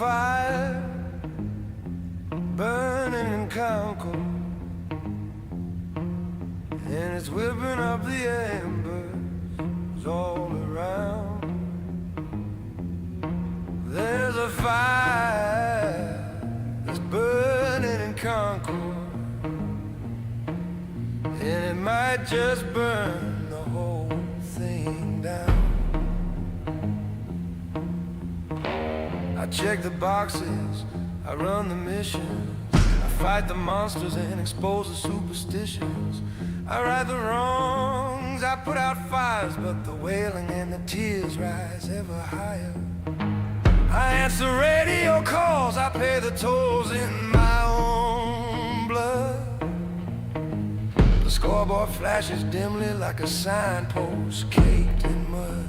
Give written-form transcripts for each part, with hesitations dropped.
fire burning in Concord, and it's whipping up the embers all around. There's a fire that's burning in Concord, and it might just burn the whole thing down. I check the boxes, I run the missions, I fight the monsters and expose the superstitions. I right the wrongs, I put out fires, but the wailing and the tears rise ever higher. I answer radio calls, I pay the tolls in my own blood. The scoreboard flashes dimly like a signpost caked in mud.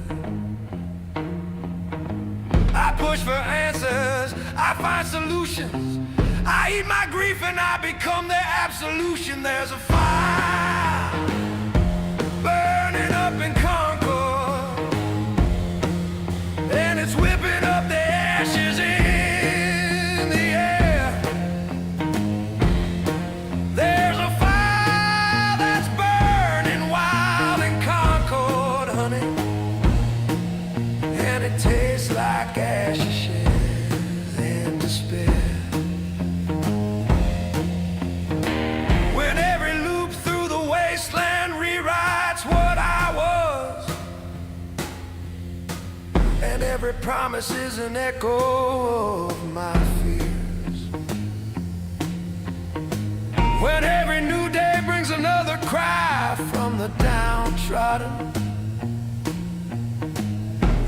I push for answers, I find solutions, I eat my grief and I become their absolution. There's a fire burning up in Concord, and it's whipping up the ashes in the air. There's a fire that's burning wild in Concord, honey, and it tastes like ashes and despair. When every loop through the wasteland rewrites what I was, and every promise is an echo of my fears. When every new day brings another cry from the downtrodden,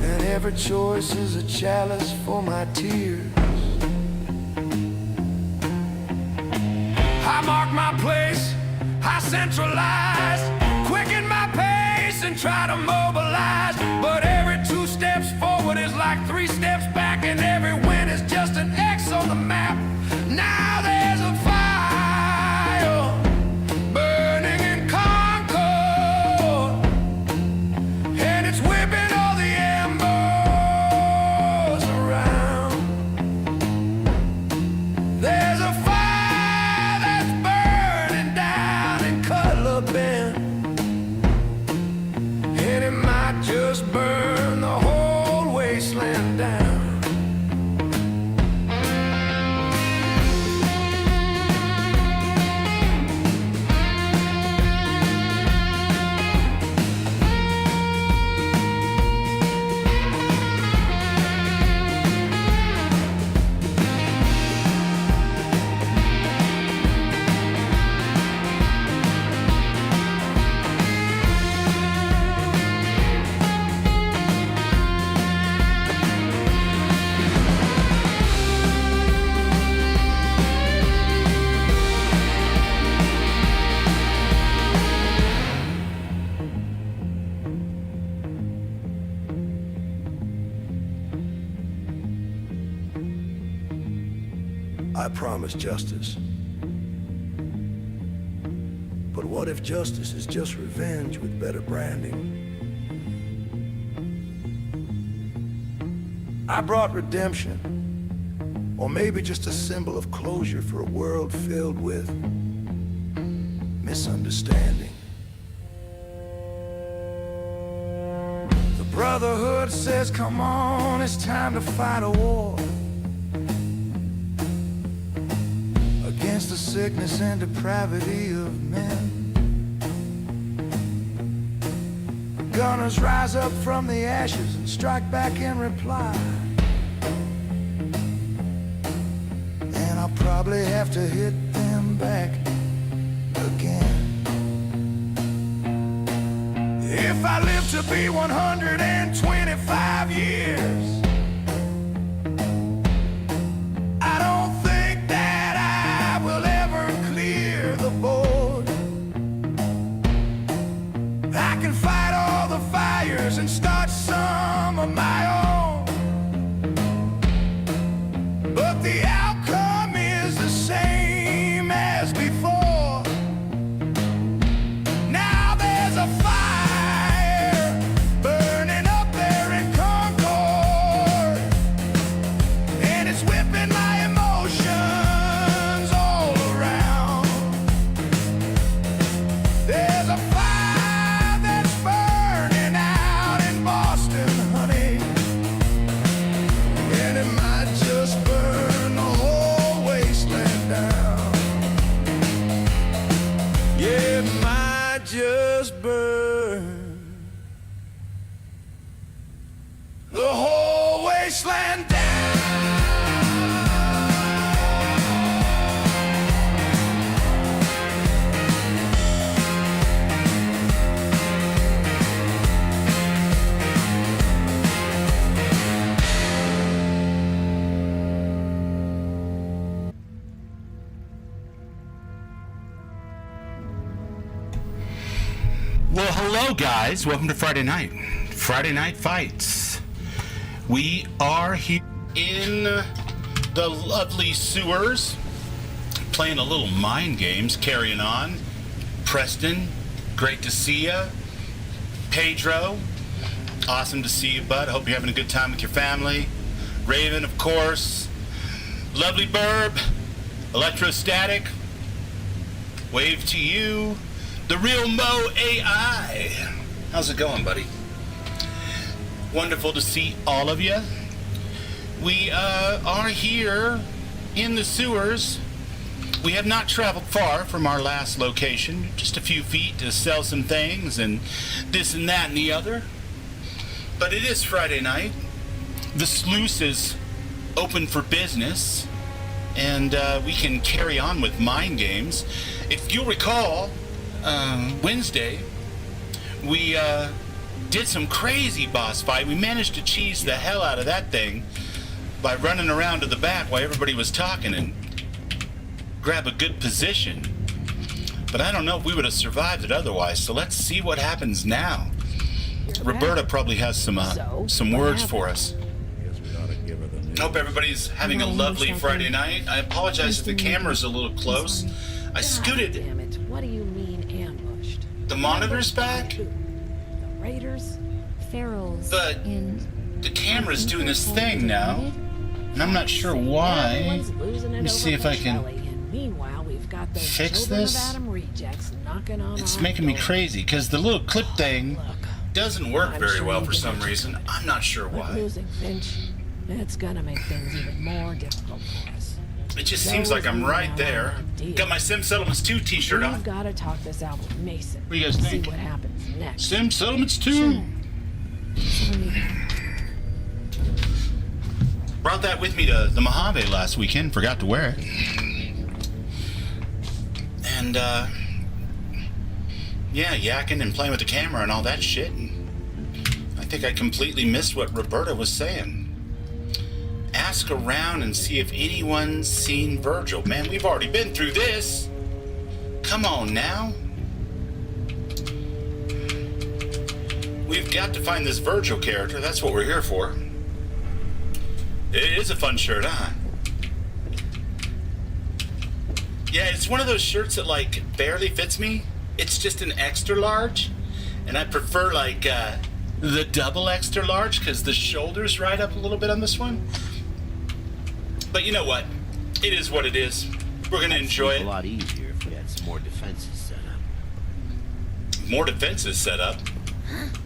and every choice is a chalice for my tears. I mark my place, I centralize, quicken my pace and try to mobilize. But every 2 steps forward is like 3 steps back, and every win is just an X on the map. Now there's a fire burning in Concord, and it's whipping all the embers around. There's a fire that's burning down in Cutler Bend, and it might just burn the whole wasteland down. I promise justice. But what if justice is just revenge with better branding? I brought redemption, or maybe just a symbol of closure for a world filled with misunderstanding. The Brotherhood says, come on, it's time to fight a war against the sickness and depravity of men. Gunners rise up from the ashes and strike back in reply. And I'll probably have to hit them back again. If I live to be 125 years, and start some of my own. But the outcome is the same as before. Now there's a fire burning up there in Concord, and it's with wasteland down. Well, hello guys. Welcome to Friday Night. Friday Night Fights. We are here in the lovely sewers, playing a little mind games, carrying on. Preston, great to see you. Pedro, awesome to see you, bud. Hope you're having a good time with your family. Raven, of course. Lovely Burb, Electrostatic, wave to you. The real Mo AI. How's it going, buddy? Wonderful to see all of you. We are here in the sewers. We have not traveled far from our last location, just a few feet to sell some things and this and that and the other. But it is Friday night. The sluice is open for business, and we can carry on with mind games. If you'll recall, Wednesday, we did some crazy boss fight. We managed to cheese the hell out of that thing by running around to the back while everybody was talking and grab a good position. But I don't know if we would have survived it otherwise, so let's see what happens now. Roberta probably has some words for us. Hope everybody's having a lovely Friday night. I apologize if the camera's a little close. I scooted. Damn it. What do you mean ambushed? The monitor's back, The raiders? Ferals but and the camera's doing this thing now, and I'm not sure why. Everyone's losing it Let me see over if I can Shelley, and meanwhile, we've got those fix children this. of Adam rejects knocking on It's our making me door. crazy because the little clip thing Look, doesn't work I'm very sure well you for can some do it. reason. I'm not sure but why. losing Finch, it's gonna make things even more difficult for us. It just seems like I'm right there. Got my Sim Settlements 2 t-shirt We've on. got to talk this out with Mason. What do you guys think? See what happens next. Sim Settlements 2. Brought that with me to the Mojave last weekend. Forgot to wear it. And, yeah, yakking and playing with the camera and all that shit. And I think I completely missed what Roberta was saying. Ask around and see if anyone's seen Virgil. Man, we've already been through this. Come on now. We've got to find this Virgil character. That's what we're here for. It is a fun shirt, huh? Yeah, it's one of those shirts that, like, barely fits me. It's just an extra large. And I prefer, like, the double extra large because the shoulders ride up a little bit on this one. But you know what? It is what it is. We're going to enjoy It's a it. lot easier if we had some more defenses set up. More defenses set up.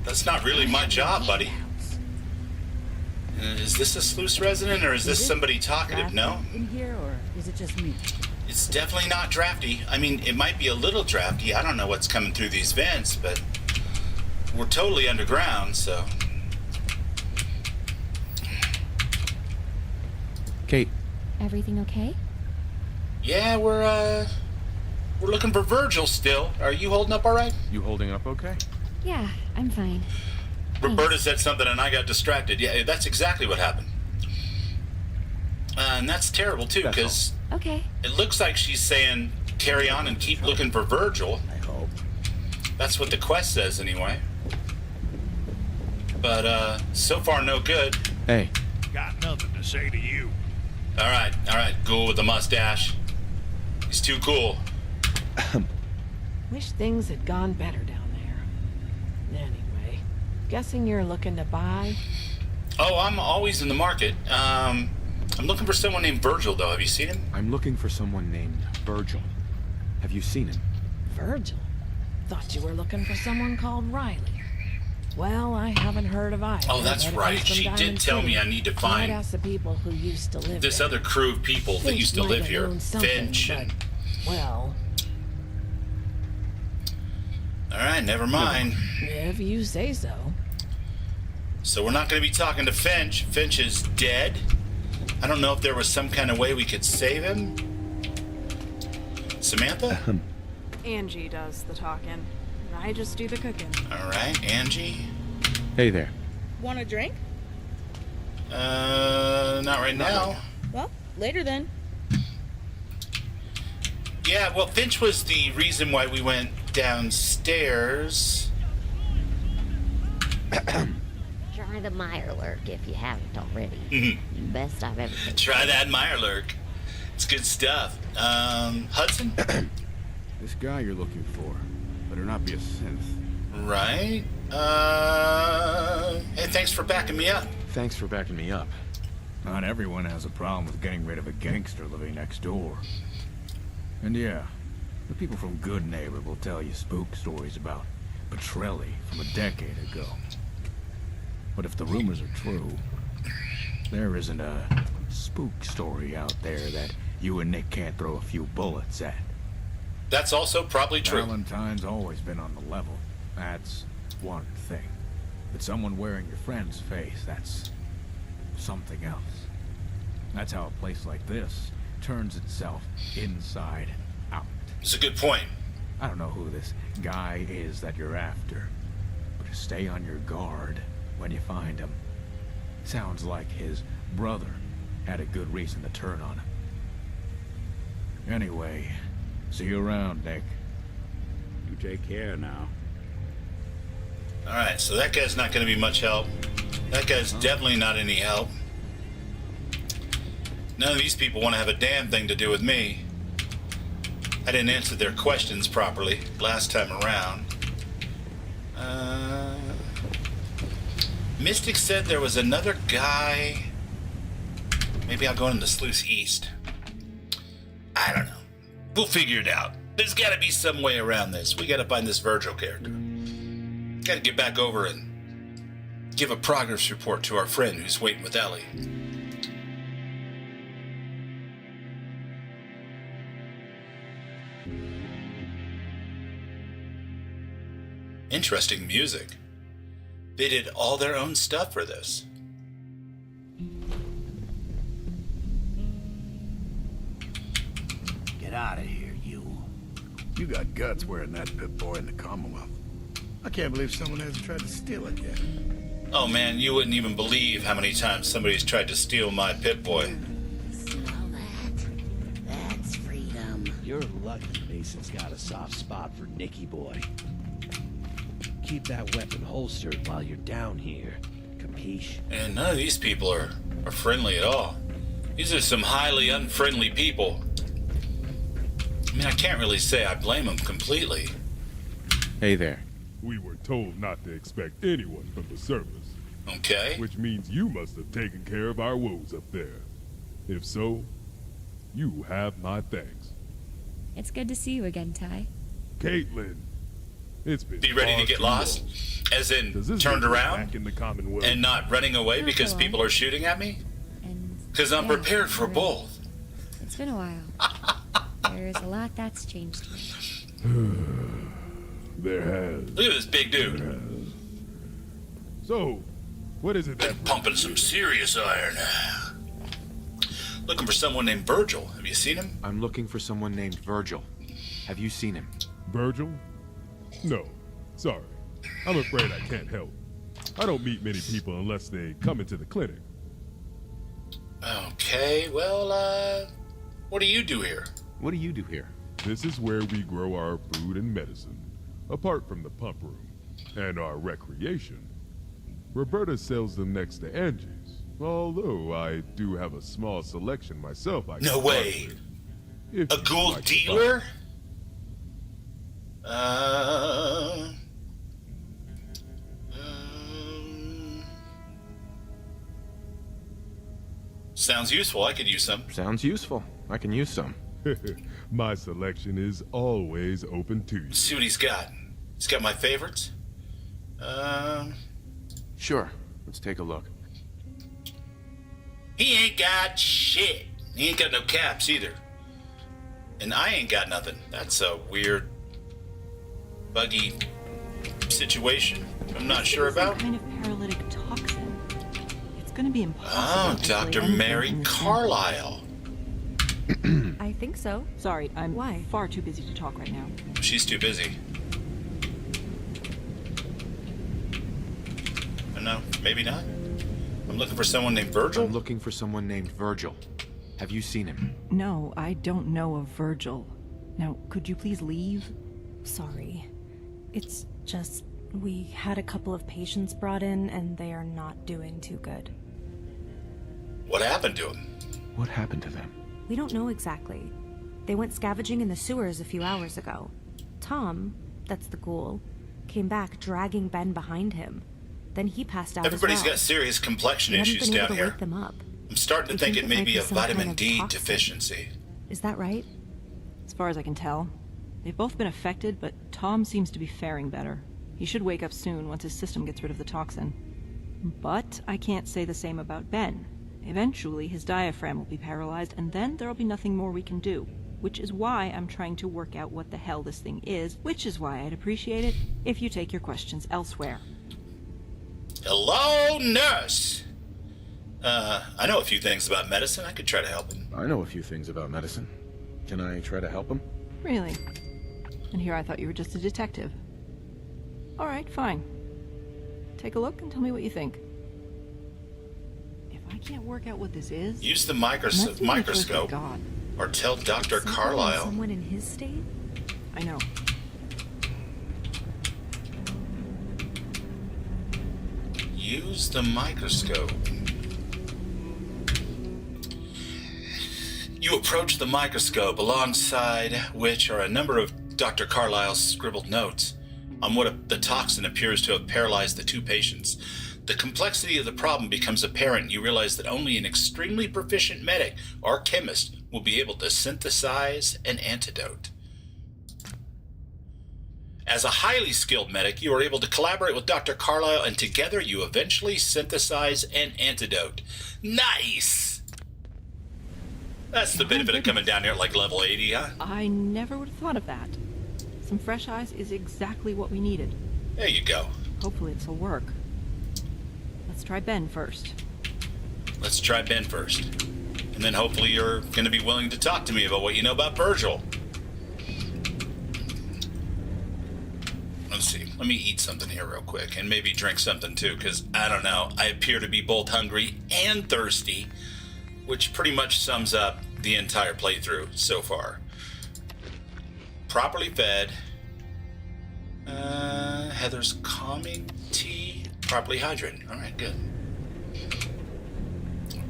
That's not really my job, buddy. Is this a sluice resident or is this somebody talkative? No? In here, or is it just me? It's definitely not drafty. I mean, it might be a little drafty. I don't know what's coming through these vents, but we're totally underground, so. Kate, everything okay? Yeah, we're looking for Virgil still. Are you holding up all right? you holding up okay? Yeah, I'm fine. Roberta said something and I got distracted. Yeah, that's exactly what happened. And that's terrible too, That's because Okay. it looks like she's saying carry on and keep looking for Virgil. I hope. That's what the quest says anyway. But so far no good. Hey, Got nothing to say to you. All right, ghoul with the mustache. He's too cool. Wish things had gone better down there. Anyway, guessing you're looking to buy? Oh, I'm always in the market. I'm looking for someone named Virgil, though. Have you seen him? I'm looking for someone named Virgil. Have you seen him? Virgil? Thought you were looking for someone called Riley. Well, I haven't heard of either. Oh, that's but right. he's from She did Diamond tell me City. I need to Might find ask the people who used to live this there. other crew of people that Finch used to might live have here. known something, Finch and... but, well, All right, never mind. if you say so. So we're not going to be talking to Finch. Finch is dead. I don't know if there was some kind of way we could save him. Samantha? Angie does the talking, and I just do the cooking. All right, Angie. Hey there. Want a drink? Not right now. Well, later then. Yeah, well, Finch was the reason why we went downstairs. Try the Mirelurk if you haven't already. Best I've ever seen. Try that Mirelurk. It's good stuff. Hudson? This guy you're looking for better not be a synth. Right. Hey, thanks for backing me up. Thanks for backing me up. Not everyone has a problem with getting rid of a gangster living next door. And yeah, the people from Good Neighbor will tell you spook stories about Petrelli from a decade ago. But if the rumors are true, there isn't a spook story out there that you and Nick can't throw a few bullets at. That's also probably true. Valentine's always been on the level. That's one thing. But someone wearing your friend's face, that's something else. That's how a place like this turns itself inside out. It's a good point. I don't know who this guy is that you're after, but just stay on your guard when you find him. Sounds like his brother had a good reason to turn on him. Anyway, see you around, Nick. You take care now. Alright, so that guy's not going to be much help. That guy's definitely not any help. None of these people want to have a damn thing to do with me. I didn't answer their questions properly last time around. Mystic said there was another guy. Maybe I'll go into Sluice East. I don't know. We'll figure it out. There's got to be some way around this. We got to find this Virgil character. Got to get back over and give a progress report to our friend who's waiting with Ellie. Interesting music. They did all their own stuff for this. Get out of here, you. You got guts wearing that Pip-Boy in the Commonwealth. I can't believe someone hasn't tried to steal it yet. Oh man, you wouldn't even believe how many times somebody's tried to steal my Pip-Boy. Smell that? That's freedom. You're lucky Mason's got a soft spot for Nicky Boy. Keep that weapon holstered while you're down here. Capiche? And none of these people are friendly at all. These are some highly unfriendly people. I mean, I can't really say I blame them completely. Hey there. We were told not to expect anyone from the service. Okay. Which means you must have taken care of our woes up there. If so, you have my thanks. It's good to see you again, Ty. Caitlin, it's been Be ready to get lost? As in, turned around in the Commonwealth and not running away because people are shooting at me? Because I'm prepared for both. It's been a while. There's a lot that's changed me. There has. Look at this big dude. So, what is it that... Pumping some serious iron. Looking for someone named Virgil. Have you seen him? I'm looking for someone named Virgil. Have you seen him? Virgil? No. Sorry. I'm afraid I can't help. I don't meet many people unless they come into the clinic. Okay, well, what do you do here? What do you do here? This is where we grow our food and medicine, apart from the pump room, and our recreation. Roberta sells them next to Angie's, although I do have a small selection myself. No way! A gold dealer? Sounds useful. I could use some. Sounds useful. I can use some. My selection is always open to you. Let's see what he's got. He's got my favorites. Sure. Let's take a look. He ain't got shit. He ain't got no caps either. And I ain't got nothing. That's a weird, buggy situation I'm not sure about. Some kind of paralytic toxin. going to be impossible. Oh, to Dr. isolate anything Mary from this Carlisle. I think so. Sorry, I'm Why? far too busy to talk right now. She's too busy. No, maybe not. I'm looking for someone named Virgil. I'm looking for someone named Virgil. Have you seen him? No, I don't know of Virgil. Now, could you please leave? Sorry. It's just, we had a couple of patients brought in and they are not doing too good. What happened to him? What happened to them? We don't know exactly. They went scavenging in the sewers a few hours ago. Tom, that's the ghoul, came back dragging Ben behind him. Then he passed out Everybody's as well. got serious complexion We haven't issues been able down to here. wake them up. I'm starting to We think think it it may might be be a some kind vitamin of D toxin. deficiency. Is that right? As far as I can tell. They've both been affected, but Tom seems to be faring better. He should wake up soon once his system gets rid of the toxin. But I can't say the same about Ben. Eventually, his diaphragm will be paralyzed, and then there'll be nothing more we can do. Which is why I'm trying to work out what the hell this thing is, which is why I'd appreciate it if you take your questions elsewhere. Hello, nurse! I know a few things about medicine. I could try to help him. I know a few things about medicine. Can I try to help him? Really? And here I thought you were just a detective. Alright, fine. Take a look and tell me what you think. If I can't work out what this is... Use the that's even close to microscope. God. Or tell Dr. Carlisle. Someone in his state? I know. Use the microscope. You approach the microscope, alongside which are a number of Dr. Carlisle's scribbled notes on what the toxin appears to have paralyzed the two patients. The complexity of the problem becomes apparent. You realize that only an extremely proficient medic or chemist will be able to synthesize an antidote. As a highly skilled medic, you are able to collaborate with Dr. Carlisle, and together you eventually synthesize an antidote. Nice! That's the benefit of coming down here at like level 80, huh? I never would have thought of that. Some fresh eyes is exactly what we needed. There you go. Hopefully this'll work. Let's try Ben first. Let's try Ben first. And then hopefully you're going to be willing to talk to me about what you know about Virgil. Let's see. Let me eat something here real quick, and maybe drink something too, because I don't know. I appear to be both hungry and thirsty, which pretty much sums up the entire playthrough so far. Properly fed. Heather's calming tea. Properly hydrated. All right, good.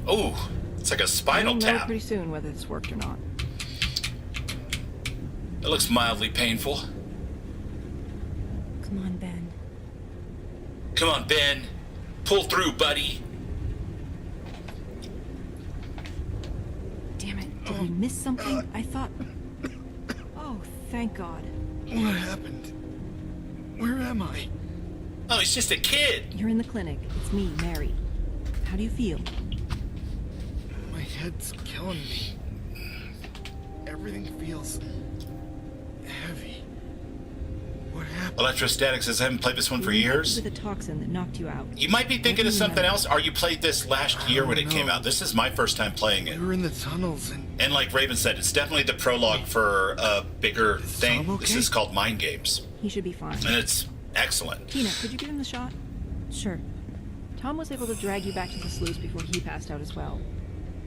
Oh, it's like a spinal We'll know tap. pretty soon whether this worked or not. It looks mildly painful. Come on, Ben. Come on, Ben. Pull through, buddy. Damn it, did we miss something? I thought... Oh, thank God. What happened? Where am I? Oh, he's just a kid. You're in the clinic. It's me, Mary. How do you feel? My head's killing me. Everything feels heavy. What happened? Electrostatic says I haven't played this one for years. With a toxin that knocked you out. You might be thinking of something else, or you played this last year when it came out. This is my first time playing it. We were in the tunnels and... And like Raven said, it's definitely the prologue for a bigger thing. Tom okay? This is called Mind Games. He should be fine. And it's excellent. Tina, could you give him the shot? Sure. Tom was able to drag you back to the sluice before he passed out as well.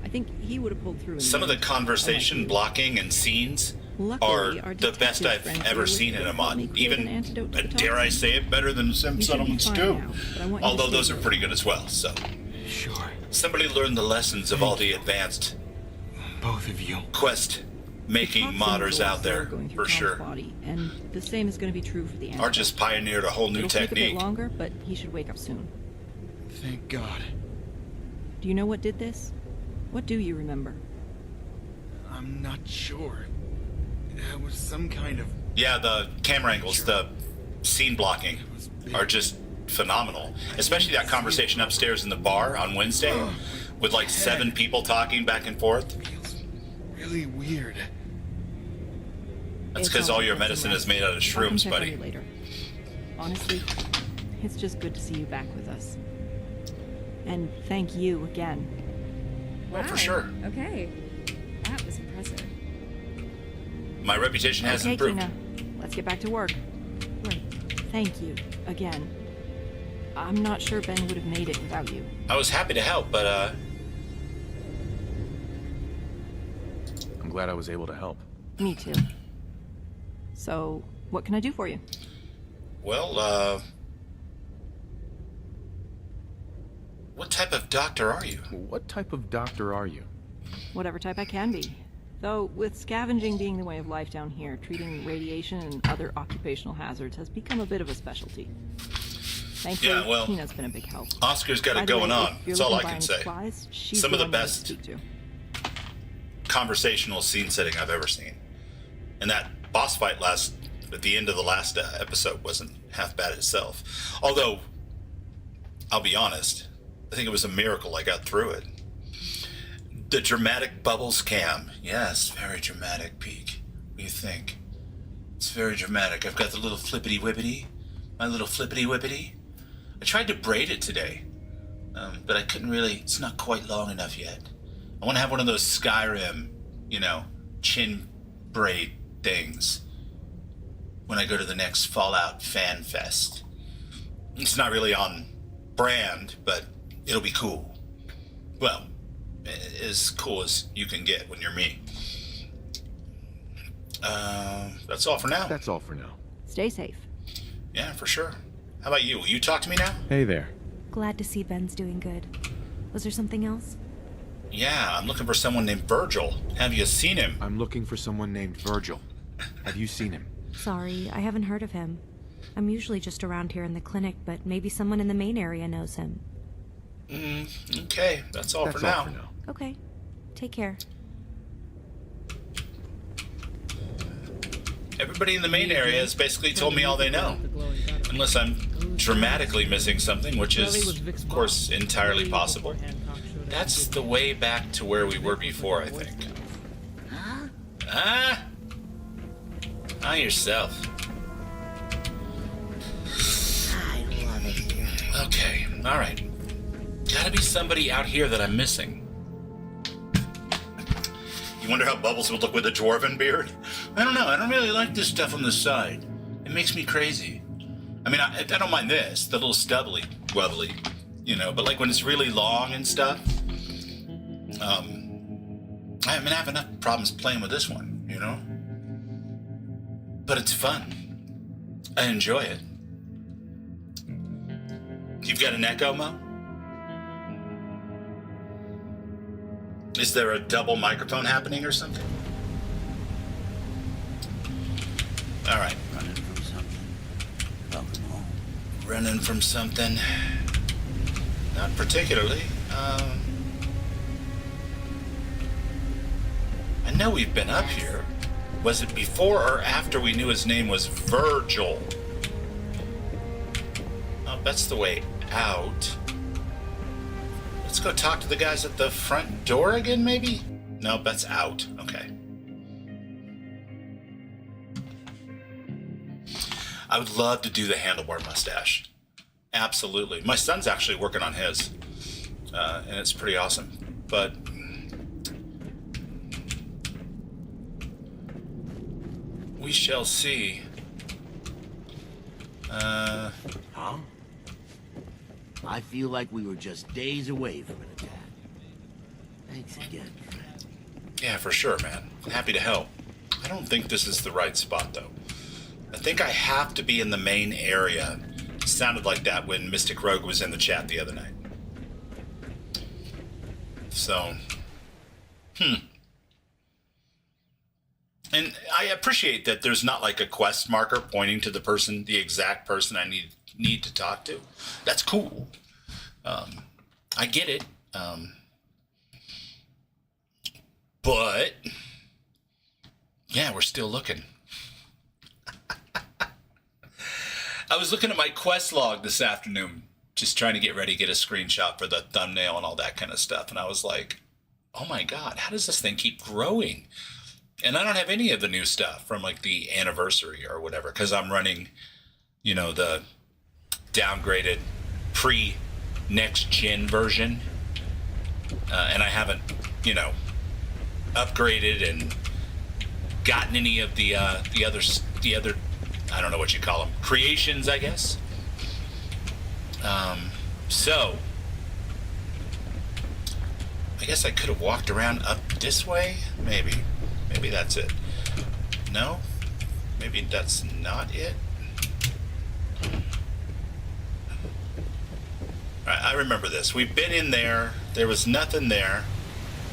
I think he would have pulled through. Some of the conversation blocking and scenes Luckily, are our the best detective I've friends ever were seen in a able to help me mod. create an Even, antidote to the dare I toxin. say it, better than some You should be settlements fine do. now, but I want you to Although stay those are here. pretty good as well, so. Sure. Somebody learned the lessons of all the advanced Both of you. quest making Toxin modders levels out are there, going through for Tom's sure. Body, and the same is going to be true for the antidote. Or just pioneered a whole new It'll take a technique. bit longer, but he should wake up soon. Thank God. Do you know what did this? What do you remember? I'm not sure. It was some kind of... Yeah, the camera angles, the scene blocking are just phenomenal. Especially that conversation upstairs in the bar on Wednesday with like 7 people talking back and forth. Feels really weird. That's It's because all all your right, medicine it's is made out of I'll come shrooms, check on buddy. you later. Honestly, it's just good to see you back with us. And thank you again. Well, for sure. Okay. That was impressive. My reputation has Okay, improved. Tina. Let's get back to work. Right. Thank you again. I'm not sure Ben would have made it without you. I was happy to help, but I'm glad I was able to help. Me too. So, what can I do for you? well, what type of doctor are you? What type of doctor are you? Whatever type I can be. Though, with scavenging being the way of life down here, treating radiation and other occupational hazards has become a bit of a specialty. Thankfully, Yeah, well, Tina's been a big help. Oscar's got By it the going way, on. if you're That's all I looking can for say. supplies, she's Some of the one I would best speak to. conversational scene setting I've ever seen. And that boss fight at the end of the last episode wasn't half bad itself. Although, I'll be honest, I think it was a miracle I got through it. The dramatic bubbles cam. Yes, very dramatic, Peak. What do you think? It's very dramatic. I've got the little flippity whippity. My little flippity whippity. I tried to braid it today, but I couldn't really. It's not quite long enough yet. I want to have one of those Skyrim, chin braid things when I go to the next Fallout Fan Fest. It's not really on brand, but it'll be cool. Well, as cool as you can get when you're me. That's all for now. That's all for now. Stay safe. Yeah, for sure. How about you? Will you talk to me now? Hey there. Glad to see Ben's doing good. Was there something else? Yeah, I'm looking for someone named Virgil. Have you seen him? I'm looking for someone named Virgil. Have you seen him? Sorry, I haven't heard of him. I'm usually just around here in the clinic, but maybe someone in the main area knows him. Okay, that's all for now. Okay. Take care. Everybody in the main area has basically told me all they know. Unless I'm dramatically missing something, which is, of course, entirely possible. That's the way back to where we were before, I think. Huh? Ah, yourself. I love it here. Okay, alright. Gotta be somebody out here that I'm missing. You wonder how Bubbles would look with a dwarven beard? I don't know. I don't really like this stuff on the side. It makes me crazy. I mean, I don't mind this, the little stubbly, wubbly, but like when it's really long and stuff, I have enough problems playing with this one, But it's fun. I enjoy it. You've got an echo, Mo? Is there a double microphone happening or something? All right. Running from something. Welcome home. Running from something? Not particularly. I know we've been up here. Was it before or after we knew his name was Virgil? Oh, that's the way out. Let's go talk to the guys at the front door again, maybe? No, that's out. Okay. I would love to do the handlebar mustache. Absolutely. My son's actually working on his. And it's pretty awesome. But we shall see. Huh? I feel like we were just days away from an attack. Thanks again, friend. Yeah, for sure, man. Happy to help. I don't think this is the right spot, though. I think I have to be in the main area. It sounded like that when Mystic Rogue was in the chat the other night. So, And I appreciate that there's not like a quest marker pointing to the exact person I need to talk to. That's cool. I get it. But yeah, we're still looking. I was looking at my quest log this afternoon, just trying to get ready, get a screenshot for the thumbnail and all that kind of stuff. And I was like, oh my God, how does this thing keep growing? And I don't have any of the new stuff from like the anniversary or whatever, because I'm running, the downgraded pre next-gen version. And I haven't, upgraded and gotten any of the other, I don't know what you call them, creations, I guess. So, I guess I could have walked around up this way? Maybe that's it. No? Maybe that's not it? I remember this. We've been in there. There was nothing there.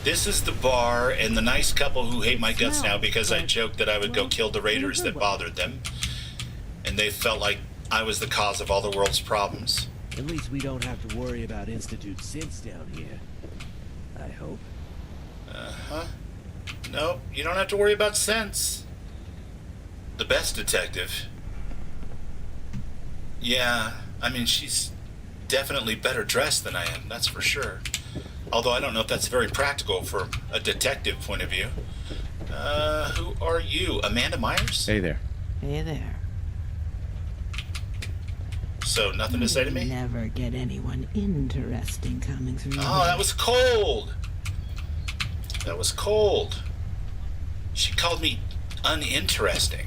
This is the bar and the nice couple who hate my guts now because I joked that I would go kill the raiders that bothered them. And they felt like I was the cause of all the world's problems. At least we don't have to worry about Institute synths down here. I hope. Uh-huh. No, you don't have to worry about sense. The best detective. Yeah, I mean, she's definitely better dressed than I am, that's for sure. Although I don't know if that's very practical from a detective point of view. Who are you? Amanda Myers? Hey there. Hey there. So, nothing to say to me? Never get anyone interesting coming through. Oh, that was cold. That was cold. She called me uninteresting.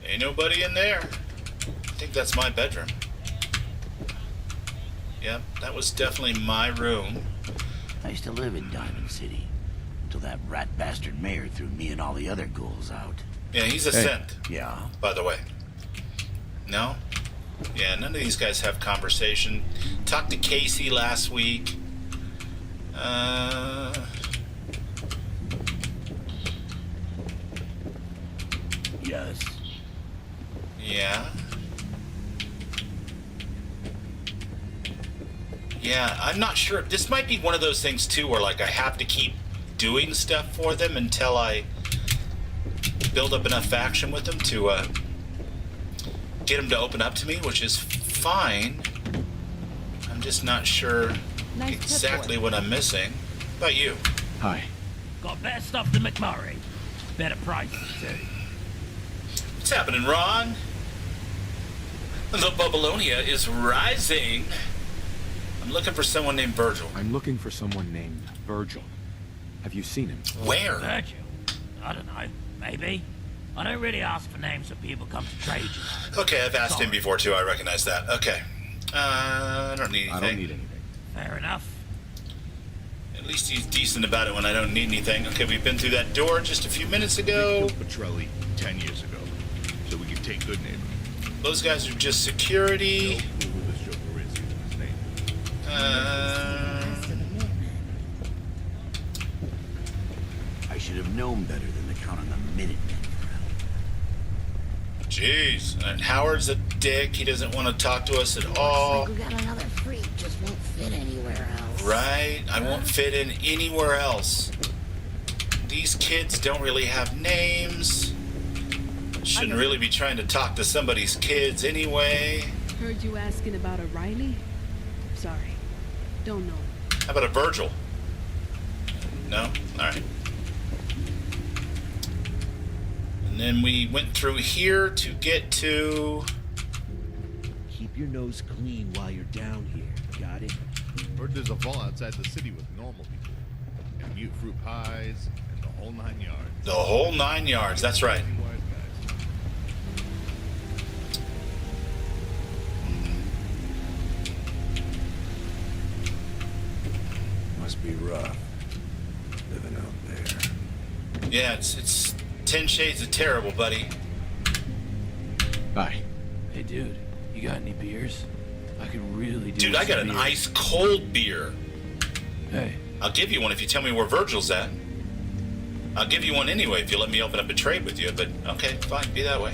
Ain't nobody in there. I think that's my bedroom. Yep, that was definitely my room. I used to live in Diamond City until that rat bastard mayor threw me and all the other ghouls out. Yeah, he's a synth. Yeah. By the way. No? Yeah, none of these guys have conversation. Talked to Casey last week. Yes. Yeah. Yeah, I'm not sure. This might be one of those things, too, where, like, I have to keep doing stuff for them until I build up enough faction with them to, get them to open up to me, which is fine. I'm just not sure exactly what I'm missing. How about you? Hi. Got better stuff than McMurray. Better prices, too. What's happening, Ron? The Babylonia is rising. I'm looking for someone named Virgil. I'm looking for someone named Virgil. Have you seen him? Where? Virgil? I don't know. Maybe. I don't really ask for names when people come to trade, you know. Okay, I've asked him before, too. I recognize that. Okay. I don't need anything. I don't need anything. Fair enough. At least he's decent about it when I don't need anything. Okay, we've been through that door just a few minutes ago. Petrelli 10 years ago, so we can take good neighbor. Those guys are just security. No clue who this joker is, even his name. I should have known better than to count on the Minutemen. Jeez, and Howard's a dick. He doesn't want to talk to us at all. Looks like we got another freak, just won't fit anywhere else. Right? I won't fit in anywhere else. These kids don't really have names. Shouldn't really be trying to talk to somebody's kids anyway. Heard you asking about a Riley? Sorry. Don't know. How about a Virgil? No? Alright. And then we went through here to get to... Keep your nose clean while you're down here. Got it? Heard there's a vault outside the city with normal people. And mute fruit pies, and the whole 9 yards. The whole 9 yards, that's right. Must be rough, living out there. Yeah, it's 10 shades of terrible, buddy. Bye. Hey, dude, you got any beers? I could really do. Dude, I got an ice cold beer. Hey. I'll give you one if you tell me where Virgil's at. I'll give you one anyway if you let me open up a trade with you, but okay, fine, be that way.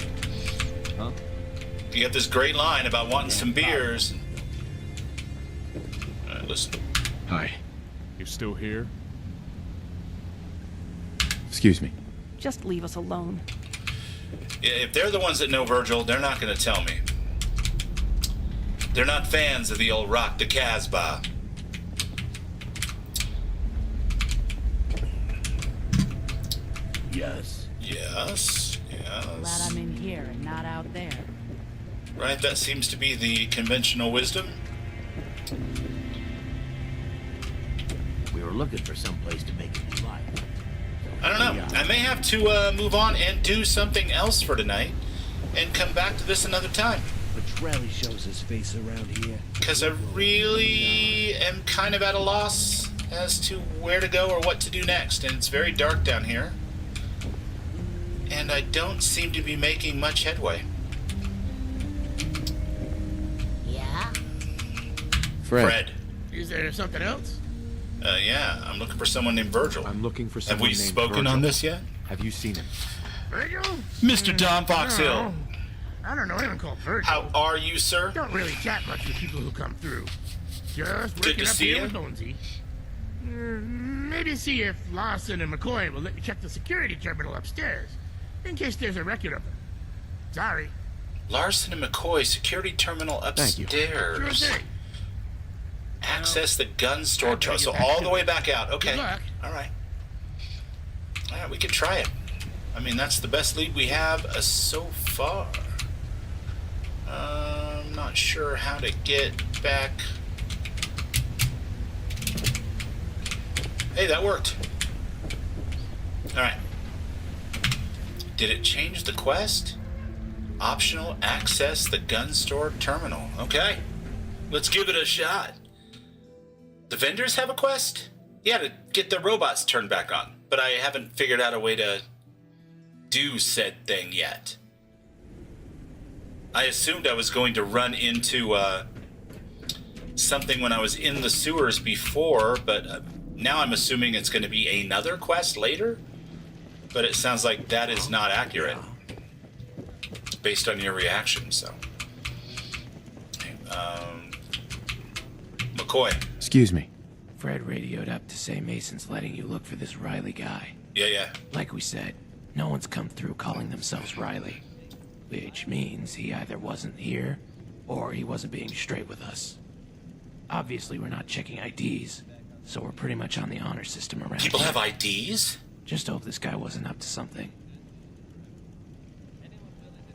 Huh? You got this great line about wanting some beers. All right, listen. Hi. You're still here? Excuse me. Just leave us alone. Yeah, if they're the ones that know Virgil, they're not going to tell me. They're not fans of the old Rock the Casbah. Yes. Yes, Glad yes. I'm in here and not out there. Right, that seems to be the conventional wisdom. We were looking for some place to make a new life. I don't know. I may have to move on and do something else for tonight and come back to this another time. Petrelli shows his face around here. Because I really am kind of at a loss as to where to go or what to do next. And it's very dark down here. And I don't seem to be making much headway. Yeah? Fred. Is there something else? Yeah, I'm looking for someone named Virgil. I'm looking for Have someone we named spoken Virgil. on this yet? Have you seen him? Virgil? Mr. Tom Foxhill. No. I don't know anyone called Virgil. How are you, sir? Don't really chat much with people who come through. Just Good working to up see here you. with Bonesy. Maybe see if Lawson and McCoy will let you check the security terminal upstairs, in case there's a record of them. Sorry. Larson and McCoy, security terminal Thank you. upstairs. Sure thing. Access the gun store. I'll take So it back all to the way back out. Okay. Good luck. All right. All right, we can try it. I mean, that's the best lead we have so far. I'm not sure how to get back. Hey, that worked. All right. Did it change the quest? Optional access the gun store terminal. Okay. Let's give it a shot. The vendors have a quest? Yeah, to get their robots turned back on. But I haven't figured out a way to do said thing yet. I assumed I was going to run into something when I was in the sewers before, but now I'm assuming it's going to be another quest later. But it sounds like that is not accurate based on your reaction, so. McCoy. Excuse me. Fred radioed up to say Mason's letting you look for this Riley guy. Yeah. Like we said, no one's come through calling themselves Riley. Which means he either wasn't here, or he wasn't being straight with us. Obviously, we're not checking IDs, so we're pretty much on the honor system around People here. have IDs? Just hope this guy wasn't up to something.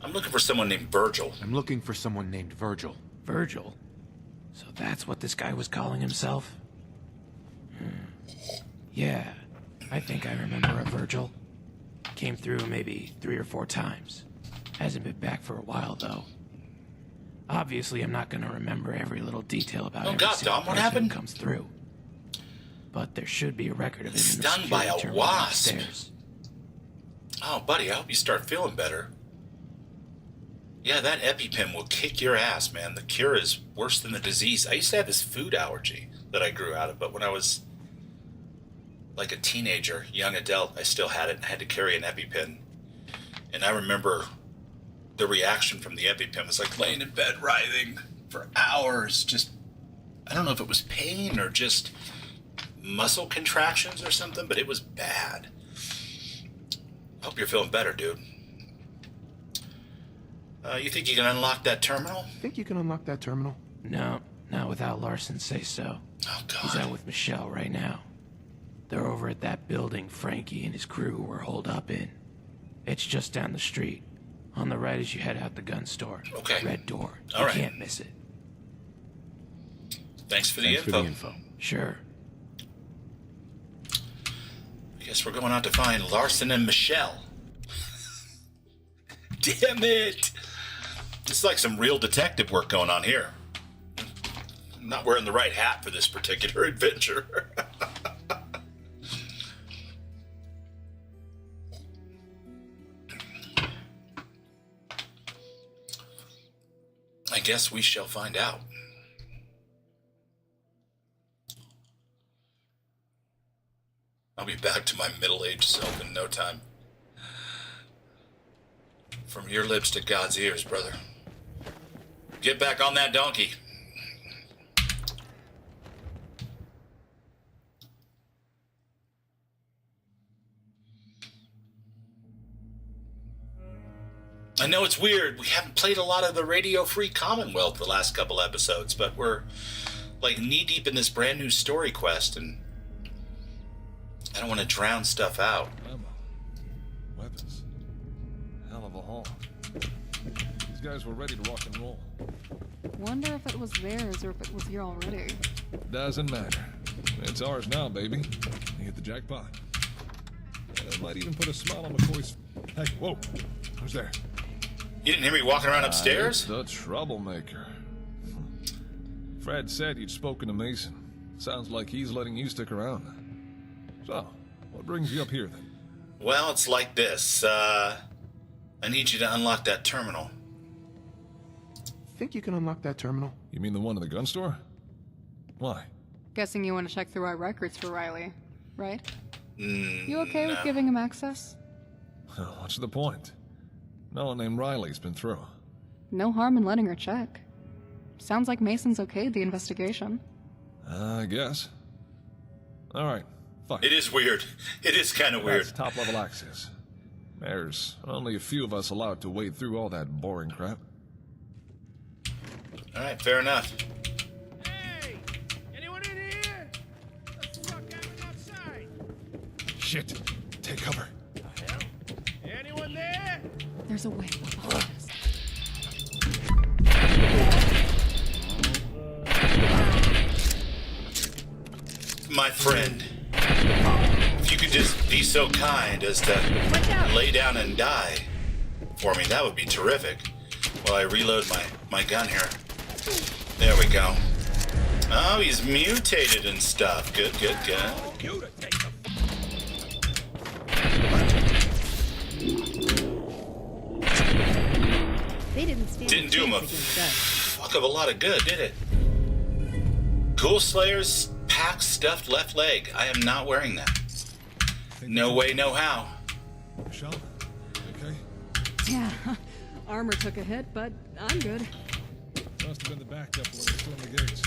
I'm looking for someone named Virgil. I'm looking for someone named Virgil. Virgil? So that's what this guy was calling himself? Yeah, I think I remember a Virgil. Came through maybe 3 or 4 times. Hasn't been back for a while, though. Obviously, I'm not gonna remember every little detail about every God, single Dom, what person who happened? comes through. But there should be a record of him in the Stung by security a terminal wasp. upstairs. Oh, buddy, I hope you start feeling better. Yeah, that EpiPen will kick your ass, man. The cure is worse than the disease. I used to have this food allergy that I grew out of, but when I was like a teenager, young adult, I still had it and had to carry an EpiPen. And I remember the reaction from the EpiPen was like laying in bed writhing for hours. Just, I don't know if it was pain or just muscle contractions or something, but it was bad. Hope you're feeling better, dude. You think you can unlock that terminal? Think you can unlock that terminal? No, not without Larson say so. Oh, God. He's out with Michelle right now. They're over at that building Frankie and his crew were holed up in. It's just down the street, on the right as you head out the gun store. Okay. Red door. All You right. can't miss it. Thanks for the info. Sure. I guess we're going out to find Larson and Michelle. Damn it! It's like some real detective work going on here. I'm not wearing the right hat for this particular adventure. I guess we shall find out. I'll be back to my middle-aged self in no time. From your lips to God's ears, brother. Get back on that donkey. I know it's weird. We haven't played a lot of the Radio Free Commonwealth the last couple episodes, but we're like knee-deep in this brand new story quest, and I don't want to drown stuff out. Ammo, weapons, hall. These guys were ready to rock and roll. Wonder if it was theirs or if it was here already. Doesn't matter. It's ours now, baby. You hit the jackpot. It might even put a smile on McCoy's... Hey, whoa! Who's there? You didn't hear me walking around upstairs? The troublemaker. Fred said you'd spoken to Mason. Sounds like he's letting you stick around. So, what brings you up here, then? Well, it's like this. I need you to unlock that terminal. Think you can unlock that terminal? You mean the one in the gun store? Why? Guessing you want to check through our records for Riley, right? You okay no. with giving him access? What's the point? No one named Riley's been through. No harm in letting her check. Sounds like Mason's okayed the investigation. I guess. Alright, fine. It is weird. It is kind of weird. That's top-level access. There's only a few of us allowed to wade through all that boring crap. Alright, fair enough. Hey! Anyone in here? What the fuck happened outside? Shit! Take cover. The hell? Anyone there? There's a way behind us. My friend, if you could just be so kind as to lay down and die for me, that would be terrific. While I reload my gun here. There we go. Oh, he's mutated and stuff. Good, good, good. They didn't stand Didn't do him a fuck of a lot of good, did it? Ghoul Slayer's pack stuffed left leg. I am not wearing that. No way, no how. Michelle, okay? Yeah, armor took a hit, but I'm good. Must have been the backup when they stormed the gates.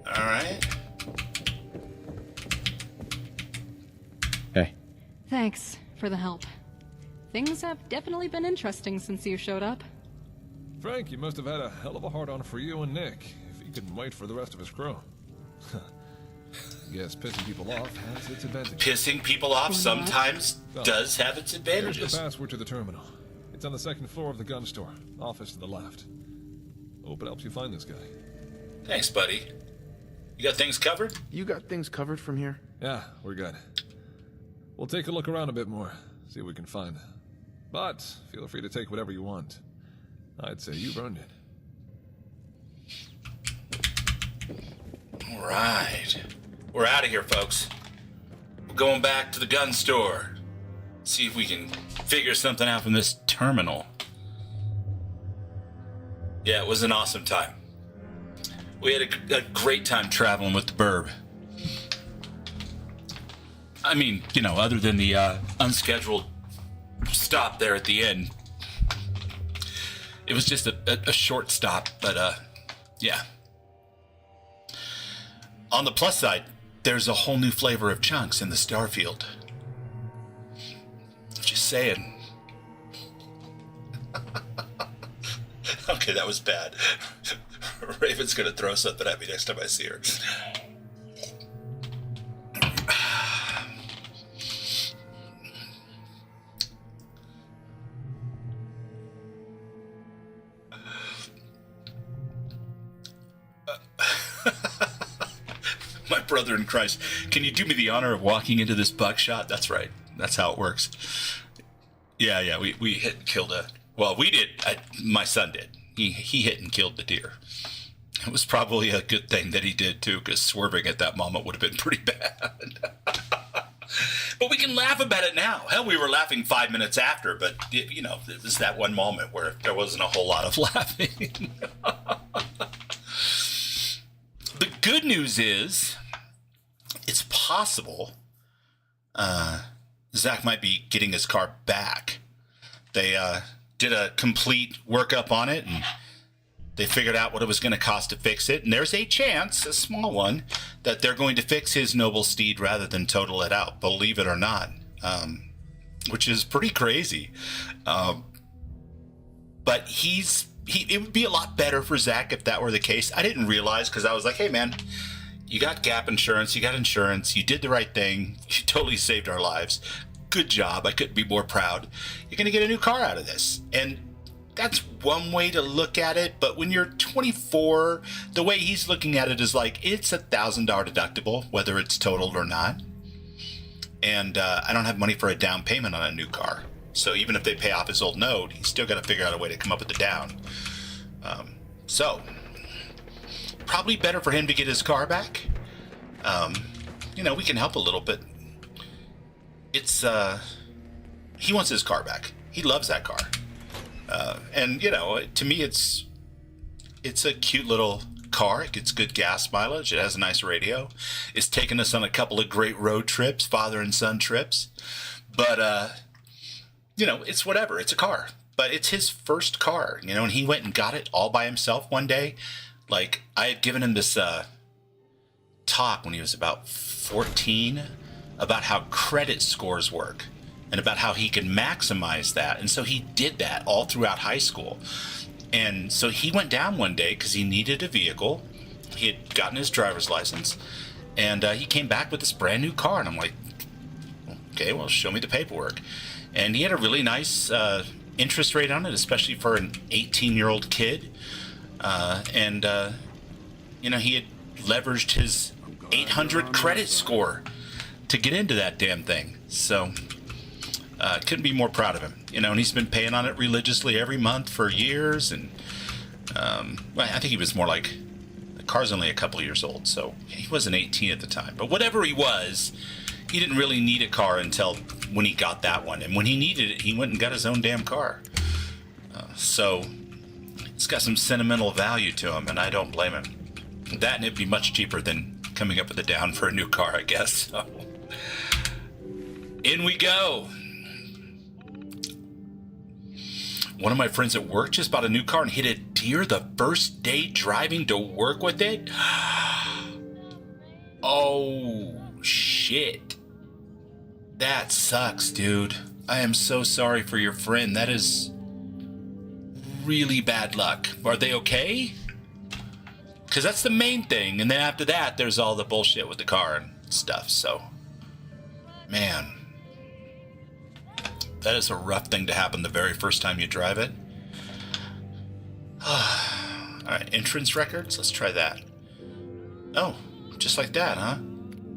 All right. Hey. Thanks for the help. Things have definitely been interesting since you showed up. Frank, you must have had a hell of a hard-on for you and Nick, if he couldn't wait for the rest of his crew. Yes, pissing people off has its advantages. Pissing people off sometimes does have its Here's advantages. the password to the terminal. It's on the second floor of the gun store. Office to the left. Hope it helps you find this guy. Thanks, buddy. You got things covered? You got things covered from here? Yeah, we're good. We'll take a look around a bit more, see what we can find. But feel free to take whatever you want. I'd say you've earned it. All right. We're out of here, folks. We're going back to the gun store. See if we can figure something out from this terminal. Yeah, it was an awesome time. We had a great time traveling with the burb. I mean, you know, other than the unscheduled stop there at the end. It was just a short stop, but yeah. On the plus side, there's a whole new flavor of chunks in the Starfield. Just saying. Okay, that was bad. Raven's gonna throw something at me next time I see her. My brother in Christ, can you do me the honor of walking into this buckshot? That's right. That's how it works. Yeah, we hit and killed a... Well, we did. My son did. He hit and killed the deer. It was probably a good thing that he did, too, because swerving at that moment would have been pretty bad. But we can laugh about it now. Hell, we were laughing 5 minutes after, but, you know, it was that one moment where there wasn't a whole lot of laughing. The good news is, it's possible Zach might be getting his car back. They did a complete workup on it, and they figured out what it was going to cost to fix it. And there's a chance, a small one, that they're going to fix his noble steed rather than total it out, believe it or not, which is pretty crazy. But he's it would be a lot better for Zach if that were the case. I didn't realize, because I was like, hey man, you got gap insurance, you got insurance, you did the right thing, you totally saved our lives. Good job. I couldn't be more proud. You're going to get a new car out of this. And that's one way to look at it. But when you're 24, the way he's looking at it is like, it's $1,000 deductible, whether it's totaled or not. And I don't have money for a down payment on a new car. So even if they pay off his old note, he's still got to figure out a way to come up with the down. So probably better for him to get his car back. We can help a little bit. It's he wants his car back. He loves that car. And to me it's a cute little car. It gets good gas mileage. It has a nice radio. It's taken us on a couple of great road trips, father and son trips. But it's whatever. It's a car. But it's his first car, and he went and got it all by himself one day. Like, I had given him this talk when he was about 14 about how credit scores work and about how he can maximize that. And so he did that all throughout high school. And so he went down one day because he needed a vehicle. He had gotten his driver's license, and he came back with this brand new car. And I'm like, okay, well, show me the paperwork. And he had a really nice interest rate on it, especially for an 18-year-old kid. He had leveraged his 800 credit score to get into that damn thing. So couldn't be more proud of him. And he's been paying on it religiously every month for years. And I think he was more like, the car's only a couple years old, so he wasn't 18 at the time. But whatever he was, he didn't really need a car until when he got that one. And when he needed it, he went and got his own damn car. So it's got some sentimental value to him, and I don't blame him. That, and it'd be much cheaper than coming up with a down for a new car, I guess. So in we go. One of my friends at work just bought a new car and hit a deer the first day driving to work with it. Oh, shit. That sucks, dude. I am so sorry for your friend. That is really bad luck. Are they okay? Because that's the main thing. And then after that, there's all the bullshit with the car and stuff. So, man, that is a rough thing to happen the very first time you drive it. All right, entrance records. Let's try that. Oh, just like that, huh?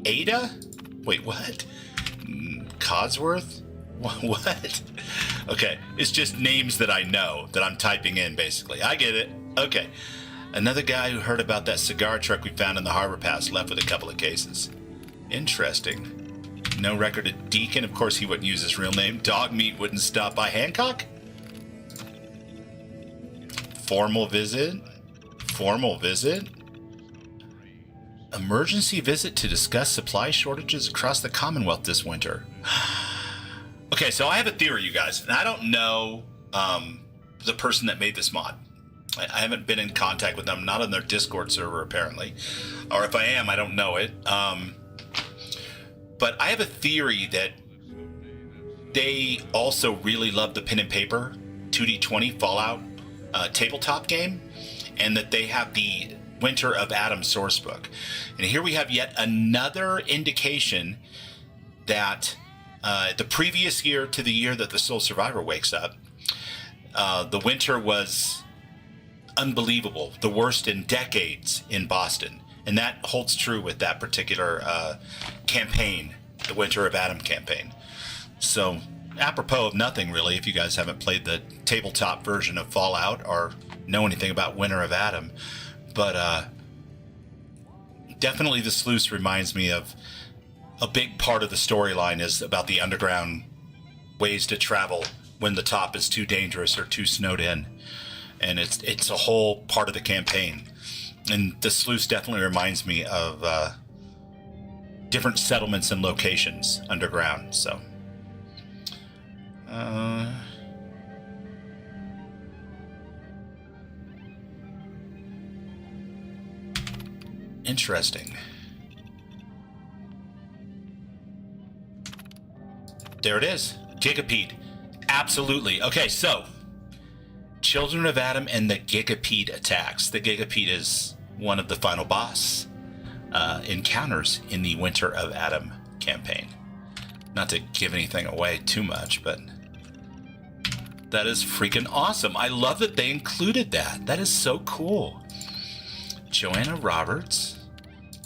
Ada? Wait, what? Codsworth? What? Okay, it's just names that I know that I'm typing in, basically. I get it. Okay. Another guy who heard about that cigar truck we found in the harbor pass left with a couple of cases. Interesting. No record of Deacon. Of course, he wouldn't use his real name. Dog meat wouldn't stop by Hancock. Formal visit. Formal visit. Emergency visit to discuss supply shortages across the Commonwealth this winter. Okay, so I have a theory, you guys, and I don't know the person that made this mod. I haven't been in contact with them, not on their Discord server, apparently. Or if I am, I don't know it. But I have a theory that they also really love the pen and paper 2D20 Fallout tabletop game, and that they have the Winter of Adam sourcebook. And here we have yet another indication that the previous year to the year that the Sole Survivor wakes up, the winter was unbelievable, the worst in decades in Boston. And that holds true with that particular campaign, the Winter of Adam campaign. So, apropos of nothing, really, if you guys haven't played the tabletop version of Fallout or know anything about Winter of Adam. But definitely the sluice reminds me of a big part of the storyline is about the underground ways to travel when the top is too dangerous or too snowed in. And it's a whole part of the campaign. And the sluice definitely reminds me of different settlements and locations underground. So, interesting. There it is. Gigapede. Absolutely. Okay, so Children of Adam and the Gigapede attacks. The Gigapede is one of the final boss encounters in the Winter of Adam campaign. Not to give anything away too much, but that is freaking awesome. I love that they included that. That is so cool. Joanna Roberts,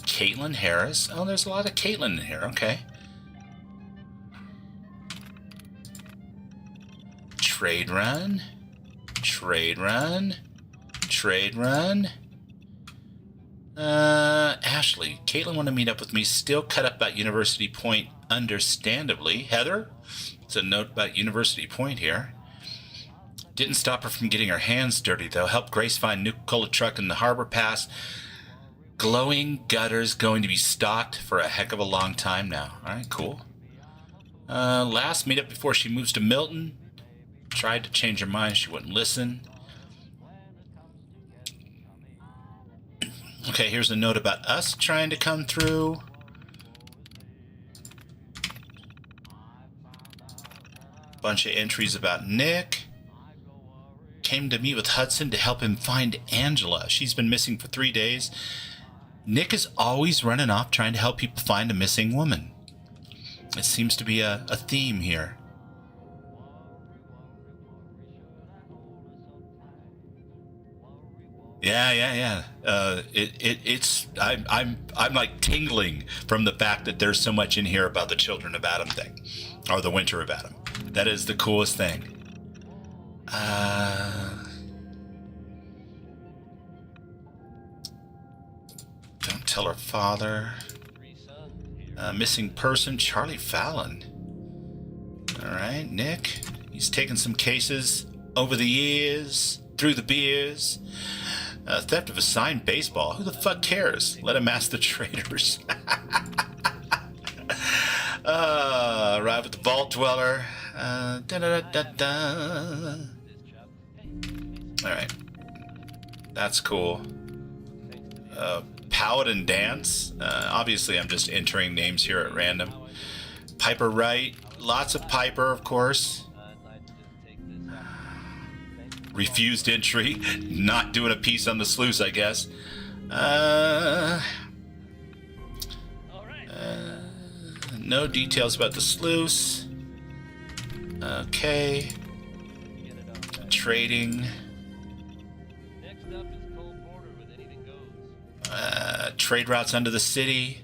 Caitlin Harris. Oh, there's a lot of Caitlin in here. Okay. Trade run. Trade run. Trade run. Ashley. Caitlin wanted to meet up with me. Still cut up about University Point, understandably. Heather. It's a note about University Point here. Didn't stop her from getting her hands dirty, though. Helped Grace find Nuka-Cola truck in the harbor pass. Glowing gutters going to be stocked for a heck of a long time now. All right, cool. Last meetup before she moves to Milton. Tried to change her mind. She wouldn't listen. Okay, here's a note about us trying to come through. Bunch of entries about Nick. Came to meet with Hudson to help him find Angela. She's been missing for 3 days. Nick is always running off trying to help people find a missing woman. It seems to be a theme here. Yeah. I'm like tingling from the fact that there's so much in here about the Children of Adam thing, or the Winter of Adam. That is the coolest thing. Don't tell her father. Missing person, Charlie Fallon. All right, Nick. He's taken some cases over the years, through the beers. Theft of a signed baseball. Who the fuck cares? Let him ask the traders. Arrive at the Vault Dweller. Alright. That's cool. Paladin Dance. Obviously, I'm just entering names here at random. Piper Wright. Lots of Piper, of course. Refused entry. Not doing a piece on the sluice, I guess. No details about the sluice. Okay. Trading. Trade routes under the city.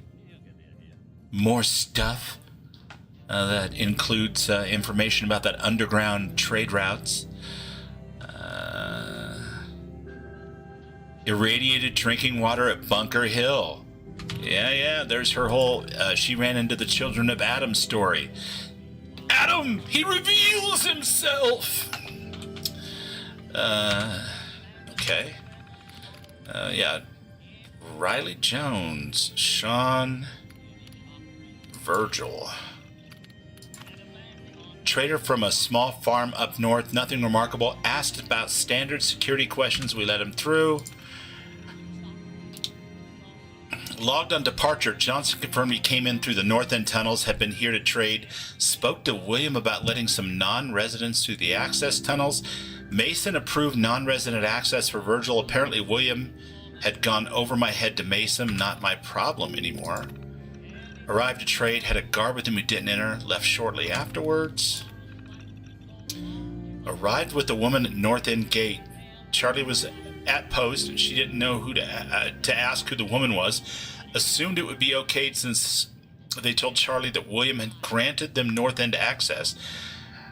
More stuff. That includes information about that underground trade routes. Irradiated drinking water at Bunker Hill. Yeah, there's her whole, she ran into the Children of Adam story. Adam, he reveals himself! Okay. Yeah. Riley Jones, Sean, Virgil. Trader from a small farm up north, nothing remarkable. Asked about standard security questions, we let him through. Logged on departure, Johnson confirmed he came in through the north end tunnels, had been here to trade. Spoke to William about letting some non-residents through the access tunnels. Mason approved non-resident access for Virgil. Apparently William had gone over my head to Mason, not my problem anymore. Arrived to trade, had a guard with him who didn't enter, left shortly afterwards. Arrived with the woman at North End Gate. Charlie was at post, and she didn't know who to ask who the woman was. Assumed it would be okay since they told Charlie that William had granted them North End access.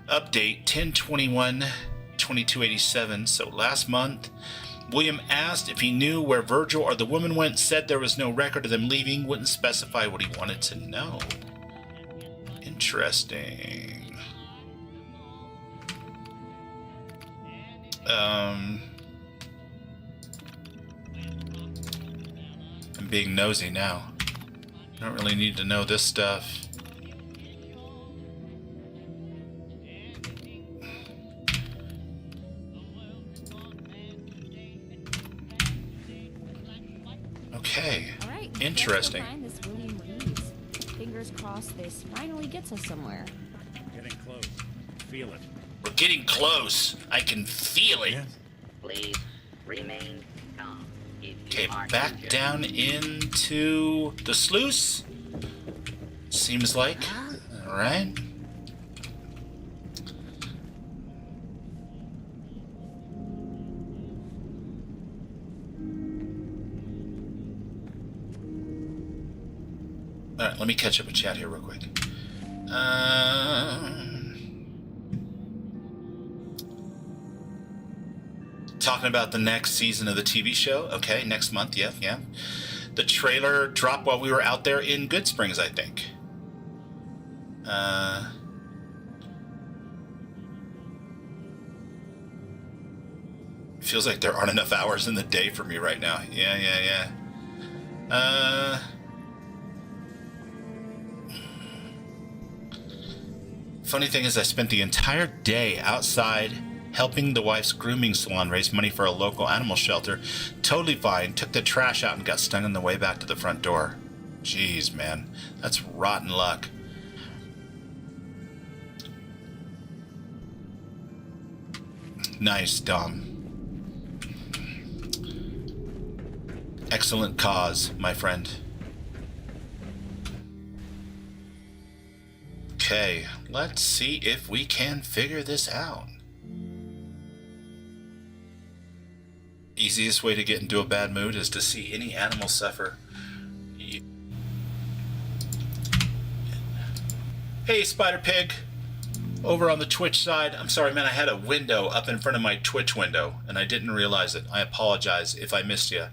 Update 10/21/2287. So last month, William asked if he knew where Virgil or the woman went, said there was no record of them leaving, wouldn't specify what he wanted to know. Interesting. I'm being nosy now. I don't really need to know this stuff. Okay. All right. Interesting. Let's go find this William Reeves. Fingers crossed this finally gets us somewhere. Getting close. Feel it. We're getting close. I can feel it. Please remain calm. Okay, back down into the sluice. Seems like. All right. All right, let me catch up with chat here real quick. Talking about the next season of the TV show. Okay, next month. Yeah. The trailer dropped while we were out there in Good Springs, I think. Feels like there aren't enough hours in the day for me right now. Yeah. Funny thing is, I spent the entire day outside helping the wife's grooming salon raise money for a local animal shelter. Totally fine. Took the trash out and got stung on the way back to the front door. Jeez, man. That's rotten luck. Nice, Dom. Excellent cause, my friend. Okay, let's see if we can figure this out. Easiest way to get into a bad mood is to see any animal suffer. Hey, Spider Pig. Over on the Twitch side, I'm sorry, man, I had a window up in front of my Twitch window, and I didn't realize it. I apologize if I missed you.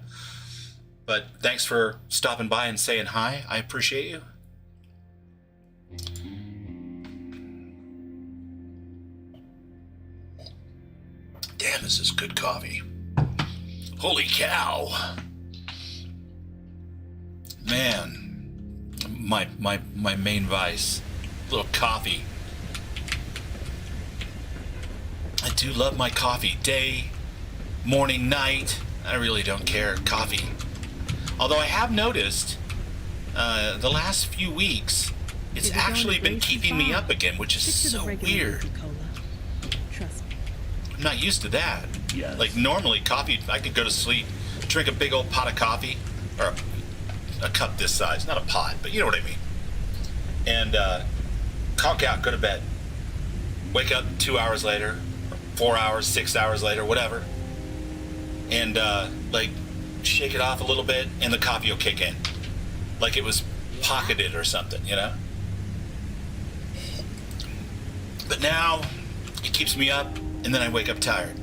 But thanks for stopping by and saying hi. I appreciate you. Damn, this is good coffee. Holy cow. Man, my main vice, little coffee. I do love my coffee. Day, morning, night. I really don't care. Coffee. Although I have noticed the last few weeks, it's actually been keeping me up again, which is so weird. Trust me. I'm not used to that. Yes. Like normally coffee, I could go to sleep, drink a big old pot of coffee, or a cup this size, not a pot, but you know what I mean. And conk out, go to bed. Wake up 2 hours later, 4 hours, 6 hours later, whatever. And like shake it off a little bit and the coffee will kick in. Like it was pocketed or something, you know? But now it keeps me up and then I wake up tired.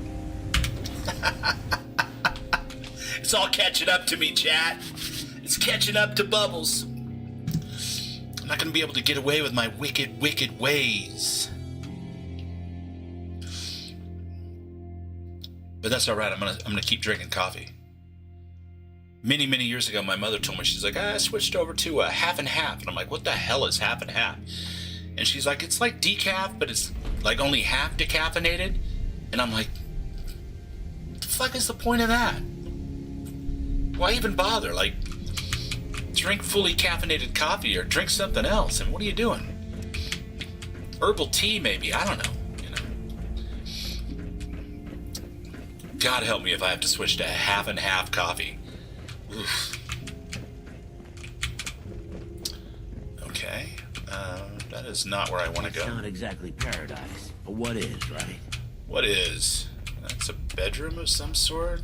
It's all catching up to me, chat. It's catching up to Bubbles. I'm not gonna be able to get away with my wicked, wicked ways. But that's all right. I'm gonna keep drinking coffee. Many years ago, my mother told me, she's like, I switched over to a half and half, and I'm like, what the hell is half and half? And she's like, it's like decaf, but it's like only half decaffeinated. And I'm like, what the fuck is the point of that? Why even bother? Like, drink fully caffeinated coffee or drink something else. And what are you doing? Herbal tea, maybe. I don't know. God help me if I have to switch to half and half coffee. Oof. Okay. That is not where I want to go. It's not exactly paradise, but what is, right? What is? That's a bedroom of some sort?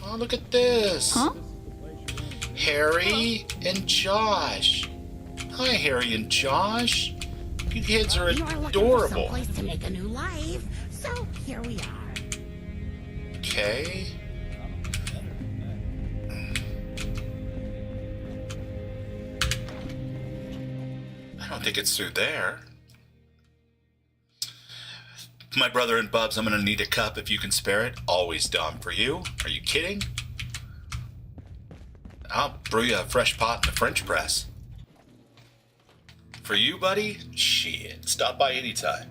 Oh, look at this. Huh? Harry and Josh. Hi, Harry and Josh. You kids are adorable. Someplace to make a new life, so here we are. Okay. I don't think it's through there. My brother and Bubs, I'm gonna need a cup if you can spare it. Always dumb. For you? Are you kidding? I'll brew you a fresh pot in the French press. For you, buddy? Shit. Stop by anytime.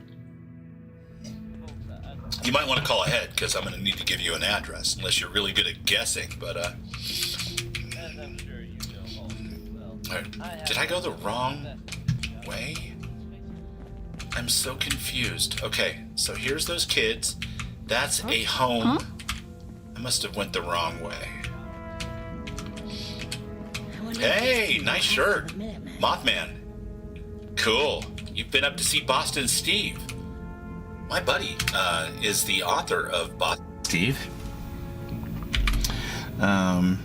You might want to call ahead, because I'm going to need to give you an address, unless you're really good at guessing, but, Did I go the wrong way? I'm so confused. Okay, so here's those kids. That's a home. I must have went the wrong way. Hey, nice shirt. Mothman. Cool. You've been up to see Boston Steve. My buddy is the author of Boston Steve. Oh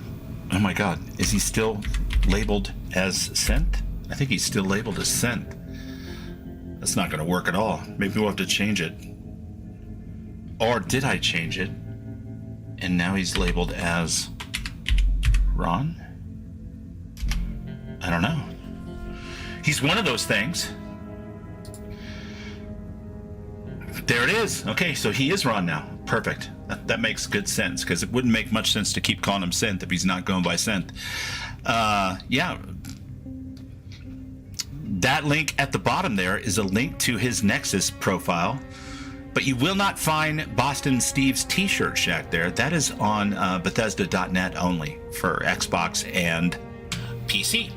my god. Is he still labeled as Scent? I think he's still labeled as Scent. That's not going to work at all. Maybe we'll have to change it. Or did I change it? And now he's labeled as Ron? I don't know. He's one of those things. There it is. Okay, so he is Ron now. Perfect. That makes good sense, because it wouldn't make much sense to keep calling him Synth if he's not going by Synth. Yeah. That link at the bottom there is a link to his Nexus profile, but you will not find Boston Steve's t-shirt shack there. That is on Bethesda.net only for Xbox and PC.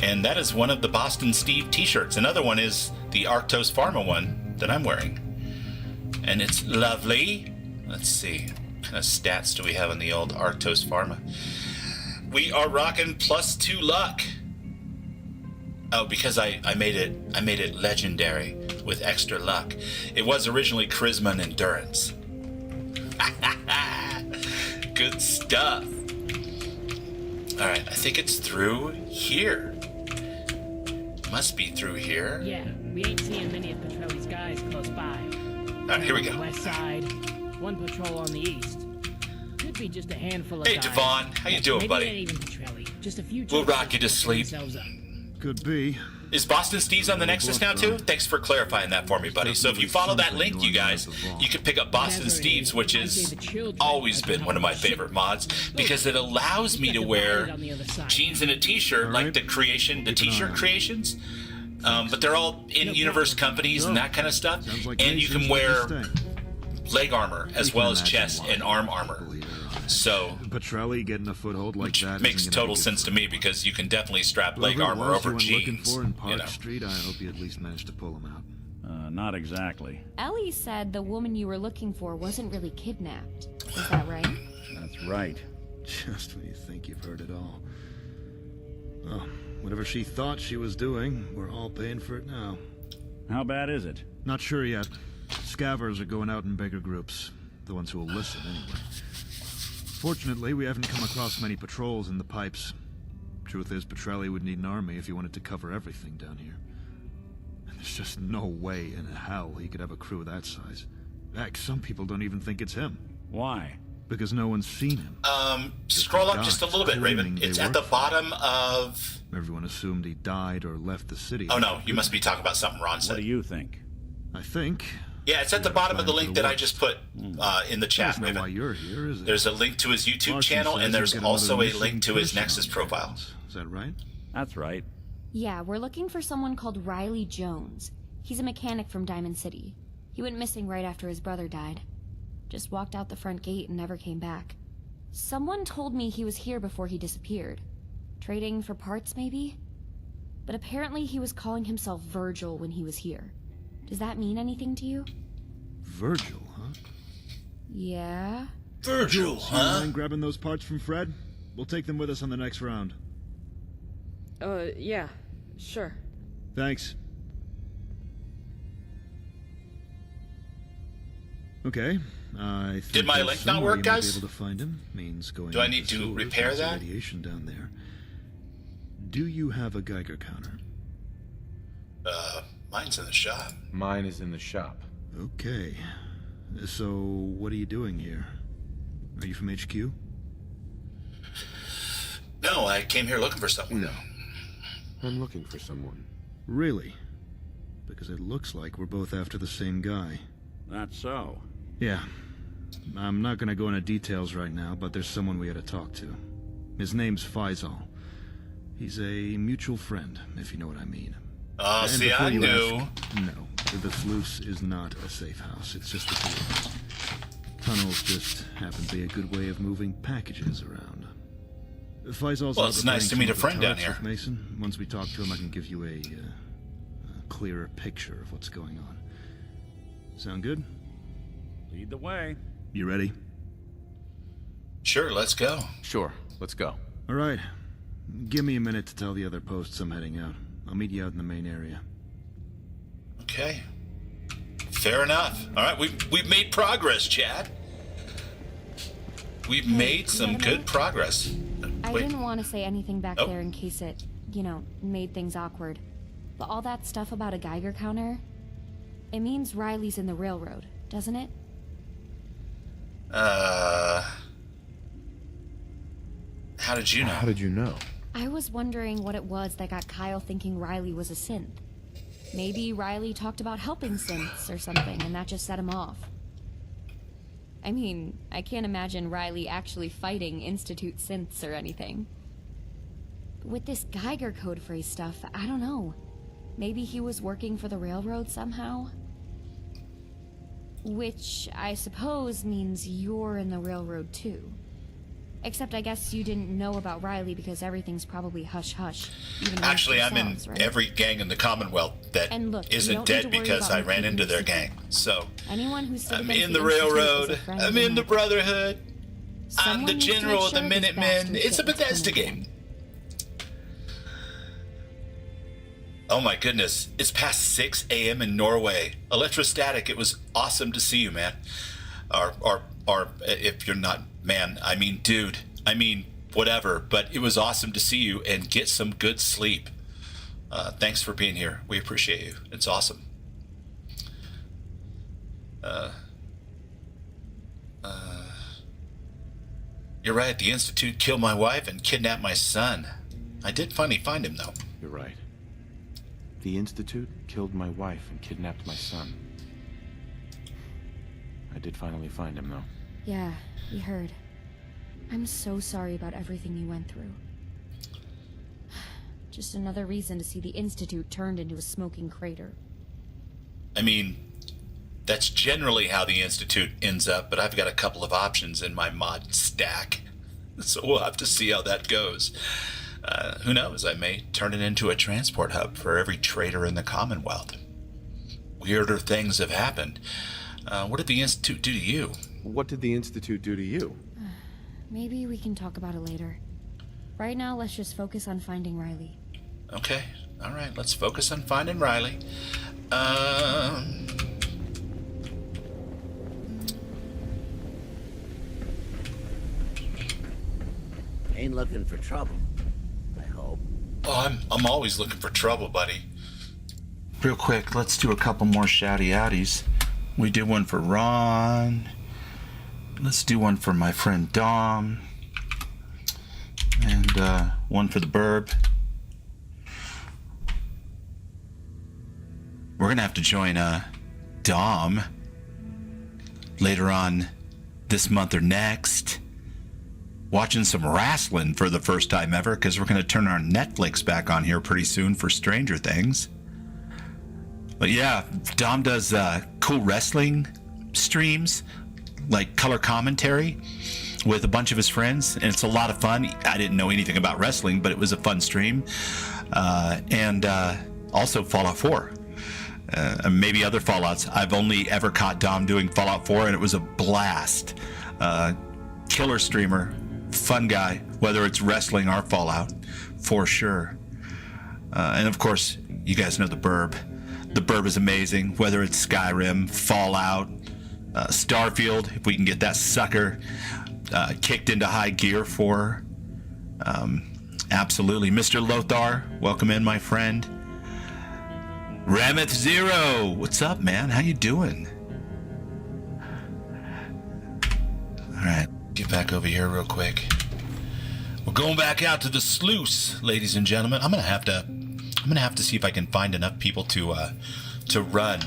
And that is one of the Boston Steve t-shirts. Another one is the Arctos Pharma one that I'm wearing. And it's lovely. Let's see. What kind of stats do we have on the old Arctos Pharma? We are rocking +2 luck. Oh, because I made it legendary with extra luck. It was originally charisma and endurance. Good stuff. Alright, I think it's through here. Must be through here. Yeah, we ain't seeing many of Petrelli's guys close by. Alright, here we go. West side, one patrol on the east. Could be just a handful of Hey, guys. Devon, how you doing, Maybe buddy? it ain't even Petrelli. Just a few. We'll rock you to sleep. Could be. Is Boston Steve's on the Nexus now too? Thanks for clarifying that for me, buddy. So if you follow that link, you guys, you can pick up Boston Steve's, which has always been one of my favorite mods, because it allows me to wear jeans and a t-shirt like the t-shirt creations. But they're all in-universe companies and that kind of stuff. And you can wear leg armor as well as chest and arm armor. So Petrelli getting a foothold like that makes total sense to me, because you can definitely strap leg armor over jeans. For in Park Street, I hope you at least managed to pull him out. Not exactly. Ellie said the woman you were looking for wasn't really kidnapped. Is that right? That's right. Just when you think you've heard it all. Well, whatever she thought she was doing, we're all paying for it now. How bad is it? Not sure yet. Scavvers are going out in bigger groups. The ones who will listen, anyway. Fortunately, we haven't come across many patrols in the pipes. Truth is, Petrelli would need an army if he wanted to cover everything down here. And there's just no way in hell he could have a crew that size. Heck, some people don't even think it's him. Why? Because no one's seen him. Scroll up just a little bit, Raven. It's at the bottom of... Everyone assumed he died or left the city. Oh no, you must be talking about something Ron said. What do you think? I think... Yeah, it's at the bottom of the link that I just put in the chat, That's not why you're here, is it? There's a link to his YouTube channel, and there's also a link to his Nexus profile. Is that right? That's right. Yeah, we're looking for someone called Riley Jones. He's a mechanic from Diamond City. He went missing right after his brother died. Just walked out the front gate and never came back. Someone told me he was here before he disappeared. Trading for parts, maybe? But apparently he was calling himself Virgil when he was here. Does that mean anything to you? Virgil, huh? Yeah? Virgil, You mind grabbing those parts from Fred? We'll take them with us on the next round. Yeah, sure. Thanks. Okay, I think Did my link not work, guys? Able to find him means going. Do I need to repair that? Radiation down there. Do you have a Geiger counter? Mine's in the shop. Mine is in the shop. Okay. So, what are you doing here? Are you from HQ? No, I came here looking for someone. No. I'm looking for someone. Really? Because it looks like we're both after the same guy. That's so. Yeah. I'm not gonna go into details right now, but there's someone we had to talk to. His name's Faisal. He's a mutual friend, if you know what I mean. Oh, And see, before I you knew. ask, no, the sluice is not a safe house. It's just a tool. Tunnels just happen to be a good way of moving packages around. Faisal's Well, it's nice to meet a friend down here. Mason. Once we talk to him, I can give you a clearer picture of what's going on. Sound good? Lead the way. You ready? Sure, let's go. Sure, let's go. All right. Give me a minute to tell the other posts I'm heading out. I'll meet you out in the main area. Okay. Fair enough. All right, we've made progress, Chad. We've made some good progress. I Wait. didn't want to say anything back Oh. there in case it, made things awkward. But all that stuff about a Geiger counter, it means Riley's in the railroad, doesn't it? How did you know? How did you know? I was wondering what it was that got Kyle thinking Riley was a synth. Maybe Riley talked about helping synths or something, and that just set him off. I mean, I can't imagine Riley actually fighting Institute synths or anything. With this Geiger code phrase stuff, I don't know. Maybe he was working for the railroad somehow? Which, I suppose, means you're in the railroad too. Except I guess you didn't know about Riley because everything's probably hush-hush. Actually, I'm in every gang in the Commonwealth that isn't dead because I ran into their gang. So, anyone who stood I'm against in the Institute is a railroad, friend I'm of in the mine. Brotherhood, I'm the Someone needs to General make of the sure this Minutemen. bastard It's a gets Bethesda criminal. game. Oh my goodness, it's past 6 a.m. in Norway. Electrostatic, it was awesome to see you, man. Or if you're not man, I mean dude, I mean whatever, but it was awesome to see you and get some good sleep. Thanks for being here. We appreciate you. It's awesome. You're right, the Institute killed my wife and kidnapped my son. I did finally find him, though. You're right. The Institute killed my wife and kidnapped my son. I did finally find him, though. Yeah, we heard. I'm so sorry about everything you went through. Just another reason to see the Institute turned into a smoking crater. I mean, that's generally how the Institute ends up, but I've got a couple of options in my mod stack. So we'll have to see how that goes. Who knows, I may turn it into a transport hub for every trader in the Commonwealth. Weirder things have happened. What did the Institute do to you? What did the Institute do to you? Maybe we can talk about it later. Right now, let's just focus on finding Riley. Okay, all right, let's focus on finding Riley. Ain't looking for trouble, I hope. Oh, I'm always looking for trouble, buddy. Real quick, let's do a couple more shouty outies. We did one for Ron. Let's do one for my friend Dom. And one for the Burb. We're gonna have to join Dom later on this month or next. Watching some wrestling for the first time ever, because we're going to turn our Netflix back on here pretty soon for Stranger Things. But yeah, Dom does cool wrestling streams, like color commentary with a bunch of his friends, and it's a lot of fun. I didn't know anything about wrestling, but it was a fun stream. And also Fallout 4. And maybe other Fallouts. I've only ever caught Dom doing Fallout 4, and it was a blast. Killer streamer. Fun guy, whether it's wrestling or Fallout, for sure. And of course, you guys know the Burb. The Burb is amazing, whether it's Skyrim, Fallout, Starfield, if we can get that sucker kicked into high gear for. Absolutely. Mr. Lothar, welcome in, my friend. Rameth Zero, what's up, man? How you doing? All right. Get back over here real quick. We're going back out to the sluice, ladies and gentlemen. I'm gonna have to see if I can find enough people to run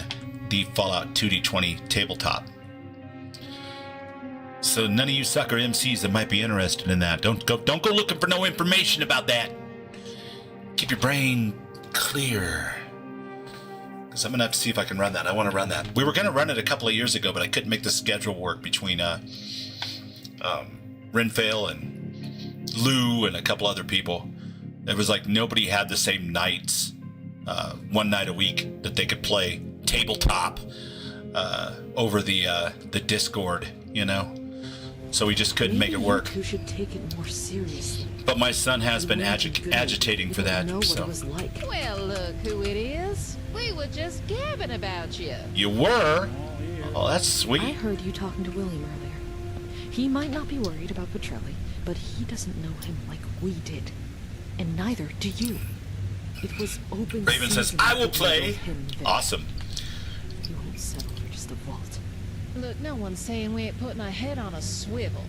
the Fallout 2D20 tabletop. So none of you sucker MCs that might be interested in that, don't go looking for no information about that. Keep your brain clear. Because I'm gonna have to see if I can run that. I want to run that. We were gonna run it a couple of years ago, but I couldn't make the schedule work between Renfail and Lou and a couple other people. It was like nobody had the same nights one night a week that they could play tabletop over the Discord, you know. So we just couldn't make it work. Who should take it more seriously? But my son has been agitating for that. So. Well, look who it is. We were just gabbing about you. You were? Oh, that's sweet. I heard you talking to William earlier. He might not be worried about Petrelli, but he doesn't know him like we did. And neither do you. It was open Raven says, I will play. Awesome. You won't settle for just a vault. Look, no one's saying we ain't putting our head on a swivel.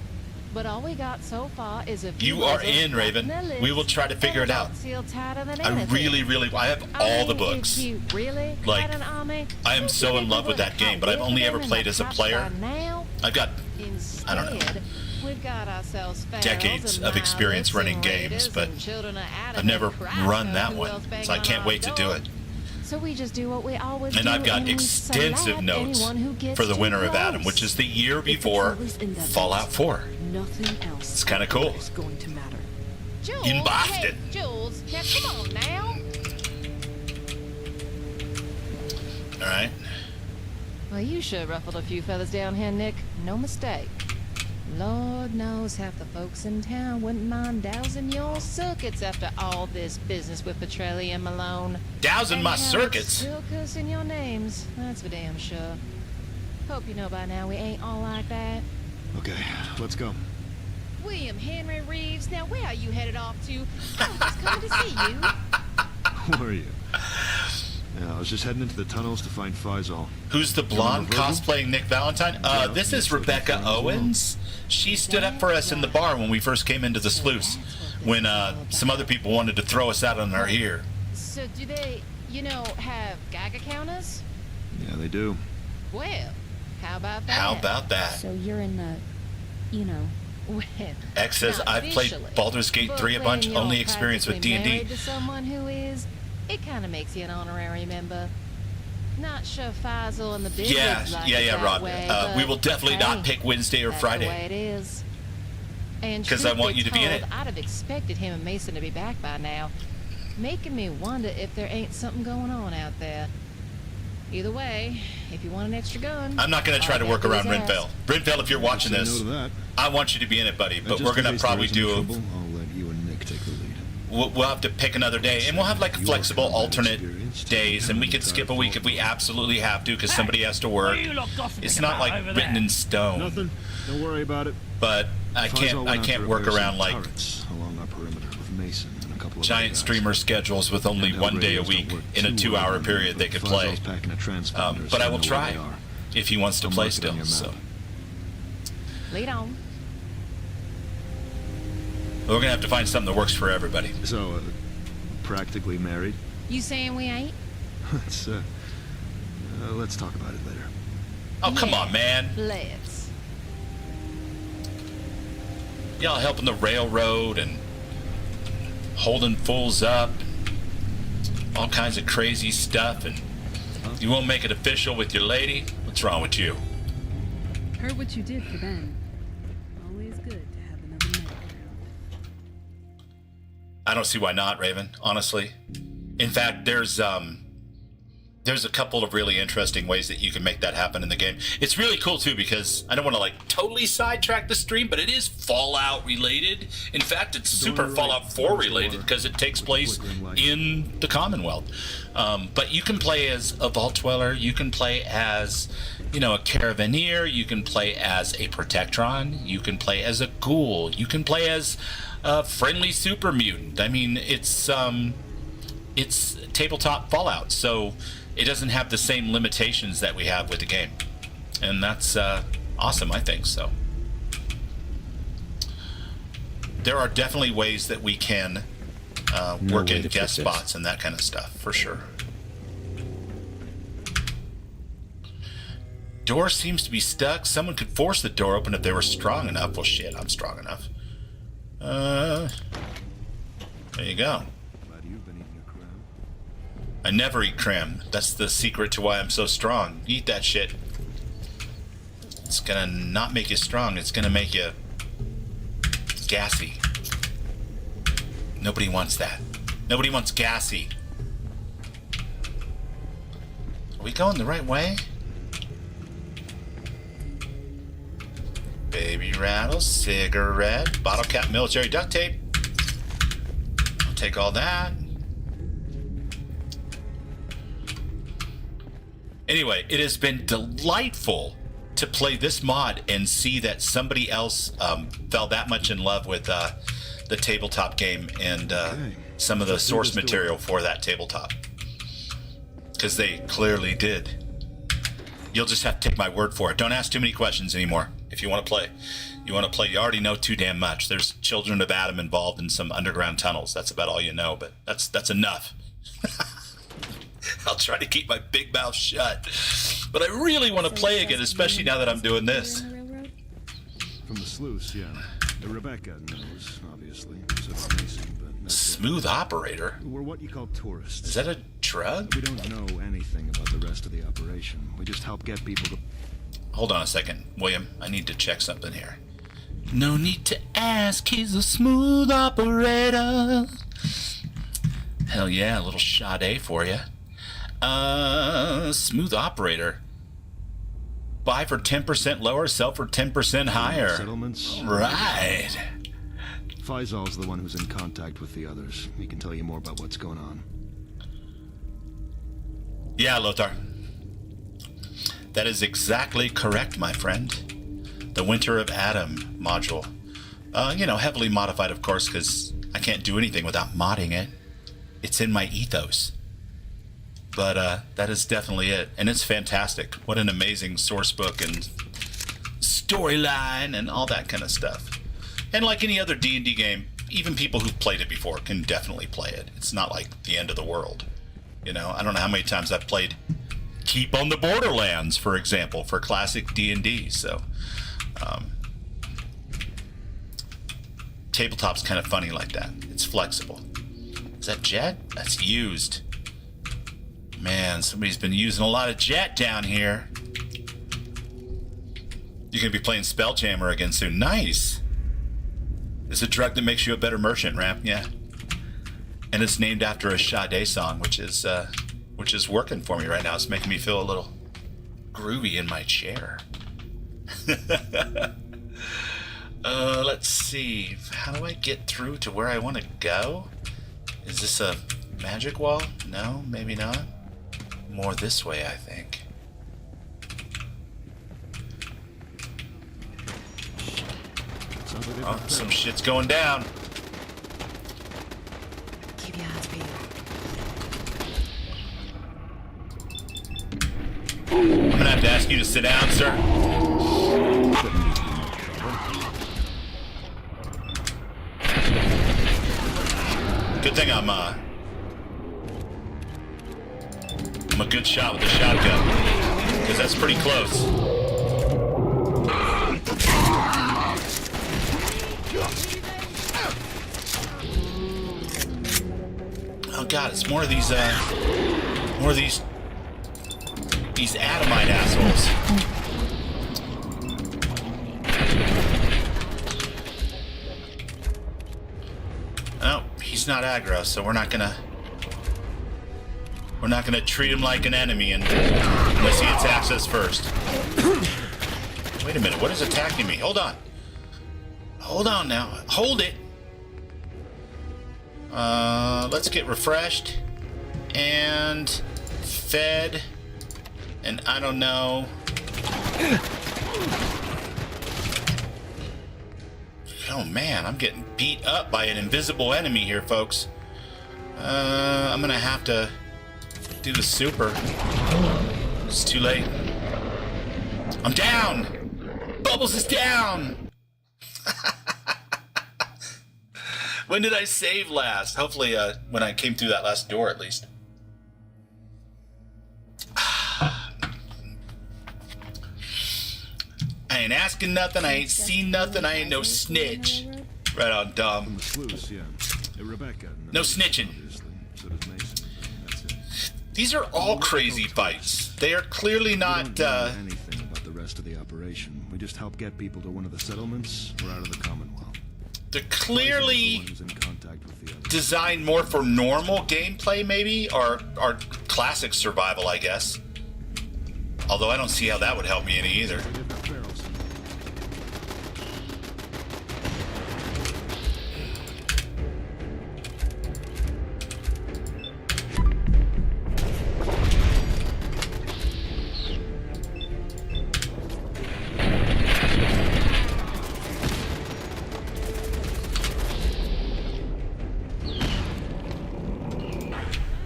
But all we got so far is a few You are in, Raven. We will try to figure it out. I really, I have all the books. If you really Like, had an army, I am so in love with that game, but I've only ever played as a player. I've got, I don't know, we've got ourselves decades of experience running games, but I've never run that one, so I can't wait to do it. So we just do what we always And do, I've got and we extensive select notes anyone who gets for the too winner of close. Adam, which is the year before Fallout 4. Nothing else It's kind of cool. is going to matter. Jules, In Boston. Hey, Jules, now come on now. All right. Well, you sure ruffled a few feathers down here, Nick. No mistake. Lord knows half the folks in town wouldn't mind dousing your circuits after all this business with Petrelli and Malone. Dousing And my have circuits? Still cursing your names. That's for damn sure. Hope you know by now we ain't all like that. Okay, let's go. William Henry Reeves, now where are you headed off to? I was just coming to see you. Who are you? Yeah, I was just heading into the tunnels to find Faisal. Who's the blonde cosplaying Nick Valentine? This is Rebecca Owens. She stood up for us in the bar when we first came into the sluice, when some other people wanted to throw us out on our ear. So do they, have Geiger counters? Yeah, they do. Well, how about that? How about that? So you're in the, Well, X says, not I've played officially, Baldur's Gate but 3 a bunch, when you're only experience with practically D&D. married to someone who is, it kind of makes you an honorary member. Not sure Faisal and the big wigs like it that Rod. way, We but will definitely hey, not pick Wednesday or that's Friday. the way it is. And 'Cause I truth want be you to be in told, it. I'd have expected him and Mason to be back by now, making me wonder if there ain't something going on out there. Either way, if you want an extra gun, I'm not going to try to work around Renfell. Renfell, if you're watching Say this, no to that. I want you to be in it, buddy. But Just we're in going to case probably there is any do. trouble, I'll let you and Nick take the lead. We'll have to pick another day, and we'll have like flexible alternate days, and we can skip a week if we absolutely have to, because somebody has to work. It's not like written in stone. Nothing. Don't worry about it. But I can't work around like along our perimeter with Mason and a couple of giant streamer schedules with only one day a week in a 2-hour period they could play. But I will try if he wants to play still. So lead on. we're gonna have to find something that works for everybody. So, practically married. You saying we ain't? Let's talk about it later. Oh, come on, man. Let's. Y'all helping the railroad and holding fools up, all kinds of crazy stuff, and you won't make it official with your lady? What's wrong with you? Heard what you did for Ben. Always good to have another man around. I don't see why not, Raven, honestly. In fact, there's a couple of really interesting ways that you can make that happen in the game. It's really cool too, because I don't want to like totally sidetrack the stream, but it is Fallout related. In fact, it's super Fallout 4 related because it takes place in the Commonwealth. But you can play as a Vault Dweller, you can play as, a Caravaneer, you can play as a Protectron, you can play as a Ghoul, you can play as a friendly super mutant. I mean, it's tabletop Fallout, so it doesn't have the same limitations that we have with the game, and that's awesome, I think. So there are definitely ways that we can work in guest spots and that kind of stuff, for sure. Door seems to be stuck. Someone could force the door open if they were strong enough. Well, shit, I'm strong enough. There you go. I never eat creme. That's the secret to why I'm so strong. Eat that shit. It's gonna not make you strong. It's gonna make you gassy. Nobody wants that. Nobody wants gassy. Are we going the right way? Baby rattle, cigarette, bottle cap, military duct tape. I'll take all that. Anyway, it has been delightful to play this mod and see that somebody else fell that much in love with the tabletop game and some of the source material for that tabletop. Because they clearly did. You'll just have to take my word for it. Don't ask too many questions anymore. If you want to play, you already know too damn much. There's children of Adam involved in some underground tunnels. That's about all you know, but that's enough. I'll try to keep my big mouth shut. But I really want to play again, especially now that I'm doing this. From the sluice, yeah. Rebecca knows, obviously. So does Mason, but that's Smooth operator? We're what you call tourists. Is that a drug? We don't know anything about the rest of the operation. We just help get people to... Hold on a second, William. I need to check something here. No need to ask, he's a smooth operator. Hell yeah, a little Sade for you. Smooth operator. Buy for 10% lower, sell for 10% higher. Settlements. Right. Faisal's the one who's in contact with the others. He can tell you more about what's going on. Yeah, Lothar. That is exactly correct, my friend. The Winter of Adam module. Heavily modified, of course, because I can't do anything without modding it. It's in my ethos. But that is definitely it. And it's fantastic. What an amazing source book and storyline and all that kind of stuff. And like any other D&D game, even people who've played it before can definitely play it. It's not like the end of the world. I don't know how many times I've played Keep on the Borderlands, for example, for classic D&D. So, tabletop's kind of funny like that. It's flexible. Is that jet? That's used. Man, somebody's been using a lot of jet down here. You're going to be playing Spelljammer again soon. Nice. It's a drug that makes you a better merchant, Ramp. Yeah. And it's named after a Sade song, which is working for me right now. It's making me feel a little groovy in my chair. Let's see. How do I get through to where I want to go? Is this a magic wall? No, maybe not. More this way, I think. Oh, some shit's going down. Keep your eyes peeled. I'm gonna have to ask you to sit down, sir. Good thing I'm a good shot with the shotgun, because that's pretty close. Oh God, it's more of these Adamite assholes. Oh, he's not aggro, so we're not gonna treat him like an enemy unless he attacks us first. Wait a minute, what is attacking me? Hold on. Hold on now. Hold it. Let's get refreshed and fed, and I don't know. Oh man, I'm getting beat up by an invisible enemy here, folks. I'm gonna have to do the super. It's too late. I'm down! Bubbles is down! When did I save last? Hopefully, when I came through that last door, at least. I ain't asking nothing, I ain't seen nothing, I ain't no snitch. Right on, Dom. No snitching. These are all crazy fights. They are clearly not, We don't know anything about the rest of the operation. We just help get people to one of the settlements or out of the Commonwealth. They're clearly designed more for normal gameplay, maybe, or classic survival, I guess. Although I don't see how that would help me any either.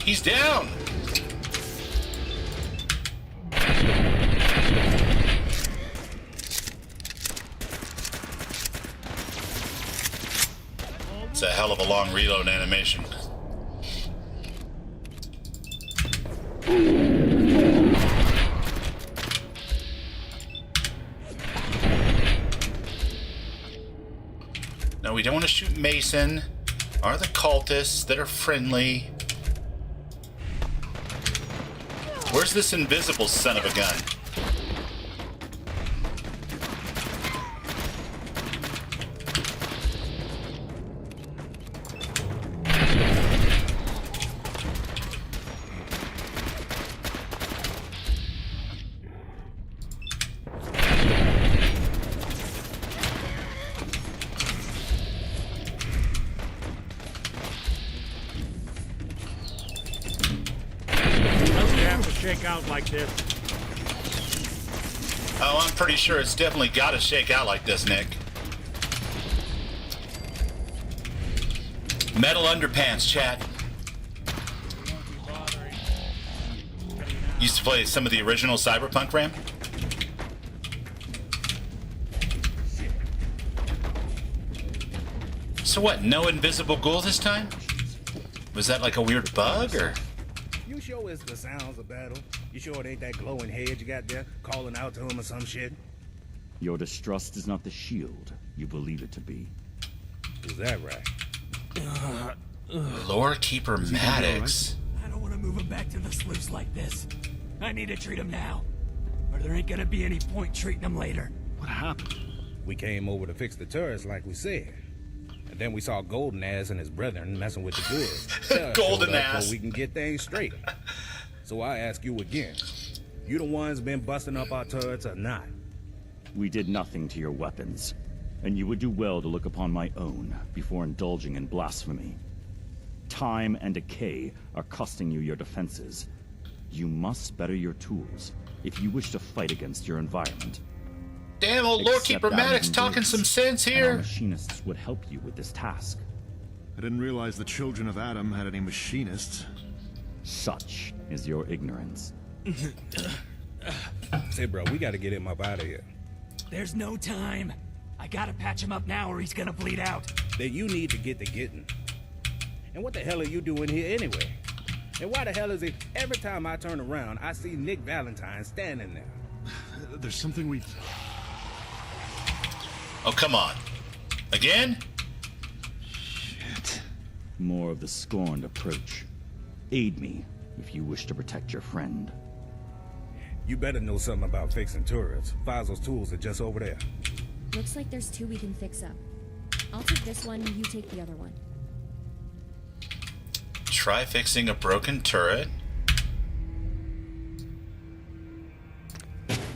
He's down! It's a hell of a long reload animation. No, we don't want to shoot Mason or the cultists that are friendly. Where's this invisible son of a gun? Shake out like this. Oh, I'm pretty sure it's definitely got to shake out like this, Nick. Metal underpants, chat. Used to play some of the original Cyberpunk RAM. So what, no invisible ghoul this time? Was that like a weird bug, or...? You sure it's the sounds of battle? You sure it ain't that glowing head you got there calling out to him or some shit? Your distrust is not the shield you believe it to be. Is that right? Lore Keeper Maddox. I don't want to move him back to the sluice like this. I need to treat him now, or there ain't gonna be any point treating him later. What happened? We came over to fix the turrets like we said. And then we saw Golden Ass and his brethren messing with the goods. Golden Ass. So we can get things straight. So I ask you again, you the ones been busting up our turrets or not? We did nothing to your weapons, and you would do well to look upon my own before indulging in blasphemy. Time and decay are costing you your defenses. You must better your tools if you wish to fight against your environment. Damn, old Lore Keeper Maddox talking some sense here. Our machinists would help you with this task. I didn't realize the children of Adam had any machinists. Such is your ignorance. Say, bro, we gotta get him up out of here. There's no time. I gotta patch him up now or he's gonna bleed out. Then you need to get to getting. And what the hell are you doing here anyway? And why the hell is it every time I turn around, I see Nick Valentine standing there? There's something we... Oh, come on. Again? Shit. More of the scorned approach. Aid me if you wish to protect your friend. You better know something about fixing turrets. Faisal's tools are just over there. Looks like there's two we can fix up. I'll take this one, you take the other one. Try fixing a broken turret.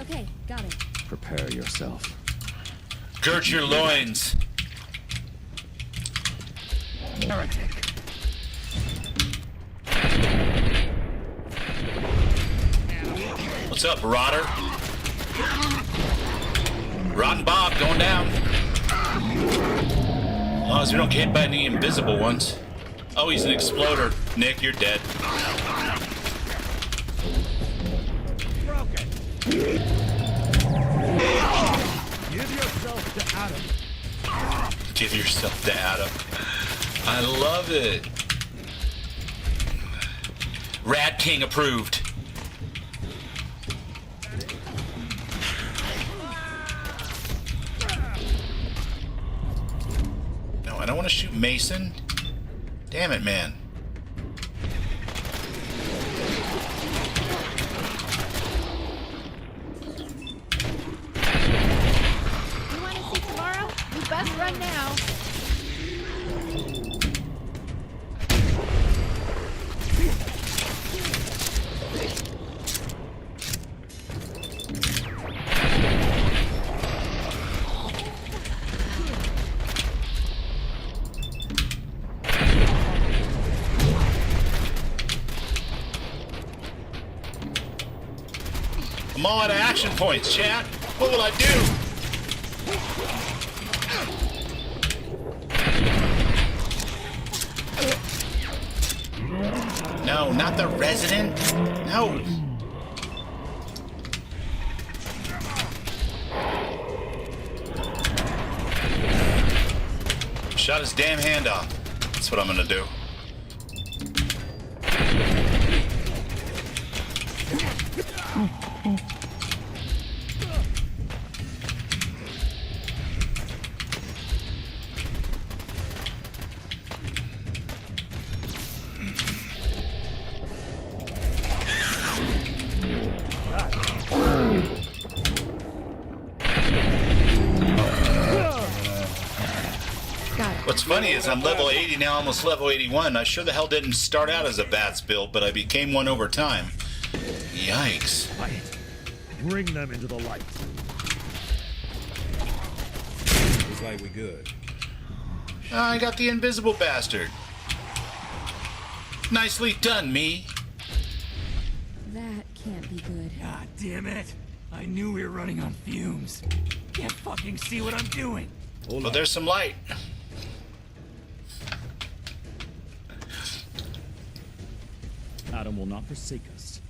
Okay, got it. Prepare yourself. Gird your loins. Heretic. What's up, Rotter? Rotten Bob going down. As long as we don't get hit by any invisible ones. Oh, he's an exploder. Nick, you're dead. Broken. Give yourself to Adam. Give yourself to Adam. I love it. Rad King approved. No, I don't want to shoot Mason. Damn it, man. You want to see tomorrow? You best run now. I'm all out of action points, chat. What will I do? No, not the resident. No. Shot his damn hand off. That's what I'm gonna do. What's funny is I'm level 80 now, almost level 81. I sure the hell didn't start out as a bats build, but I became one over time. Yikes. Quiet. Bring them into the light. Looks like we good. I got the invisible bastard. Nicely done, me. That can't be good. God damn it. I knew we were running on fumes. Can't fucking see what I'm doing. Well, there's some light. Adam will not forsake us.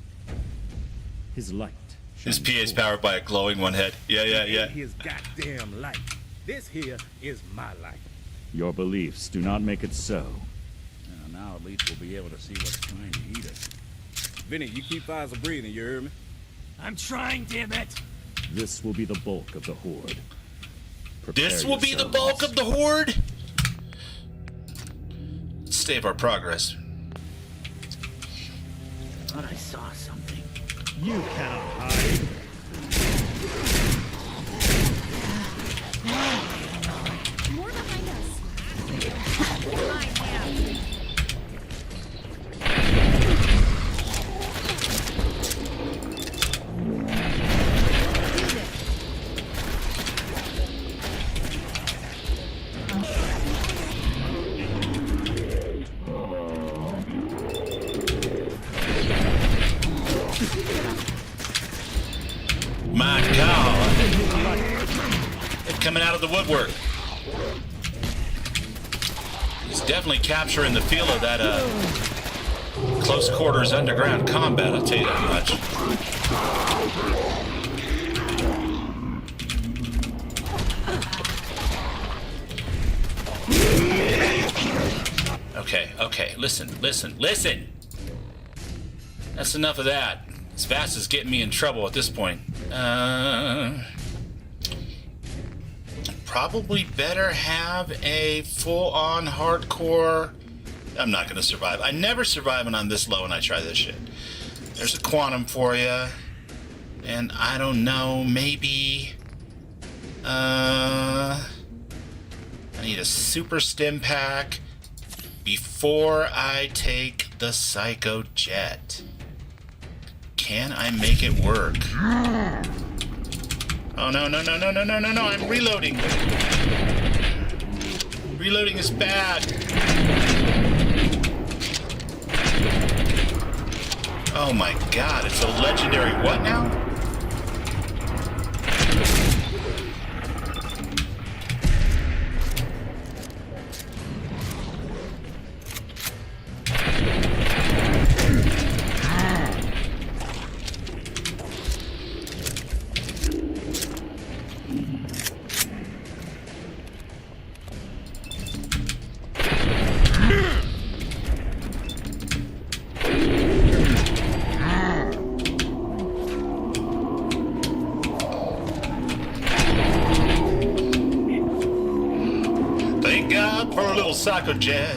His light. His PA is powered by a glowing one head. Yeah. His goddamn light. This here is my light. Your beliefs do not make it so. Now at least we'll be able to see what's trying to eat us. Vinny, you keep fires of breathing, you hear me? I'm trying, damn it. This will be the bulk of the horde. This will be the bulk of the horde? Save our progress. Thought I saw something. You cannot hide. More behind us. Behind him. My God. They're coming out of the woodwork. He's definitely capturing the feel of that close quarters underground combat, I'll tell you that much. Okay, listen. That's enough of that. This fast is getting me in trouble at this point. Probably better have a full-on hardcore... I'm not gonna survive. I never survive when I'm this low and I try this shit. There's a quantum for you. And I don't know, maybe... I need a super stim pack before I take the Psycho Jet. Can I make it work? Oh, no, I'm reloading. Reloading is bad. Oh my God, it's a legendary what now? Thank God for a little Psycho Jet.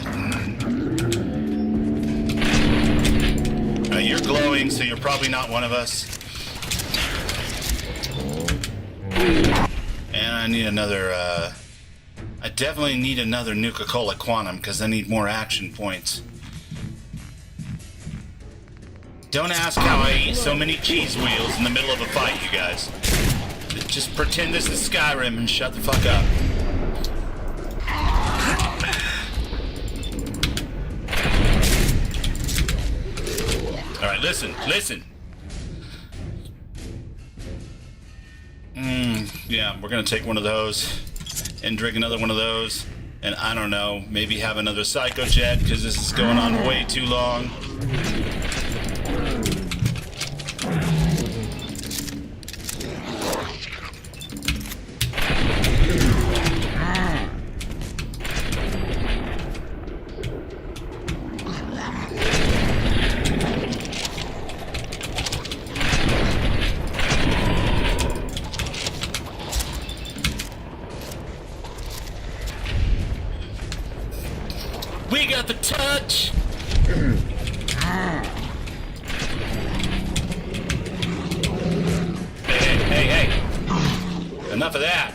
You're glowing, so you're probably not one of us. And I need another, I definitely need another Nuka-Cola Quantum, because I need more action points. Don't ask how I eat so many cheese wheels in the middle of a fight, you guys. Just pretend this is Skyrim and shut the fuck up. Alright, listen. Yeah, we're gonna take one of those and drink another one of those. And I don't know, maybe have another psycho jet because this is going on way too long. We got the touch. Hey. Enough of that.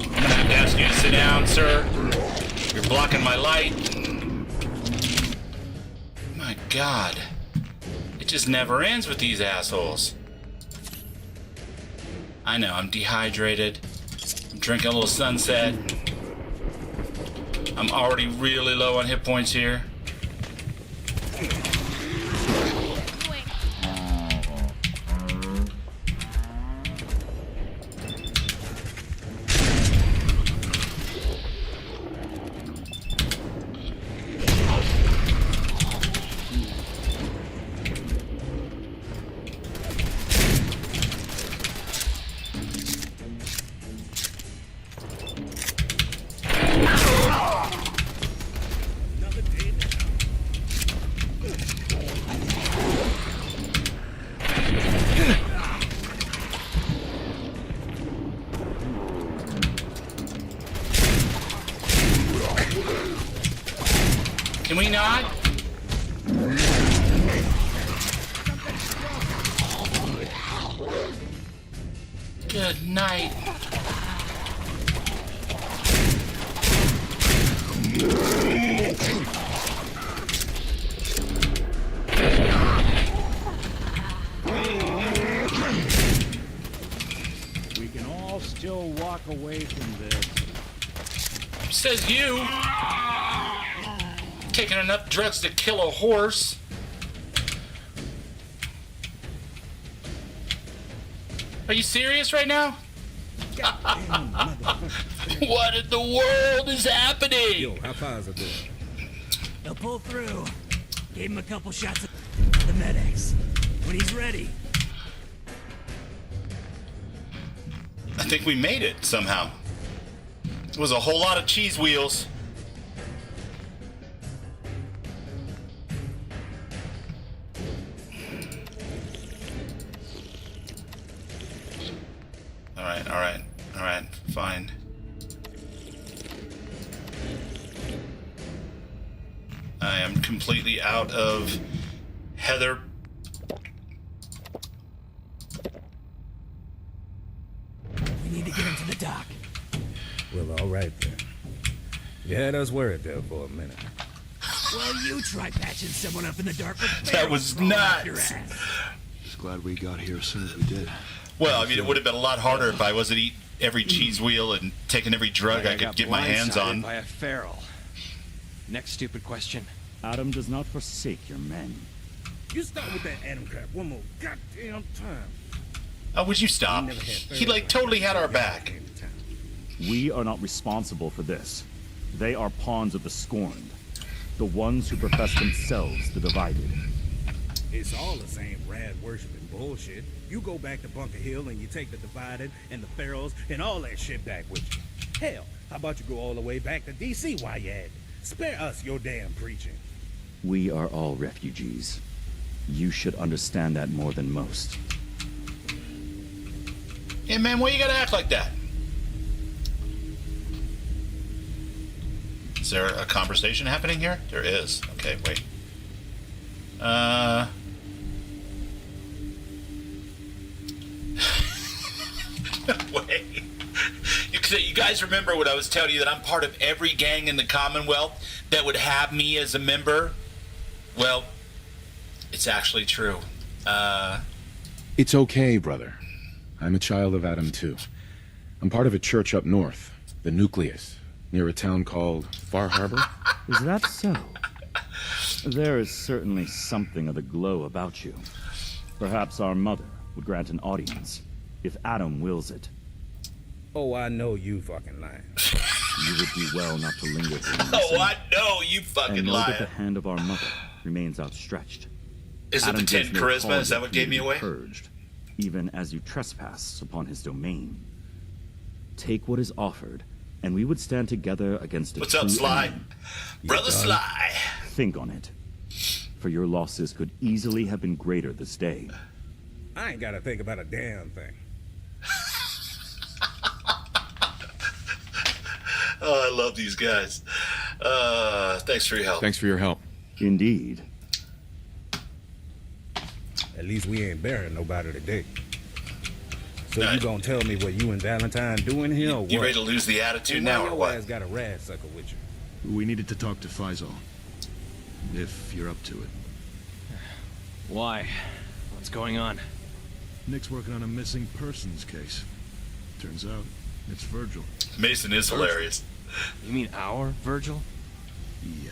I'm gonna have to ask you to sit down, sir. You're blocking my light. My God. It just never ends with these assholes. I know, I'm dehydrated. Drink a little sunset. I'm already really low on hit points here. Can we not? Good night. We can all still walk away from this. Says you. Taking enough drugs to kill a horse. Are you serious right now? What in the world is happening? Yo, how far is it there? They'll pull through. Gave him a couple shots of the medics. When he's ready. I think we made it somehow. It was a whole lot of cheese wheels. All right, fine. I am completely out of Heather. We need to get him to the dock. Well, all right then. You had us worried there for a minute. Well, you try patching someone up in the dark with That was nuts. Just glad we got here as soon as we did. Well, I mean, it would have been a lot harder if I wasn't eating every cheese wheel and taking every drug I could get my hands on. By a feral. Next stupid question. Adam does not forsake your men. You start with that Adam crap one more goddamn time. Oh, would you stop? He, like, totally had our back. We are not responsible for this. They are pawns of the scorned. The ones who profess themselves the divided. It's all the same rad worshiping bullshit. You go back to Bunker Hill and you take the divided and the pharaohs and all that shit back with you. Hell, how about you go all the way back to DC while you at it? Spare us your damn preaching. We are all refugees. You should understand that more than most. Hey, man, why you gotta act like that? Is there a conversation happening here? There is. Okay, wait. Wait. You guys remember when I was telling you that I'm part of every gang in the Commonwealth that would have me as a member? Well, it's actually true. It's okay, brother. I'm a child of Adam, too. I'm part of a church up north, the Nucleus, near a town called Far Harbor. Is that so? There is certainly something of the glow about you. Perhaps our mother would grant an audience, if Adam wills it. Oh, I know you fucking lying. You would do well not to linger here. Oh, I know you fucking and know liar. that the hand of our mother remains outstretched. Is it the 10 charisma? Is that what gave me away? Purged, even as you trespass upon his domain. Take what is offered, and we would stand together against a What's up, true Sly? enemy. Brother Sly. Think on it, for your losses could easily have been greater this day. I ain't gotta think about a damn thing. Oh, I love these guys. Thanks for your help. Thanks for your help. Indeed. At least we ain't burying nobody today. So you gonna tell me what you and Valentine doing here, or what? You ready to lose the attitude And now, why or your what? ass got a rad sucker with you? We needed to talk to Faisal. If you're up to it. Why? What's going on? Nick's working on a missing persons case. Turns out, it's Virgil. Mason is hilarious. You mean our Virgil? Yeah,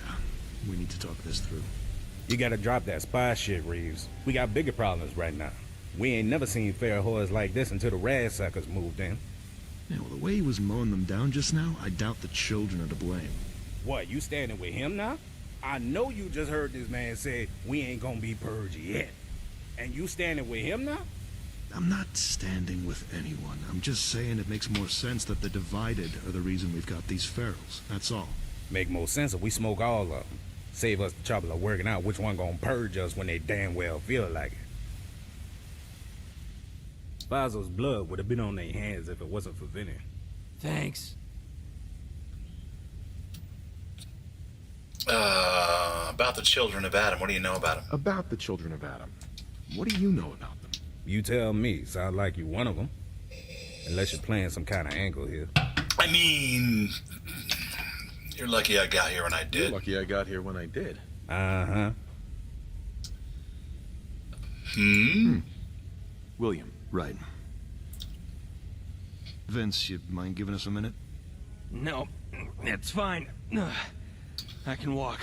we need to talk this through. You gotta drop that spy shit, Reeves. We got bigger problems right now. We ain't never seen fair whores like this until the rad suckers moved in. Yeah, well, the way he was mowing them down just now, I doubt the children are to blame. What, you standing with him now? I know you just heard this man say we ain't gonna be purged yet. And you standing with him now? I'm not standing with anyone. I'm just saying it makes more sense that the divided are the reason we've got these ferals. That's all. Make more sense if we smoke all of them. Save us the trouble of working out which one gonna purge us when they damn well feel like it. Faisal's blood would have been on their hands if it wasn't for Vinny. Thanks. About the children of Adam. What do you know about them? About the children of Adam. What do you know about them? You tell me. Sound like you one of them. Unless you're playing some kind of angle here. I mean, you're lucky I got here when I did. You're lucky I got here when I did. Uh-huh. William. Right. Vince, you mind giving us a minute? No, it's fine. I can walk.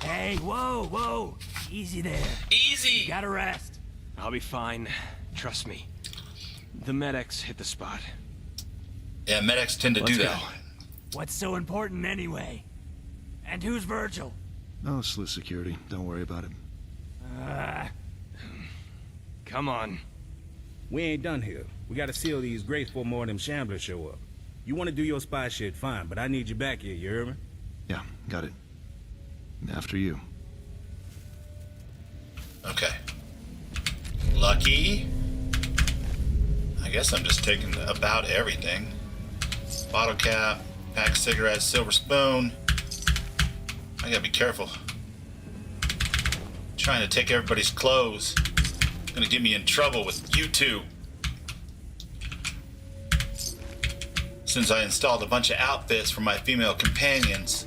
Hey, whoa, whoa. Easy there. Easy! You gotta rest. I'll be fine. Trust me. The medics hit the spot. Yeah, medics tend to do that. What's so important anyway? And who's Virgil? Oh, Sliss Security. Don't worry about it. Come on. We ain't done here. We gotta seal these grates before more of them shamblers show up. You wanna do your spy shit, fine, but I need you back here, you hear me? Yeah, got it. After you. Okay. Lucky. I guess I'm just taking about everything. Bottle cap, pack of cigarettes, silver spoon. I gotta be careful. Trying to take everybody's clothes. Gonna get me in trouble with you two. Since I installed a bunch of outfits for my female companions,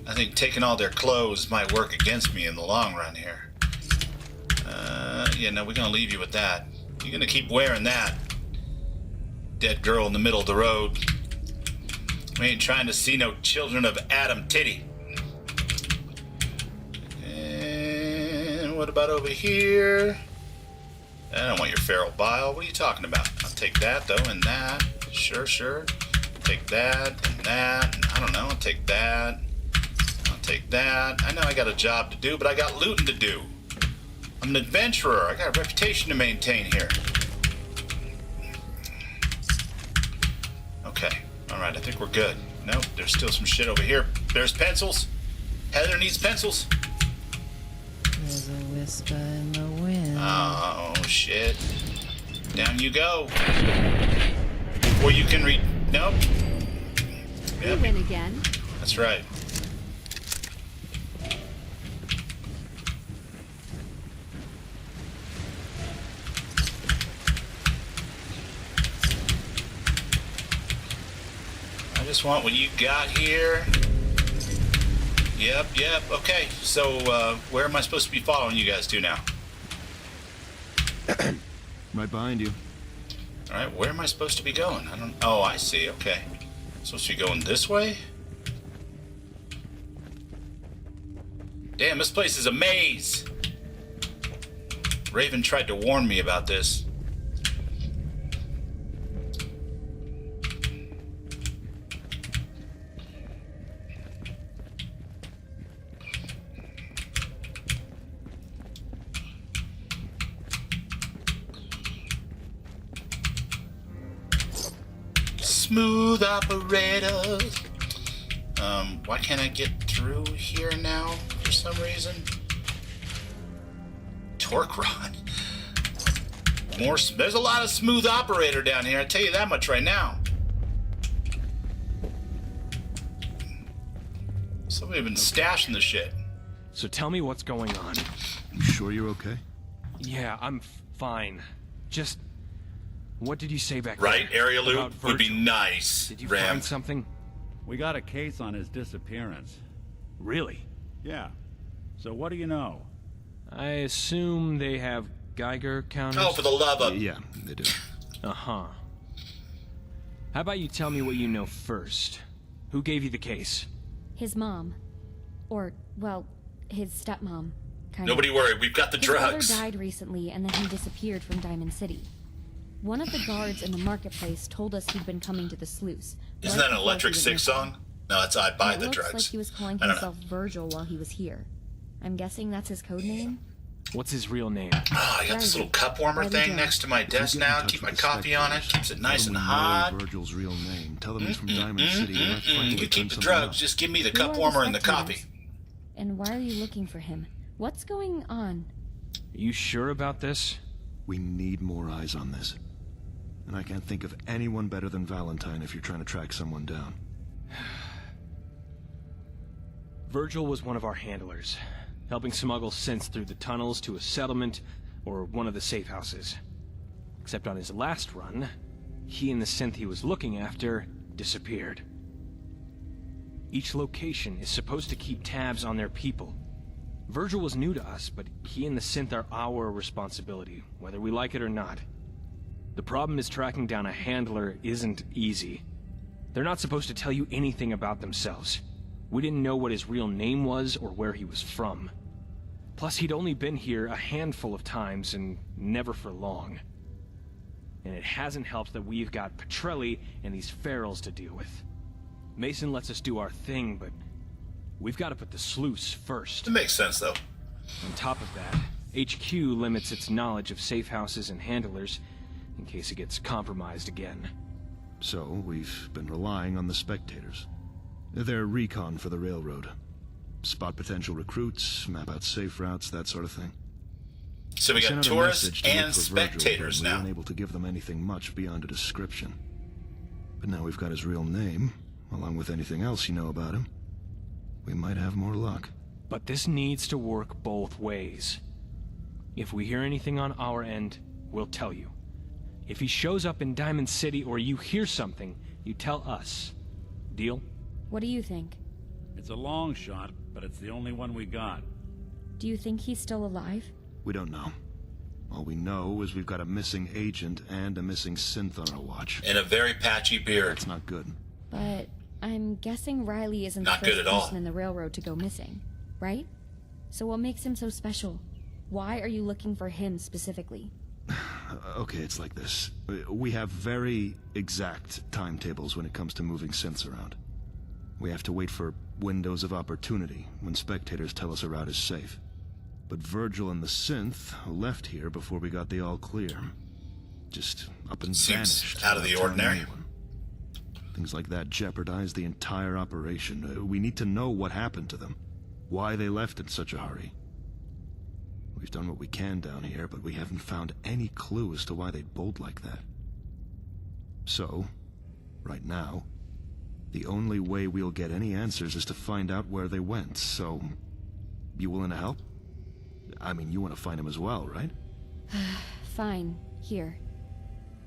I think taking all their clothes might work against me in the long run here. Yeah, no, we're gonna leave you with that. You're gonna keep wearing that. Dead girl in the middle of the road. We ain't trying to see no children of Adam titty. And what about over here? I don't want your feral bile. What are you talking about? I'll take that, though, and that. Sure. Take that, and that. And I don't know, I'll take that. I'll take that. I know I got a job to do, but I got looting to do. I'm an adventurer. I got a reputation to maintain here. Okay. All right, I think we're good. Nope, there's still some shit over here. There's pencils. Heather needs pencils. There's a whisper in the wind. Oh, shit. Down you go. Before you can read... Nope. We win again. That's right. I just want what you got here. Yep. Okay, so where am I supposed to be following you guys to now? Right behind you. All right, where am I supposed to be going? I don't... Oh, I see. Okay. Supposed to be going this way? Damn, this place is a maze. Raven tried to warn me about this. Smooth operators. Why can't I get through here now for some reason? Torque rod. There's a lot of smooth operator down here, I tell you that much right now. Somebody been stashing the shit. So tell me what's going on. You sure you're okay? Yeah, I'm fine. Just... what did you say back right, there? Area loot would be nice. Did you Ram. find something? We got a case on his disappearance. Really? Yeah. So what do you know? I assume they have Geiger counters? Oh, for the love of... Yeah, they do. Uh-huh. How about you tell me what you know first? Who gave you the case? His mom. Or, well, his stepmom. Kind Nobody of. worry, we've got the His drugs. brother died recently, and then he disappeared from Diamond City. One of the guards in the marketplace told us he'd been coming to the sluice. Isn't that an Electric Six song? No, it's I Buy the Drugs. It looks like he was calling I don't himself Virgil while he was here. I'm guessing that's his code name? What's his real name? Oh, I got this little cup warmer thing next to my desk now. Keep my coffee on it. Keeps it nice and hot. Virgil's real name. Tell them he's from Diamond City. You might finally You can keep the something drugs. else. Just give me the Who cup are warmer and the spectators? coffee. And why are you looking for him? What's going on? Are you sure about this? We need more eyes on this. And I can't think of anyone better than Valentine if you're trying to track someone down. Virgil was one of our handlers, helping smuggle synths through the tunnels to a settlement or one of the safe houses. Except on his last run, he and the synth he was looking after disappeared. Each location is supposed to keep tabs on their people. Virgil was new to us, but he and the synth are our responsibility, whether we like it or not. The problem is tracking down a handler isn't easy. They're not supposed to tell you anything about themselves. We didn't know what his real name was or where he was from. Plus, he'd only been here a handful of times and never for long. And it hasn't helped that we've got Petrelli and these ferals to deal with. Mason lets us do our thing, but we've got to put the sluice first. It makes sense, though. On top of that, HQ limits its knowledge of safe houses and handlers in case it gets compromised again. So, we've been relying on the spectators. They're recon for the railroad. Spot potential recruits, map out safe routes, that sort of thing. So we got sent out a tourists message to look and for spectators Virgil, but we now. weren't able to give them anything much beyond a description. But now we've got his real name, along with anything else you know about him. We might have more luck. But this needs to work both ways. If we hear anything on our end, we'll tell you. If he shows up in Diamond City or you hear something, you tell us. Deal? What do you think? It's a long shot, but it's the only one we got. Do you think he's still alive? We don't know. All we know is we've got a missing agent and a missing synth on our watch. And a very patchy beard. That's not good. But I'm guessing Riley isn't Not the good first at all. person in the railroad to go missing, right? So what makes him so special? Why are you looking for him specifically? Okay, it's like this. We have very exact timetables when it comes to moving synths around. We have to wait for windows of opportunity when spectators tell us a route is safe. But Virgil and the synth left here before we got the all clear. Just up and Seems vanished. out of the without telling ordinary. anyone. Things like that jeopardize the entire operation. We need to know what happened to them. Why they left in such a hurry. We've done what we can down here, but we haven't found any clue as to why they'd bolt like that. So, right now, the only way we'll get any answers is to find out where they went, so... You willing to help? I mean, you want to find him as well, right? Fine. Here.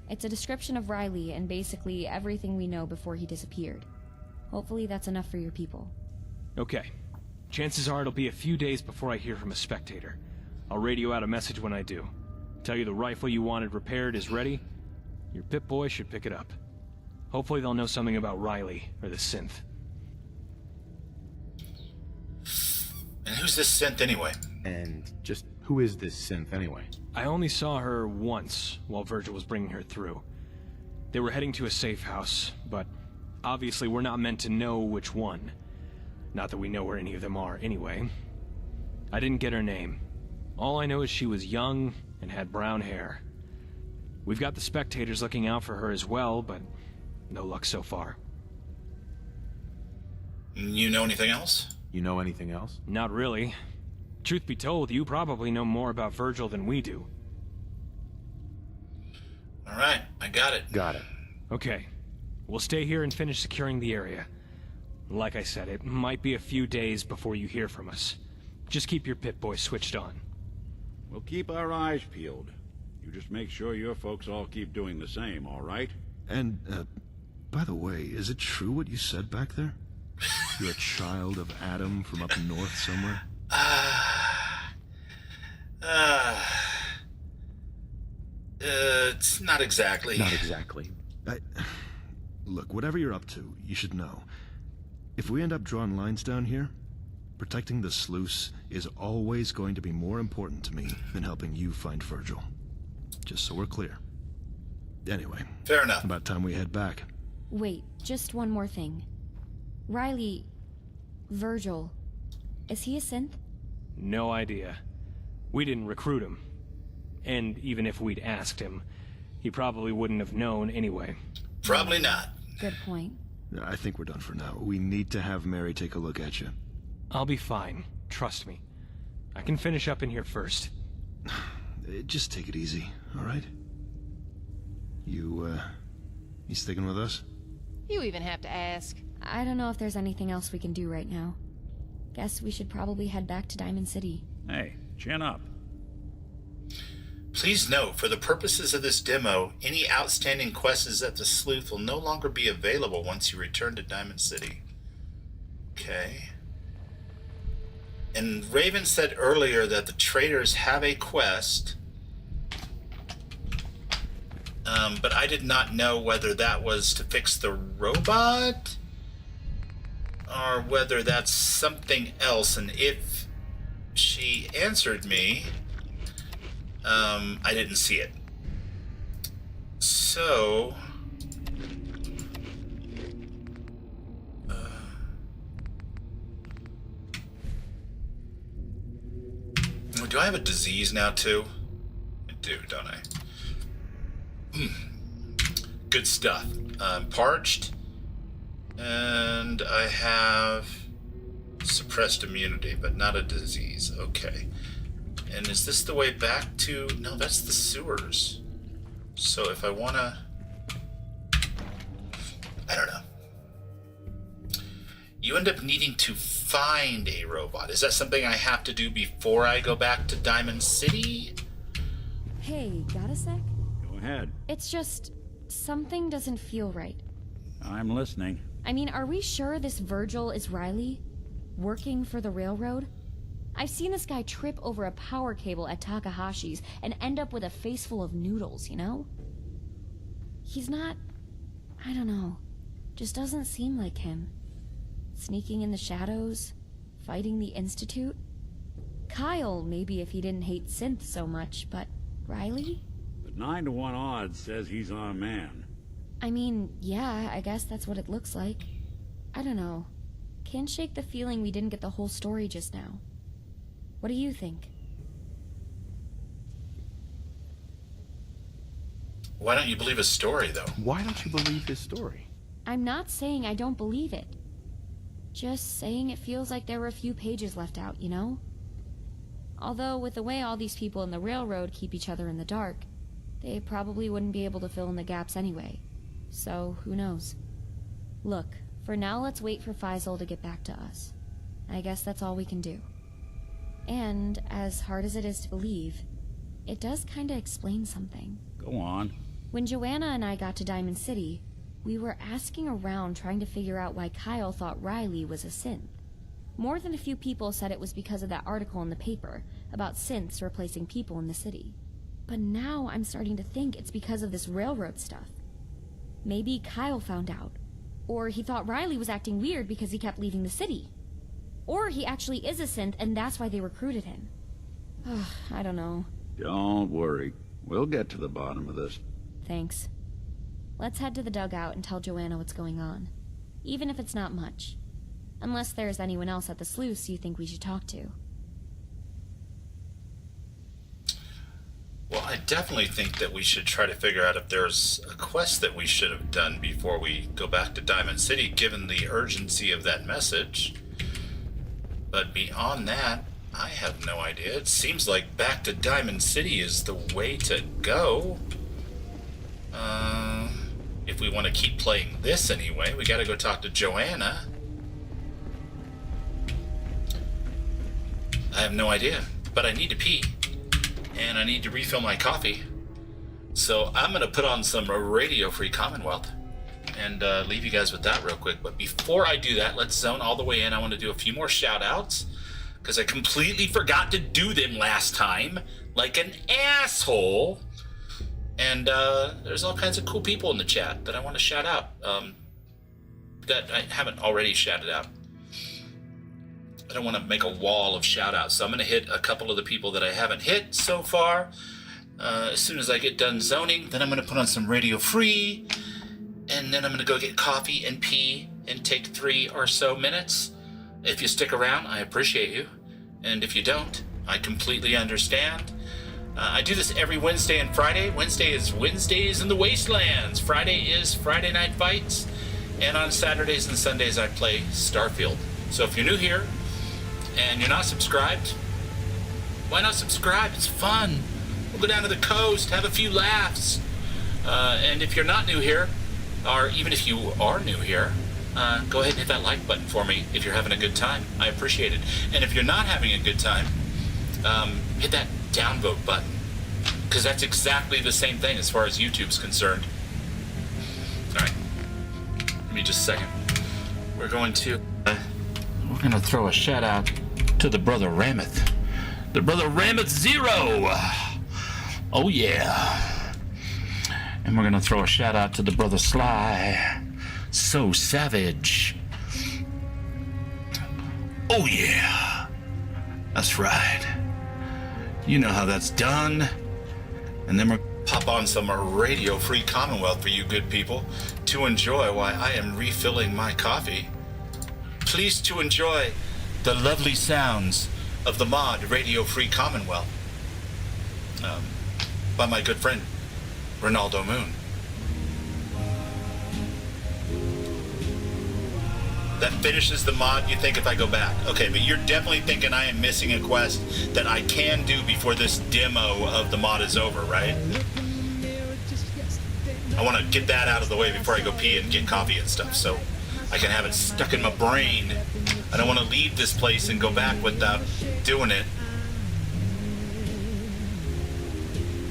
It's a description of Riley and basically everything we know before he disappeared. Hopefully that's enough for your people. Okay. Chances are it'll be a few days before I hear from a spectator. I'll radio out a message when I do. Tell you the rifle you wanted repaired is ready. Your Pip-Boy should pick it up. Hopefully they'll know something about Riley, or the synth. And who's this synth anyway? And just Who is this synth, anyway? I only saw her once while Virgil was bringing her through. They were heading to a safe house, but obviously we're not meant to know which one. Not that we know where any of them are, anyway. I didn't get her name. All I know is she was young and had brown hair. We've got the spectators looking out for her as well, but no luck so far. You know anything else? You know anything else? Not really. Truth be told, you probably know more about Virgil than we do. Alright, I got it. Got it. Okay. We'll stay here and finish securing the area. Like I said, it might be a few days before you hear from us. Just keep your Pip-Boy switched on. We'll keep our eyes peeled. You just make sure your folks all keep doing the same, all right? And, by the way, is it true what you said back there? You're a child of Adam from up north somewhere? It's not exactly. Not exactly. Look, whatever you're up to, you should know. If we end up drawing lines down here, protecting the sluice is always going to be more important to me than helping you find Virgil. Just so we're clear. Anyway. Fair enough. About time we head back. Wait, just one more thing. Riley... Virgil... Is he a synth? No idea. We didn't recruit him. And even if we'd asked him, he probably wouldn't have known anyway. Probably not. Good point. I think we're done for now. We need to have Mary take a look at you. I'll be fine. Trust me. I can finish up in here first. Just take it easy, all right? You sticking with us? You even have to ask. I don't know if there's anything else we can do right now. Guess we should probably head back to Diamond City. Hey, chin up. Please note, for the purposes of this demo, any outstanding quests at the Sleuth will no longer be available once you return to Diamond City. Okay. And Raven said earlier that the traders have a quest, but I did not know whether that was to fix the robot or whether that's something else. And if she answered me, I didn't see it. So, do I have a disease now too? I do, don't I? Good stuff. Parched, and I have suppressed immunity, but not a disease. Okay. And is this the way back to... No, that's the sewers. So if I want to... I don't know. You end up needing to find a robot. Is that something I have to do before I go back to Diamond City? Hey, got a sec? Go ahead. It's just... something doesn't feel right. I'm listening. I mean, are we sure this Virgil is Riley? Working for the railroad? I've seen this guy trip over a power cable at Takahashi's and end up with a face full of noodles, you know? He's not... I don't know. Just doesn't seem like him. Sneaking in the shadows, fighting the Institute. Kyle, maybe if he didn't hate synth so much, but Riley? But 9 to 1 odds says he's our man. I mean, yeah, I guess that's what it looks like. I don't know. Can't shake the feeling we didn't get the whole story just now. What do you think? Why don't you believe his story, though? Why don't you believe his story? I'm not saying I don't believe it. Just saying it feels like there were a few pages left out, you know? Although, with the way all these people in the railroad keep each other in the dark, they probably wouldn't be able to fill in the gaps anyway. So, who knows? Look, for now let's wait for Faisal to get back to us. I guess that's all we can do. And, as hard as it is to believe, it does kinda explain something. Go on. When Joanna and I got to Diamond City, we were asking around trying to figure out why Kyle thought Riley was a synth. More than a few people said it was because of that article in the paper about synths replacing people in the city. But now I'm starting to think it's because of this railroad stuff. Maybe Kyle found out. Or he thought Riley was acting weird because he kept leaving the city. Or he actually is a synth and that's why they recruited him. I don't know. Don't worry. We'll get to the bottom of this. Thanks. Let's head to the dugout and tell Joanna what's going on. Even if it's not much. Unless there's anyone else at the sluice you think we should talk to. Well, I definitely think that we should try to figure out if there's a quest that we should have done before we go back to Diamond City, given the urgency of that message. But beyond that, I have no idea. It seems like back to Diamond City is the way to go. If we want to keep playing this anyway, we gotta go talk to Joanna. I have no idea, but I need to pee. And I need to refill my coffee. So I'm going to put on some Radio Free Commonwealth and leave you guys with that real quick. But before I do that, let's zone all the way in. I want to do a few more shout outs because I completely forgot to do them last time like an asshole. And there's all kinds of cool people in the chat that I want to shout out that I haven't already shouted out. I don't want to make a wall of shout-outs, so I'm going to hit a couple of the people that I haven't hit so far. As soon as I get done zoning, then I'm going to put on some Radio Free, and then I'm going to go get coffee and pee and take 3 or so minutes. If you stick around, I appreciate you, and if you don't, I completely understand. I do this every Wednesday and Friday. Wednesday is Wednesdays in the Wastelands. Friday is Friday Night Fights, and on Saturdays and Sundays I play Starfield. So if you're new here, and you're not subscribed, why not subscribe? It's fun. We'll go down to the coast, have a few laughs. And if you're not new here, or even if you are new here, go ahead and hit that like button for me if you're having a good time. I appreciate it. And if you're not having a good time, hit that downvote button, because that's exactly the same thing as far as YouTube's concerned. All right, give me just a second. We're going to throw a shout out to the brother Rameth. The brother Rameth Zero. Oh yeah. And we're gonna throw a shout out to the brother Sly. So savage. Oh yeah. That's right. You know how that's done. And then we're pop on some Radio Free Commonwealth for you good people to enjoy while I am refilling my coffee. Please to enjoy the lovely sounds of the mod Radio Free Commonwealth by my good friend Ronaldo Moon. That finishes the mod, you think, if I go back. Okay, but you're definitely thinking I am missing a quest that I can do before this demo of the mod is over, right? I want to get that out of the way before I go pee and get coffee and stuff, so I can have it stuck in my brain. I don't want to leave this place and go back without doing it.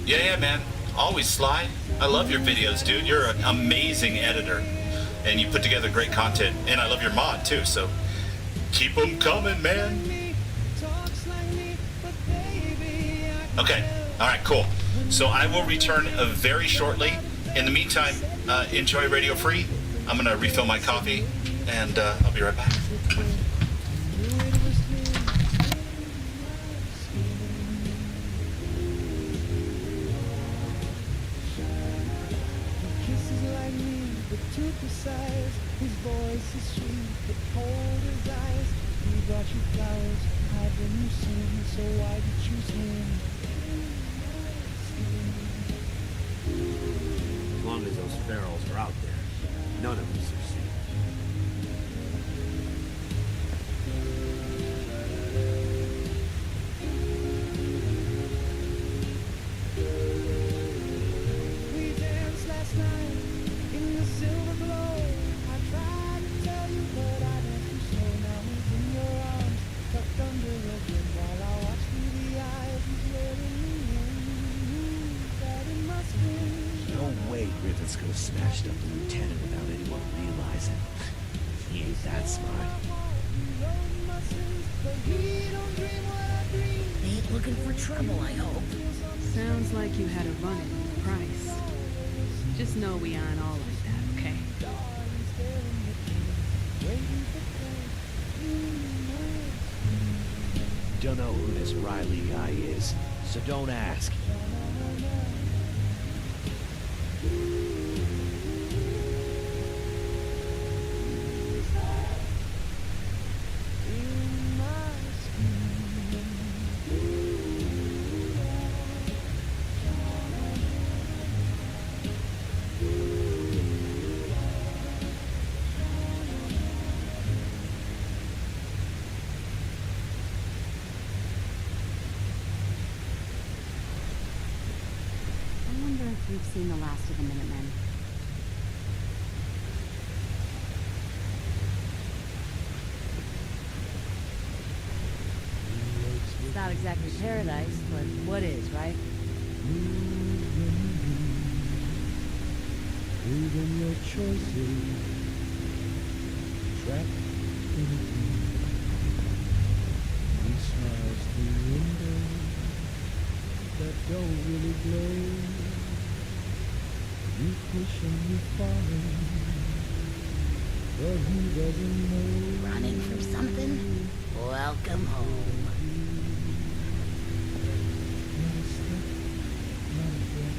Yeah, man. Always Sly. I love your videos, dude. You're an amazing editor. And you put together great content. And I love your mod, too. So keep them coming, man. Okay. All right, cool. So I will return very shortly. In the meantime, enjoy Radio Free. I'm going to refill my coffee, and I'll be right back. His voice is sweet, but cold as ice. He brought you flowers, hide when you sing. So why did you choose him? As long as those pharaohs are out there, none of us are safe. We danced last night in the silver glow. I tried to tell you, but I danced too slow. Now he's in your arms, tucked under your bed, while I watch through the eyes. He's letting me in. That it must be. No way Griffith's could have smashed up the lieutenant without anyone realizing. He ain't that smart. Ain't looking for trouble, I hope. Sounds like you had a run-in with Price. Just know we aren't all like that, okay? don't know who this Riley guy is, so don't ask. We've seen the last of the Minutemen. It's not exactly paradise, but what is, right? Even your choices trapped in a dream. He smiles through windows that don't really glow. You push and you follow, but he doesn't know. Running from something? Welcome home. Not a step, not a breath.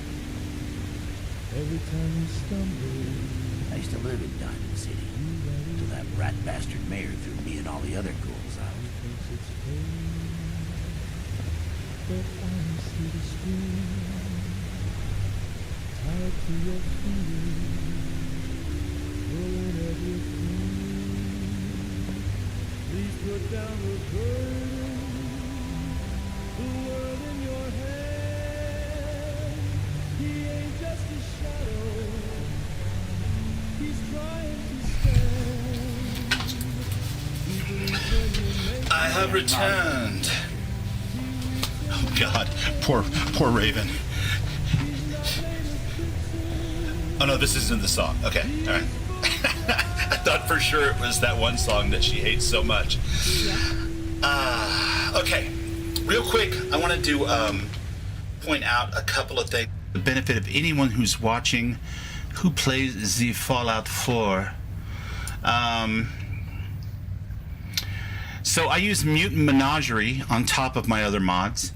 Every time you stumble. I used to live in Diamond City, till that rat bastard mayor threw me and all the other ghouls out. But I see the scream tied to your finger, pulling everything. Please put down the burden, the world in your hand. He ain't just a shadow, he's trying to stand. He believes when you make I have returned. Oh God, poor Raven. Oh no, this isn't the song. Okay, all right. I thought for sure it was that one song that she hates so much. Okay, real quick, I wanted to point out a couple of things. The benefit of anyone who's watching who plays the Fallout 4. So I use Mutant Menagerie on top of my other mods,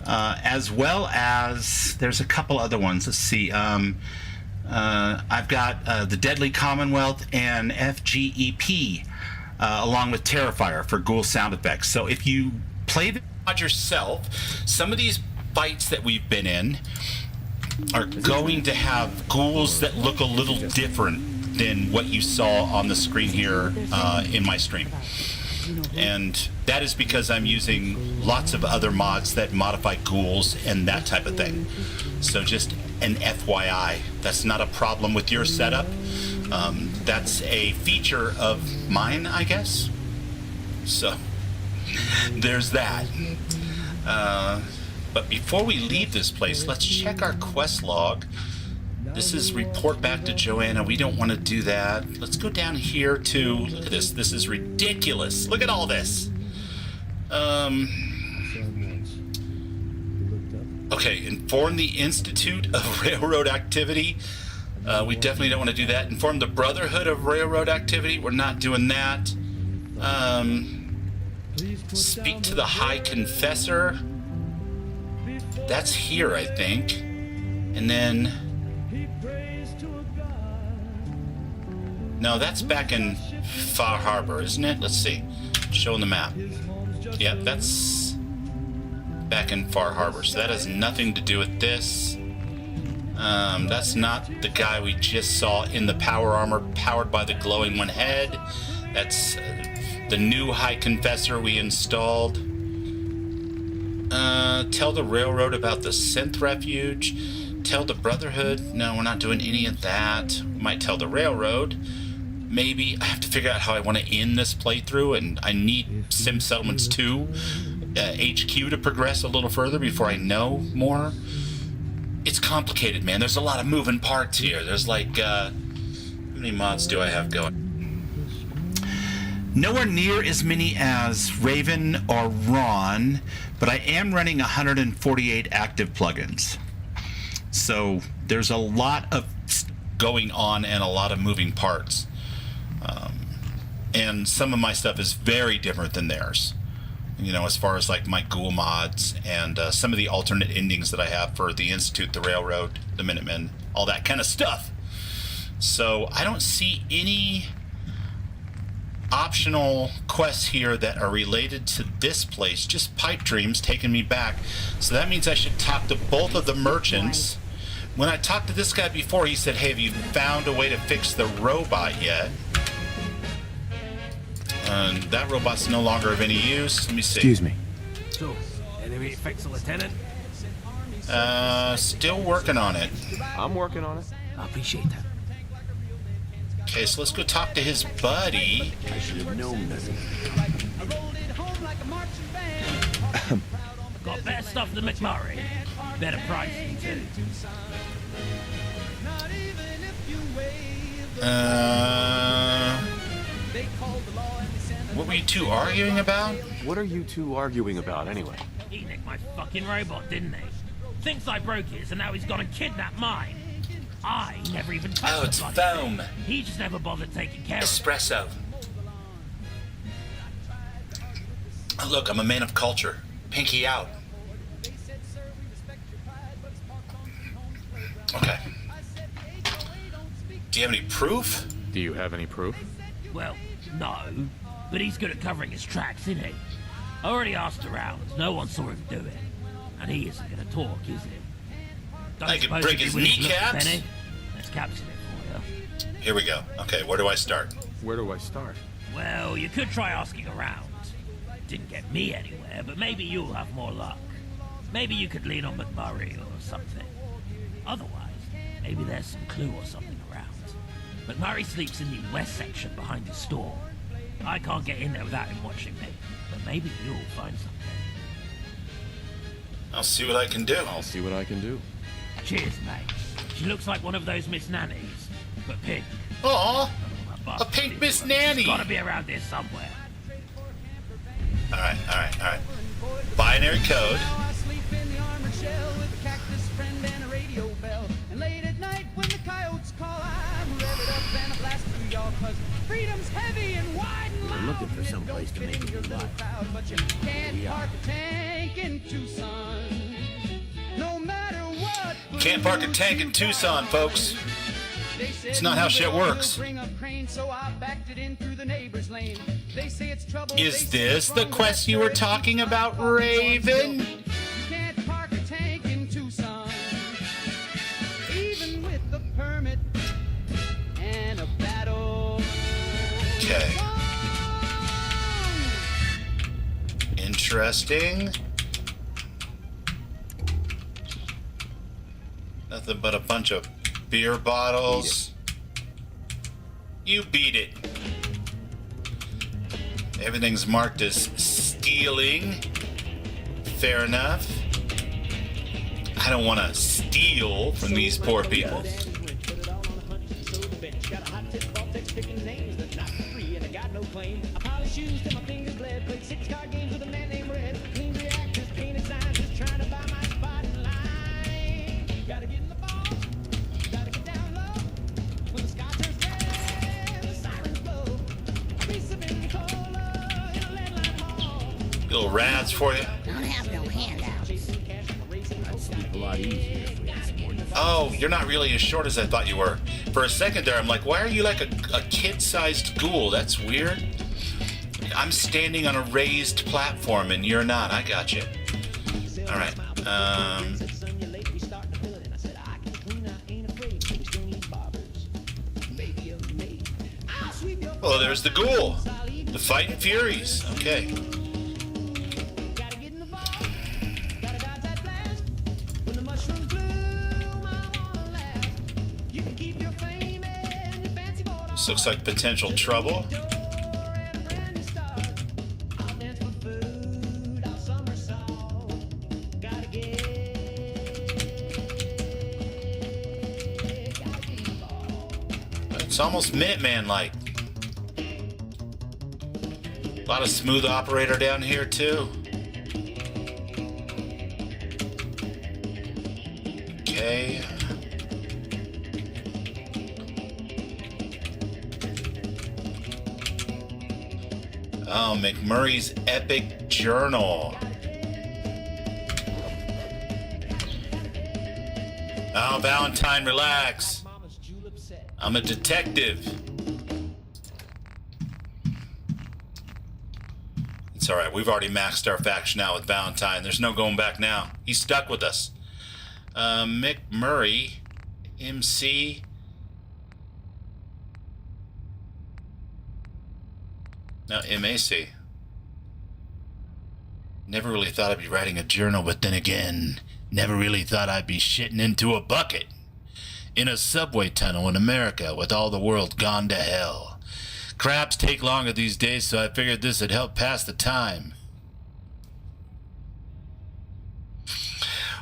as well as there's a couple other ones. Let's see. I've got the Deadly Commonwealth and FGEP, along with Terrifier for ghoul sound effects. So if you play the mod yourself, some of these fights that we've been in are going to have ghouls that look a little different than what you saw on the screen here in my stream. And that is because I'm using lots of other mods that modify ghouls and that type of thing. So just an FYI, that's not a problem with your setup. That's a feature of mine, I guess. So there's that. But before we leave this place, let's check our quest log. This is report back to Joanna. We don't want to do that. Let's go down here to, look at this. This is ridiculous. Look at all this. Okay, inform the Institute of Railroad Activity. We definitely don't want to do that. Inform the Brotherhood of Railroad Activity. We're not doing that. Speak to the High Confessor. That's here, I think. And then... No, that's back in Far Harbor, isn't it? Let's see. Showing the map. Yeah, that's back in Far Harbor. So that has nothing to do with this. That's not the guy we just saw in the power armor powered by the glowing one head. That's the new High Confessor we installed. Tell the Railroad about the Synth Refuge. Tell the Brotherhood. No, we're not doing any of that. Might tell the Railroad. Maybe I have to figure out how I want to end this playthrough, and I need Sim Settlements 2 HQ to progress a little further before I know more. It's complicated, man. There's a lot of moving parts here. There's like, how many mods do I have going? Nowhere near as many as Raven or Ron, but I am running 148 active plugins. So there's a lot of going on and a lot of moving parts. And some of my stuff is very different than theirs. You know, as far as like my ghoul mods and some of the alternate endings that I have for the Institute, the Railroad, the Minutemen, all that kind of stuff. So I don't see any optional quests here that are related to this place, just pipe dreams taking me back. So that means I should talk to both of the merchants. When I talked to this guy before, he said, hey, have you found a way to fix the robot yet? And that robot's no longer of any use. Let me see. Excuse me. So, enemy fix the lieutenant? Still working on it. I'm working on it. I appreciate that. Okay, so let's go talk to his buddy. I should have known better. Got better stuff than McMurray. Better pricing too. What were you two arguing about? What are you two arguing about, anyway? He nicked my fucking robot, didn't he? Thinks I broke his, and now he's gone and kidnapped mine. I never even touched Oh, it's the foam. thing. He just never bothered taking care of it. Espresso. Oh, look, I'm a man of culture. Pinky out. Okay. Do you have any proof? Do you have any proof? Well, no. But he's good at covering his tracks, isn't he? I already asked around. No one saw him do it. And he isn't going to talk, is he? Don't I could suppose break you'd his be willing to look, kneecaps. Benny? Let's capture it for you. Here we go. Okay, where do I start? Where do I start? Well, you could try asking around. Didn't get me anywhere, but maybe you'll have more luck. Maybe you could lean on McMurray or something. Otherwise, maybe there's some clue or something around. McMurray sleeps in the west section behind the store. I can't get in there without him watching me, but maybe you'll find something. I'll see what I can do. I'll see what I can do. Cheers, mate. She looks like one of those Miss Nannies, but pink. Aw, Oh, a pink Miss Nanny. Gotta be around here somewhere. All right. Binary code. We're looking for some place to make it live. Can't park a tank in Tucson, folks. It's not how shit works. Is this the quest you were talking about, Raven? Okay. Interesting. Nothing but a bunch of beer bottles. You beat it. Everything's marked as stealing. Fair enough. I don't want to steal from these poor people. Little rads for you. Don't have no handouts. I'd sleep a lot easier if we had some more. Oh, you're not really as short as I thought you were. For a second there, I'm like, why are you like a kid-sized ghoul? That's weird. I'm standing on a raised platform and you're not. I got you. All right. Oh, there's the ghoul. The Fighting Furies. Okay. This looks like potential trouble. It's almost Minuteman-like. A lot of smooth operator down here, too. Okay. Oh, McMurray's Epic Journal. Oh, Valentine, relax. I'm a detective. It's alright, we've already maxed our faction out with Valentine. There's no going back now. He's stuck with us. McMurray, MC. No, MAC. Never really thought I'd be writing a journal, but then again, never really thought I'd be shitting into a bucket. In a subway tunnel in America with all the world gone to hell. Craps take longer these days, so I figured this would help pass the time.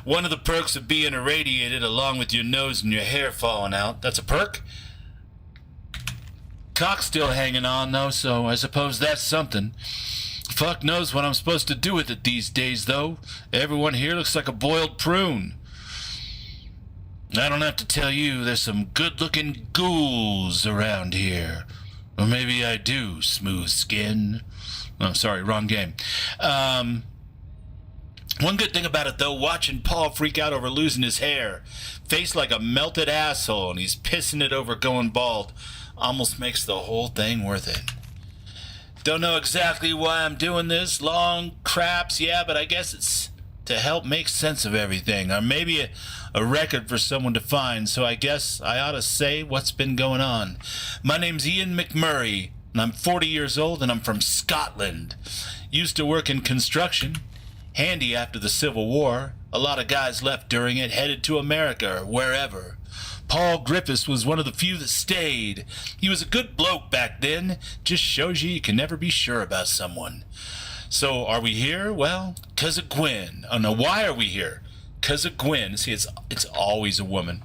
One of the perks of being irradiated, along with your nose and your hair falling out. That's a perk? Cock's still hanging on, though, so I suppose that's something. Fuck knows what I'm supposed to do with it these days, though. Everyone here looks like a boiled prune. I don't have to tell you, there's some good-looking ghouls around here. Or maybe I do, smooth skin. Oh, sorry, wrong game. One good thing about it, though, watching Paul freak out over losing his hair. Face like a melted asshole, and he's pissing it over going bald. Almost makes the whole thing worth it. Don't know exactly why I'm doing this. Long craps, yeah, but I guess it's to help make sense of everything. Or maybe a record for someone to find, so I guess I ought to say what's been going on. My name's Ian McMurray, and I'm 40 years old, and I'm from Scotland. Used to work in construction. Handy after the Civil War. A lot of guys left during it, headed to America or wherever. Paul Griffiths was one of the few that stayed. He was a good bloke back then. Just shows you can never be sure about someone. So, are we here? Well, 'cause of Gwen. Oh no, why are we here? 'Cause of Gwen. See, it's always a woman.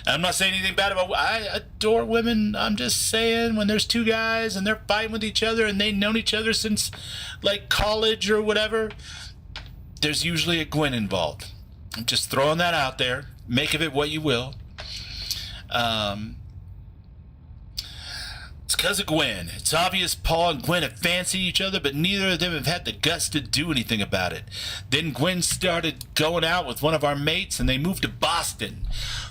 I'm not saying anything bad about... I adore women. I'm just saying when there's two guys and they're fighting with each other and they've known each other since, like, college or whatever, there's usually a Gwen involved. I'm just throwing that out there. Make of it what you will. It's 'cause of Gwen. It's obvious Paul and Gwen have fancied each other, but neither of them have had the guts to do anything about it. Then Gwen started going out with one of our mates, and they moved to Boston.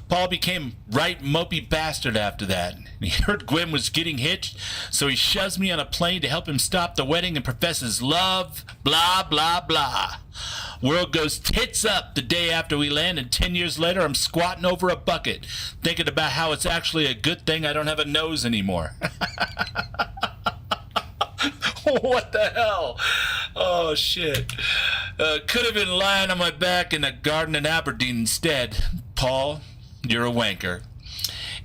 Paul became right mopey bastard after that. He heard Gwen was getting hitched, so he shoves me on a plane to help him stop the wedding and professes love, blah, blah, blah. World goes tits up the day after we land, and 10 years later I'm squatting over a bucket, thinking about how it's actually a good thing I don't have a nose anymore. What the hell? Oh, shit. Could have been lying on my back in a garden in Aberdeen instead. Paul, you're a wanker.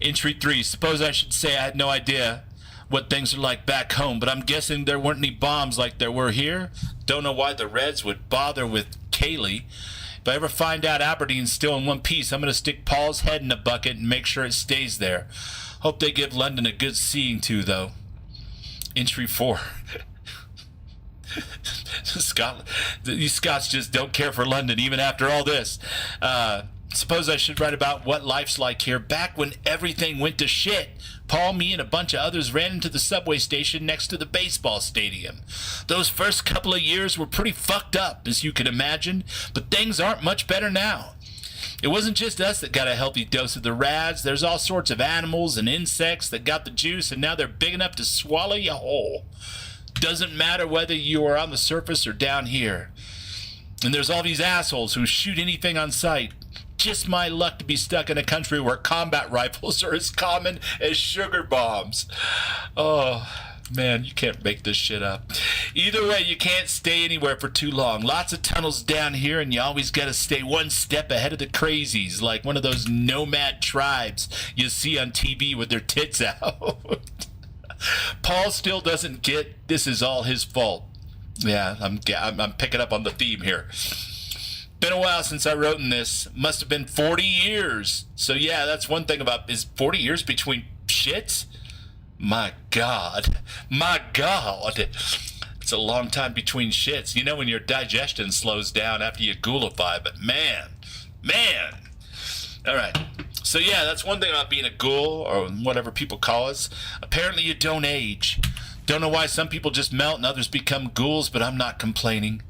Entry 3. Suppose I should say I had no idea what things are like back home, but I'm guessing there weren't any bombs like there were here. Don't know why the Reds would bother with Kaylee. If I ever find out Aberdeen's still in one piece, I'm going to stick Paul's head in a bucket and make sure it stays there. Hope they give London a good seeing to, though. Entry 4. Scotland. These Scots just don't care for London, even after all this. Suppose I should write about what life's like here back when everything went to shit. Paul, me, and a bunch of others ran into the subway station next to the baseball stadium. Those first couple of years were pretty fucked up, as you can imagine, but things aren't much better now. It wasn't just us that got a healthy dose of the rads. There's all sorts of animals and insects that got the juice, and now they're big enough to swallow you whole. Doesn't matter whether you are on the surface or down here. And there's all these assholes who shoot anything on sight. Just my luck to be stuck in a country where combat rifles are as common as sugar bombs. Oh, man, you can't make this shit up. Either way, you can't stay anywhere for too long. Lots of tunnels down here, and you always gotta stay one step ahead of the crazies, like one of those nomad tribes you see on TV with their tits out. Paul still doesn't get this is all his fault. Yeah, I'm picking up on the theme here. Been a while since I wrote in this. Must have been 40 years. So yeah, that's one thing about, is 40 years between shits? My God. My God. It's a long time between shits. You know when your digestion slows down after you ghoulify, but man. All right. So yeah, that's one thing about being a ghoul, or whatever people call us. Apparently you don't age. Don't know why some people just melt and others become ghouls, but I'm not complaining.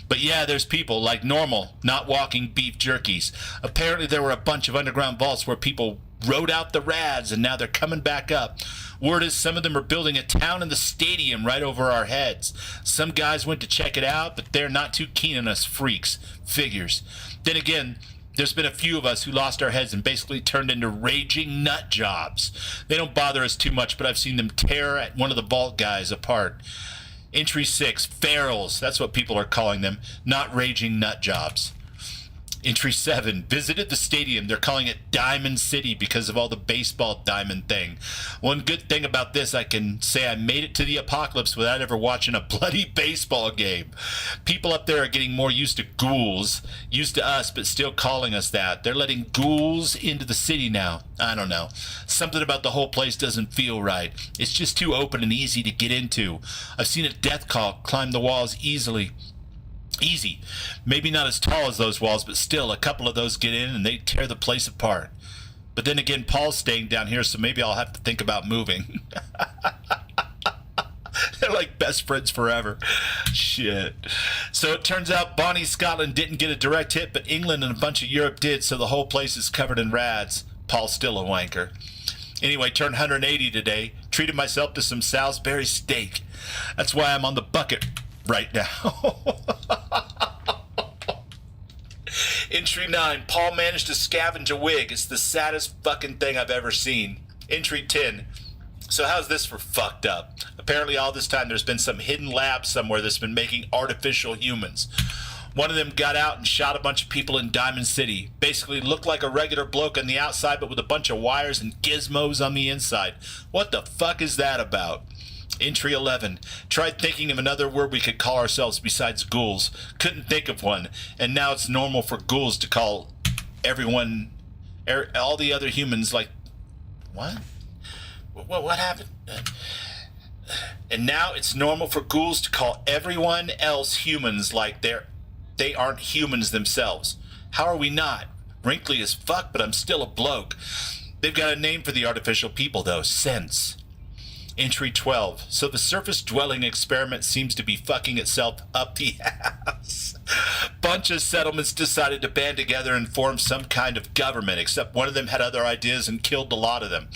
But yeah, there's people, like normal, not walking beef jerkies. Apparently there were a bunch of underground vaults where people rode out the rads, and now they're coming back up. Word is some of them are building a town in the stadium right over our heads. Some guys went to check it out, but they're not too keen on us freaks. Figures. Then again, there's been a few of us who lost our heads and basically turned into raging nut jobs. They don't bother us too much, but I've seen them tear at one of the vault guys apart. Entry 6, ferals. That's what people are calling them, not raging nut jobs. Entry 7, visited the stadium. They're calling it Diamond City because of all the baseball diamond thing. One good thing about this, I can say I made it to the apocalypse without ever watching a bloody baseball game. People up there are getting more used to ghouls, used to us, but still calling us that. They're letting ghouls into the city now. I don't know. Something about the whole place doesn't feel right. It's just too open and easy to get into. I've seen a death call climb the walls easily. Easy. Maybe not as tall as those walls, but still, a couple of those get in and they tear the place apart. But then again, Paul's staying down here, so maybe I'll have to think about moving. They're like best friends forever. Shit. So it turns out Bonnie, Scotland didn't get a direct hit, but England and a bunch of Europe did, so the whole place is covered in rads. Paul's still a wanker. Anyway, turned 180 today. Treated myself to some Salisbury steak. That's why I'm on the bucket right now. Entry 9, Paul managed to scavenge a wig. It's the saddest fucking thing I've ever seen. Entry 10, so how's this for fucked up? Apparently all this time there's been some hidden lab somewhere that's been making artificial humans. One of them got out and shot a bunch of people in Diamond City. Basically looked like a regular bloke on the outside, but with a bunch of wires and gizmos on the inside. What the fuck is that about? Entry 11. Tried thinking of another word we could call ourselves besides ghouls. Couldn't think of one. And now it's normal for ghouls to call everyone, all the other humans like... What? What happened? And now it's normal for ghouls to call everyone else humans like they aren't humans themselves. How are we not? Wrinkly as fuck, but I'm still a bloke. They've got a name for the artificial people, though. Sense. Entry 12. So the surface dwelling experiment seems to be fucking itself up the ass. Bunch of settlements decided to band together and form some kind of government, except one of them had other ideas and killed a lot of them.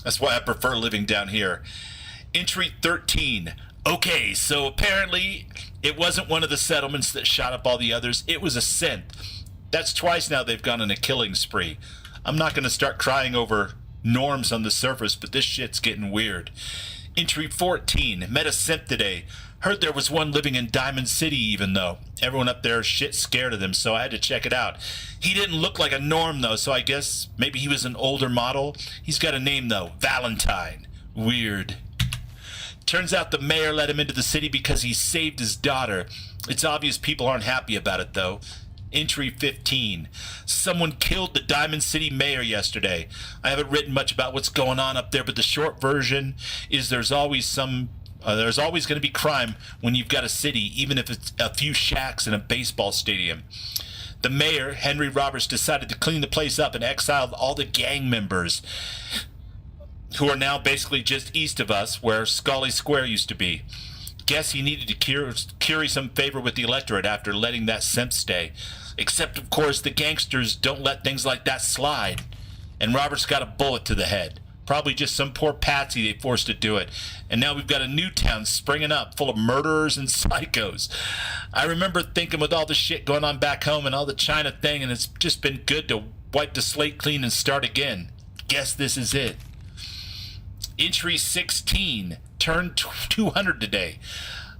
That's why I prefer living down here. Entry 13. Okay, so apparently it wasn't one of the settlements that shot up all the others. It was a synth. That's twice now they've gone on a killing spree. I'm not going to start crying over norms on the surface, but this shit's getting weird. Entry 14. Met a synth today. Heard there was one living in Diamond City even, though. Everyone up there is shit scared of them, so I had to check it out. He didn't look like a norm, though, so I guess maybe he was an older model. He's got a name, though. Valentine. Weird. Turns out the mayor let him into the city because he saved his daughter. It's obvious people aren't happy about it, though. Entry 15. Someone killed the Diamond City mayor yesterday. I haven't written much about what's going on up there, but the short version is there's always going to be crime when you've got a city, even if it's a few shacks and a baseball stadium. The mayor, Henry Roberts, decided to clean the place up and exiled all the gang members who are now basically just east of us, where Scully Square used to be. Guess he needed to curry some favor with the electorate after letting that simp stay. Except, of course, the gangsters don't let things like that slide. And Roberts got a bullet to the head. Probably just some poor patsy they forced to do it. And now we've got a new town springing up full of murderers and psychos. I remember thinking with all the shit going on back home and all the China thing, and it's just been good to wipe the slate clean and start again. Guess this is it. Entry 16. Turned 200 today.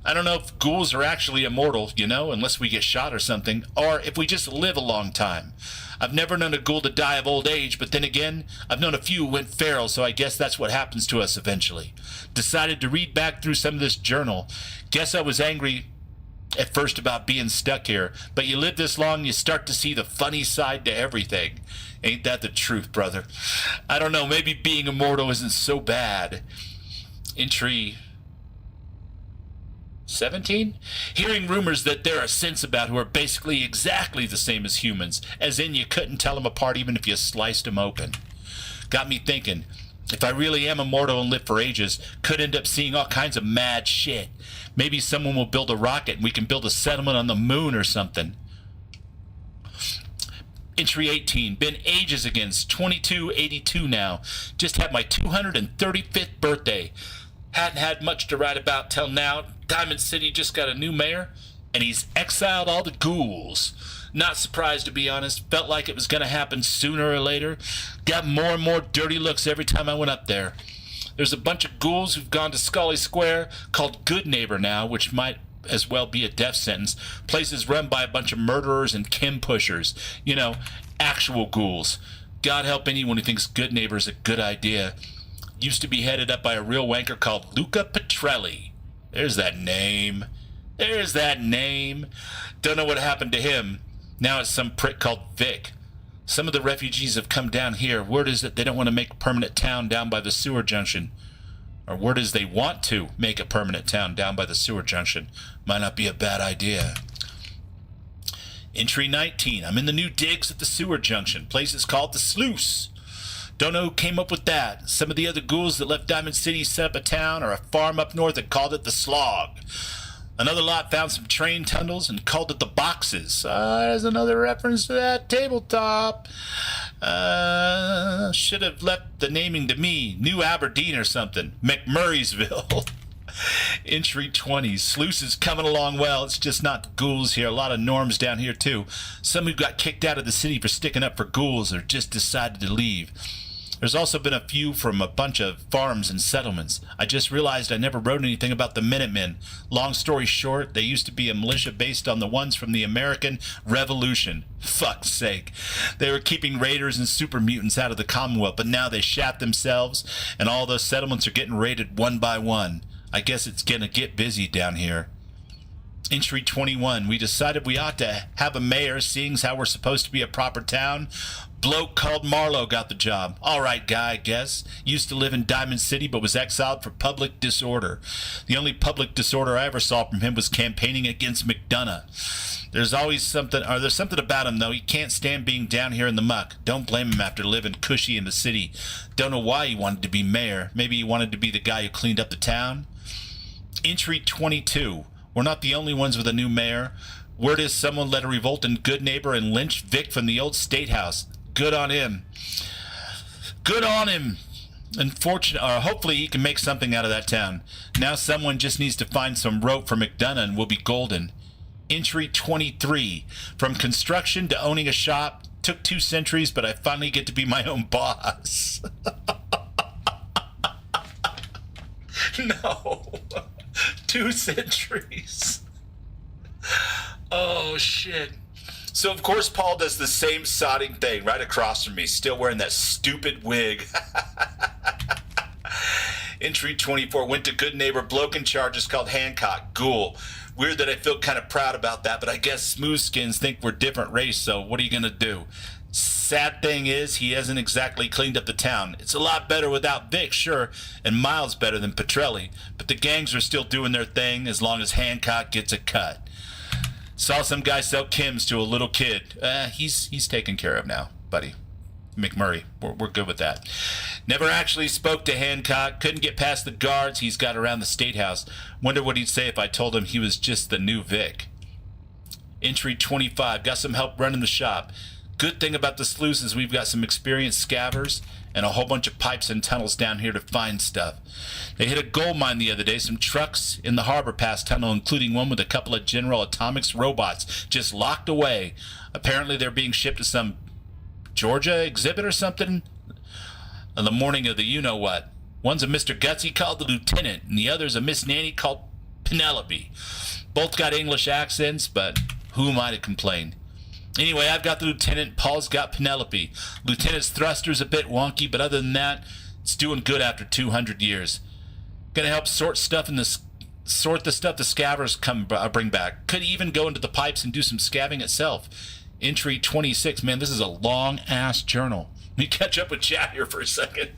I don't know if ghouls are actually immortal, unless we get shot or something, or if we just live a long time. I've never known a ghoul to die of old age, but then again, I've known a few who went feral, so I guess that's what happens to us eventually. Decided to read back through some of this journal. Guess I was angry at first about being stuck here, but you live this long, you start to see the funny side to everything. Ain't that the truth, brother? I don't know, maybe being immortal isn't so bad. Entry 17? Hearing rumors that there are synths about who are basically exactly the same as humans, as in you couldn't tell them apart even if you sliced them open. Got me thinking, If I really am immortal and live for ages, could end up seeing all kinds of mad shit. Maybe someone will build a rocket and we can build a settlement on the moon or something. Entry 18. Been ages again. It's 2282 now. Just had my 235th birthday. Hadn't had much to write about till now. Diamond City just got a new mayor, and he's exiled all the ghouls. Not surprised, to be honest. Felt like it was going to happen sooner or later. Got more and more dirty looks every time I went up there. There's a bunch of ghouls who've gone to Scully Square, called Good Neighbor now, which might as well be a death sentence. Place is run by a bunch of murderers and Kim pushers. You know, actual ghouls. God help anyone who thinks Good Neighbor is a good idea. Used to be headed up by a real wanker called Luca Petrelli. There's that name. There's that name. Don't know what happened to him. Now it's some prick called Vic. Some of the refugees have come down here. Word is that they don't want to make a permanent town down by the sewer junction. Or word is they want to make a permanent town down by the sewer junction. Might not be a bad idea. Entry 19. I'm in the new digs at the sewer junction. Place is called the Sluice. Don't know who came up with that. Some of the other ghouls that left Diamond City set up a town or a farm up north and called it the Slog. Another lot found some train tunnels and called it the Boxes. There's another reference to that tabletop. Should have left the naming to me. New Aberdeen or something. McMurraysville. Entry 20. Sluice is coming along well. It's just not the ghouls here. A lot of norms down here, too. Some who got kicked out of the city for sticking up for ghouls or just decided to leave. There's also been a few from a bunch of farms and settlements. I just realized I never wrote anything about the Minutemen. Long story short, they used to be a militia based on the ones from the American Revolution. Fuck's sake. They were keeping raiders and super mutants out of the Commonwealth, but now they shat themselves, and all those settlements are getting raided one by one. I guess it's gonna get busy down here. Entry 21. We decided we ought to have a mayor, seeing as how we're supposed to be a proper town. Bloke called Marlowe got the job. All right guy, I guess. Used to live in Diamond City, but was exiled for public disorder. The only public disorder I ever saw from him was campaigning against McDonough. There's something about him, though. He can't stand being down here in the muck. Don't blame him after living cushy in the city. Don't know why he wanted to be mayor. Maybe he wanted to be the guy who cleaned up the town. Entry 22. We're not the only ones with a new mayor. Word is someone led a revolt in Good Neighbor and lynched Vic from the old State House. Good on him. Good on him. Hopefully he can make something out of that town. Now someone just needs to find some rope for McDonough and we'll be golden. Entry 23. From construction to owning a shop. Took 2 centuries, but I finally get to be my own boss. No. 2 centuries. Oh, shit. So, of course, Paul does the same sodding thing right across from me, still wearing that stupid wig. Entry 24. Went to Good Neighbor. Bloke in charge is called Hancock. Ghoul. Weird that I feel kind of proud about that, but I guess smooth skins think we're different race, so what are you going to do? Sad thing is, he hasn't exactly cleaned up the town. It's a lot better without Vic, sure, and miles better than Petrelli, but the gangs are still doing their thing as long as Hancock gets a cut. Saw some guy sell Kims to a little kid. He's taken care of now, buddy. McMurray, we're good with that. Never actually spoke to Hancock. Couldn't get past the guards he's got around the State House. Wonder what he'd say if I told him he was just the new Vic. Entry 25. Got some help running the shop. Good thing about the sluice is we've got some experienced scavvers and a whole bunch of pipes and tunnels down here to find stuff. They hit a gold mine the other day. Some trucks in the Harbor Pass tunnel, including one with a couple of General Atomics robots just locked away. Apparently they're being shipped to some Georgia exhibit or something on the morning of the you-know-what. One's a Mr. Gutsy called the Lieutenant, and the other's a Miss Nanny called Penelope. Both got English accents, but who am I to complain? Anyway, I've got the Lieutenant, Paul's got Penelope. Lieutenant's thruster's a bit wonky, but other than that, it's doing good after 200 years. Gonna help sort the stuff the scavvers bring back. Could even go into the pipes and do some scavving itself. Entry 26. Man, this is a long-ass journal. Let me catch up with chat here for a second.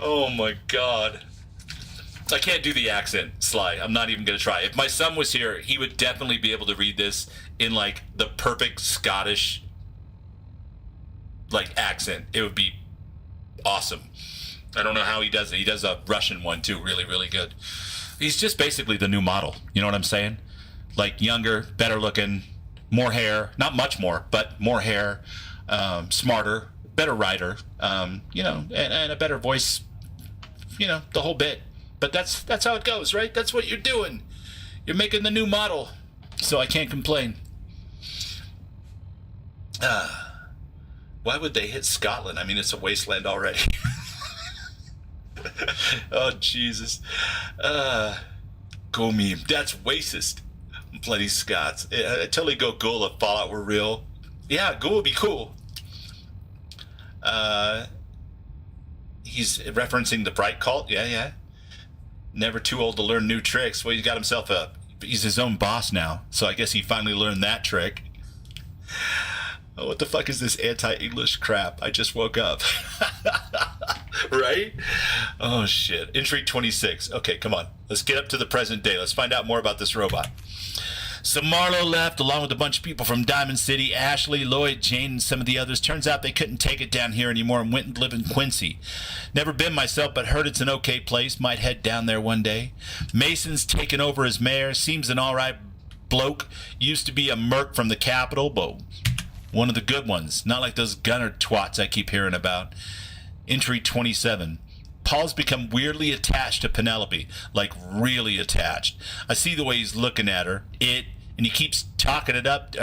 Oh, my God. I can't do the accent, Sly. I'm not even going to try. If my son was here, he would definitely be able to read this in, like, the perfect Scottish, like, accent. It would be awesome. I don't know how he does it. He does a Russian one too, really, really good. He's just basically the new model. You know what I'm saying? Like younger, better looking, more hair. Not much more, but more hair. Smarter, better writer. You know, and a better voice. You know, the whole bit. But that's how it goes, right? That's what you're doing. You're making the new model. So I can't complain. Why would they hit Scotland? I mean, it's a wasteland already. Oh, Jesus. Go meme. That's racist. Bloody Scots. I totally go Ghoul if Fallout were real. Yeah, Ghoul would be cool. He's referencing the Bright Cult. Yeah. Never too old to learn new tricks. Well, he's got himself he's his own boss now. So I guess he finally learned that trick. Oh, what the fuck is this anti-English crap? I just woke up. Right? Oh, shit. Entry 26. Okay, come on. Let's get up to the present day. Let's find out more about this robot. So Marlowe left along with a bunch of people from Diamond City. Ashley, Lloyd, Jane, and some of the others. Turns out they couldn't take it down here anymore and went and lived in Quincy. Never been myself, but heard it's an okay place. Might head down there one day. Mason's taken over as mayor. Seems an alright bloke. Used to be a merc from the capital, but one of the good ones. Not like those gunner twats I keep hearing about. Entry 27. Paul's become weirdly attached to Penelope. Like, really attached. I see the way he's looking at her. And he keeps taking it up to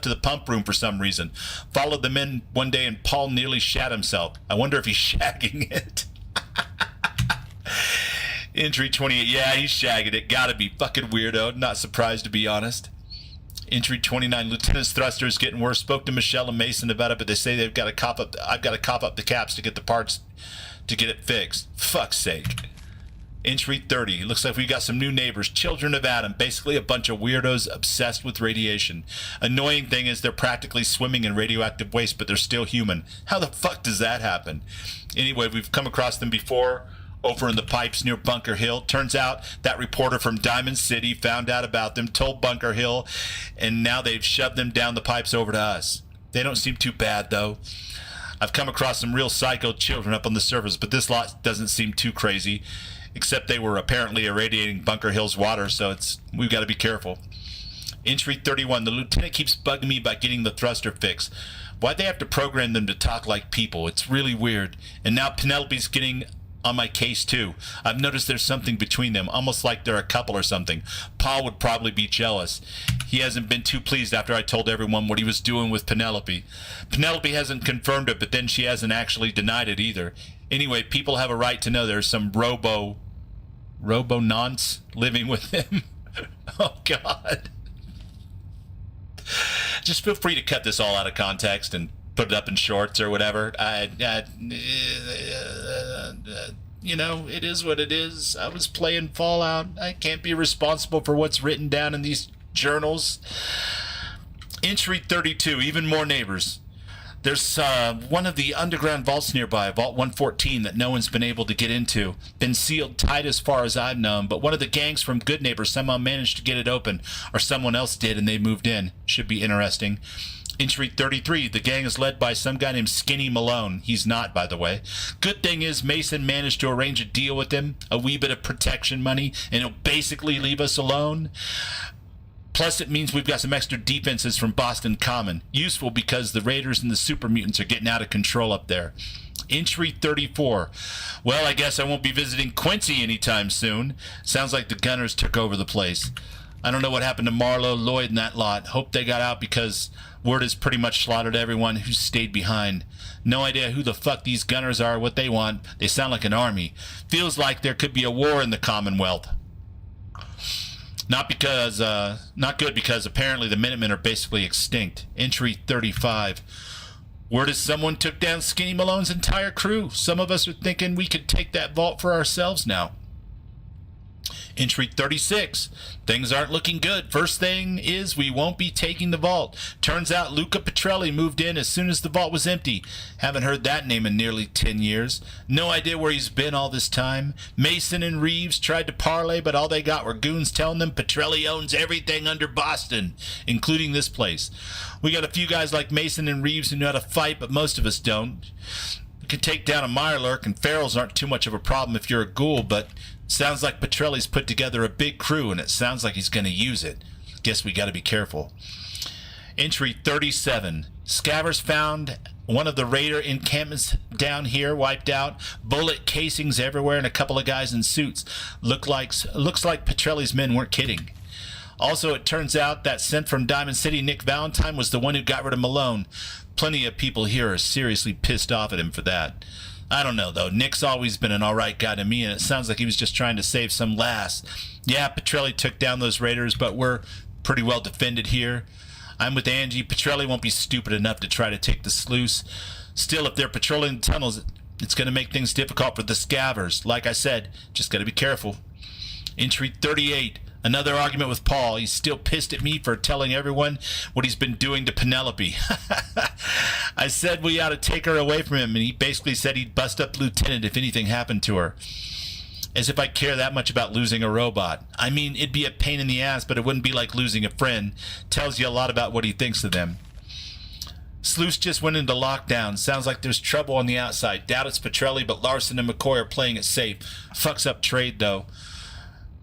the pump room for some reason. Followed them in one day and Paul nearly shat himself. I wonder if he's shagging it. Entry 28. Yeah, he's shagging it. Gotta be fucking weirdo. Not surprised, to be honest. Entry 29. Lieutenant's thruster is getting worse. Spoke to Michelle and Mason about it, but they say I've got to cop up the caps to get the parts to get it fixed. Fuck's sake. Entry 30. Looks like we got some new neighbors. Children of Adam. Basically a bunch of weirdos obsessed with radiation. Annoying thing is they're practically swimming in radioactive waste, but they're still human. How the fuck does that happen? Anyway, we've come across them before over in the pipes near Bunker Hill. Turns out that reporter from Diamond City found out about them, told Bunker Hill, and now they've shoved them down the pipes over to us. They don't seem too bad, though. I've come across some real psycho children up on the surface, but this lot doesn't seem too crazy. Except they were apparently irradiating Bunker Hill's water, so we've got to be careful. Entry 31. The lieutenant keeps bugging me about getting the thruster fixed. Why'd they have to program them to talk like people? It's really weird. And now Penelope's getting on my case, too. I've noticed there's something between them, almost like they're a couple or something. Paul would probably be jealous. He hasn't been too pleased after I told everyone what he was doing with Penelope. Penelope hasn't confirmed it, but then she hasn't actually denied it either. Anyway, people have a right to know there's some robo-nonce living with him. Oh, God. Just feel free to cut this all out of context and put it up in shorts or whatever. You know, it is what it is. I was playing Fallout. I can't be responsible for what's written down in these journals. Entry 32, even more neighbors. There's one of the underground vaults nearby, Vault 114, that no one's been able to get into. Been sealed tight as far as I've known, but one of the gangs from Good Neighbors somehow managed to get it open, or someone else did and they moved in. Should be interesting. Entry 33, the gang is led by some guy named Skinny Malone. He's not, by the way. Good thing is Mason managed to arrange a deal with him, a wee bit of protection money, and he'll basically leave us alone. Plus, it means we've got some extra defenses from Boston Common. Useful because the Raiders and the Super Mutants are getting out of control up there. Entry 34. Well, I guess I won't be visiting Quincy anytime soon. Sounds like the Gunners took over the place. I don't know what happened to Marlowe, Lloyd, and that lot. Hope they got out because word has pretty much slaughtered everyone who stayed behind. No idea who the fuck these Gunners are or what they want. They sound like an army. Feels like there could be a war in the Commonwealth. Not good because apparently the Minutemen are basically extinct. Entry 35. Word is someone took down Skinny Malone's entire crew. Some of us are thinking we could take that vault for ourselves now. Entry 36. Things aren't looking good. First thing is we won't be taking the vault. Turns out Luca Petrelli moved in as soon as the vault was empty. Haven't heard that name in nearly 10 years. No idea where he's been all this time. Mason and Reeves tried to parlay, but all they got were goons telling them Petrelli owns everything under Boston, including this place. We got a few guys like Mason and Reeves who know how to fight, but most of us don't. We can take down a Mirelurk, and ferals aren't too much of a problem if you're a ghoul, but sounds like Petrelli's put together a big crew, and it sounds like he's going to use it. Guess we got to be careful. Entry 37. Scavers found one of the raider encampments down here wiped out. Bullet casings everywhere and a couple of guys in suits. Looks like Petrelli's men weren't kidding. Also, it turns out that sent from Diamond City Nick Valentine was the one who got rid of Malone. Plenty of people here are seriously pissed off at him for that. I don't know, though. Nick's always been an alright guy to me, and it sounds like he was just trying to save some lass. Yeah, Petrelli took down those raiders, but we're pretty well defended here. I'm with Angie. Petrelli won't be stupid enough to try to take the sluice. Still, if they're patrolling the tunnels, it's going to make things difficult for the scavers. Like I said, just got to be careful. Entry 38. Another argument with Paul. He's still pissed at me for telling everyone what he's been doing to Penelope. I said we ought to take her away from him, and he basically said he'd bust up the lieutenant if anything happened to her. As if I care that much about losing a robot. I mean, it'd be a pain in the ass, but it wouldn't be like losing a friend. Tells you a lot about what he thinks of them. Sluice just went into lockdown. Sounds like there's trouble on the outside. Doubt it's Petrelli, but Larson and McCoy are playing it safe. Fucks up trade, though.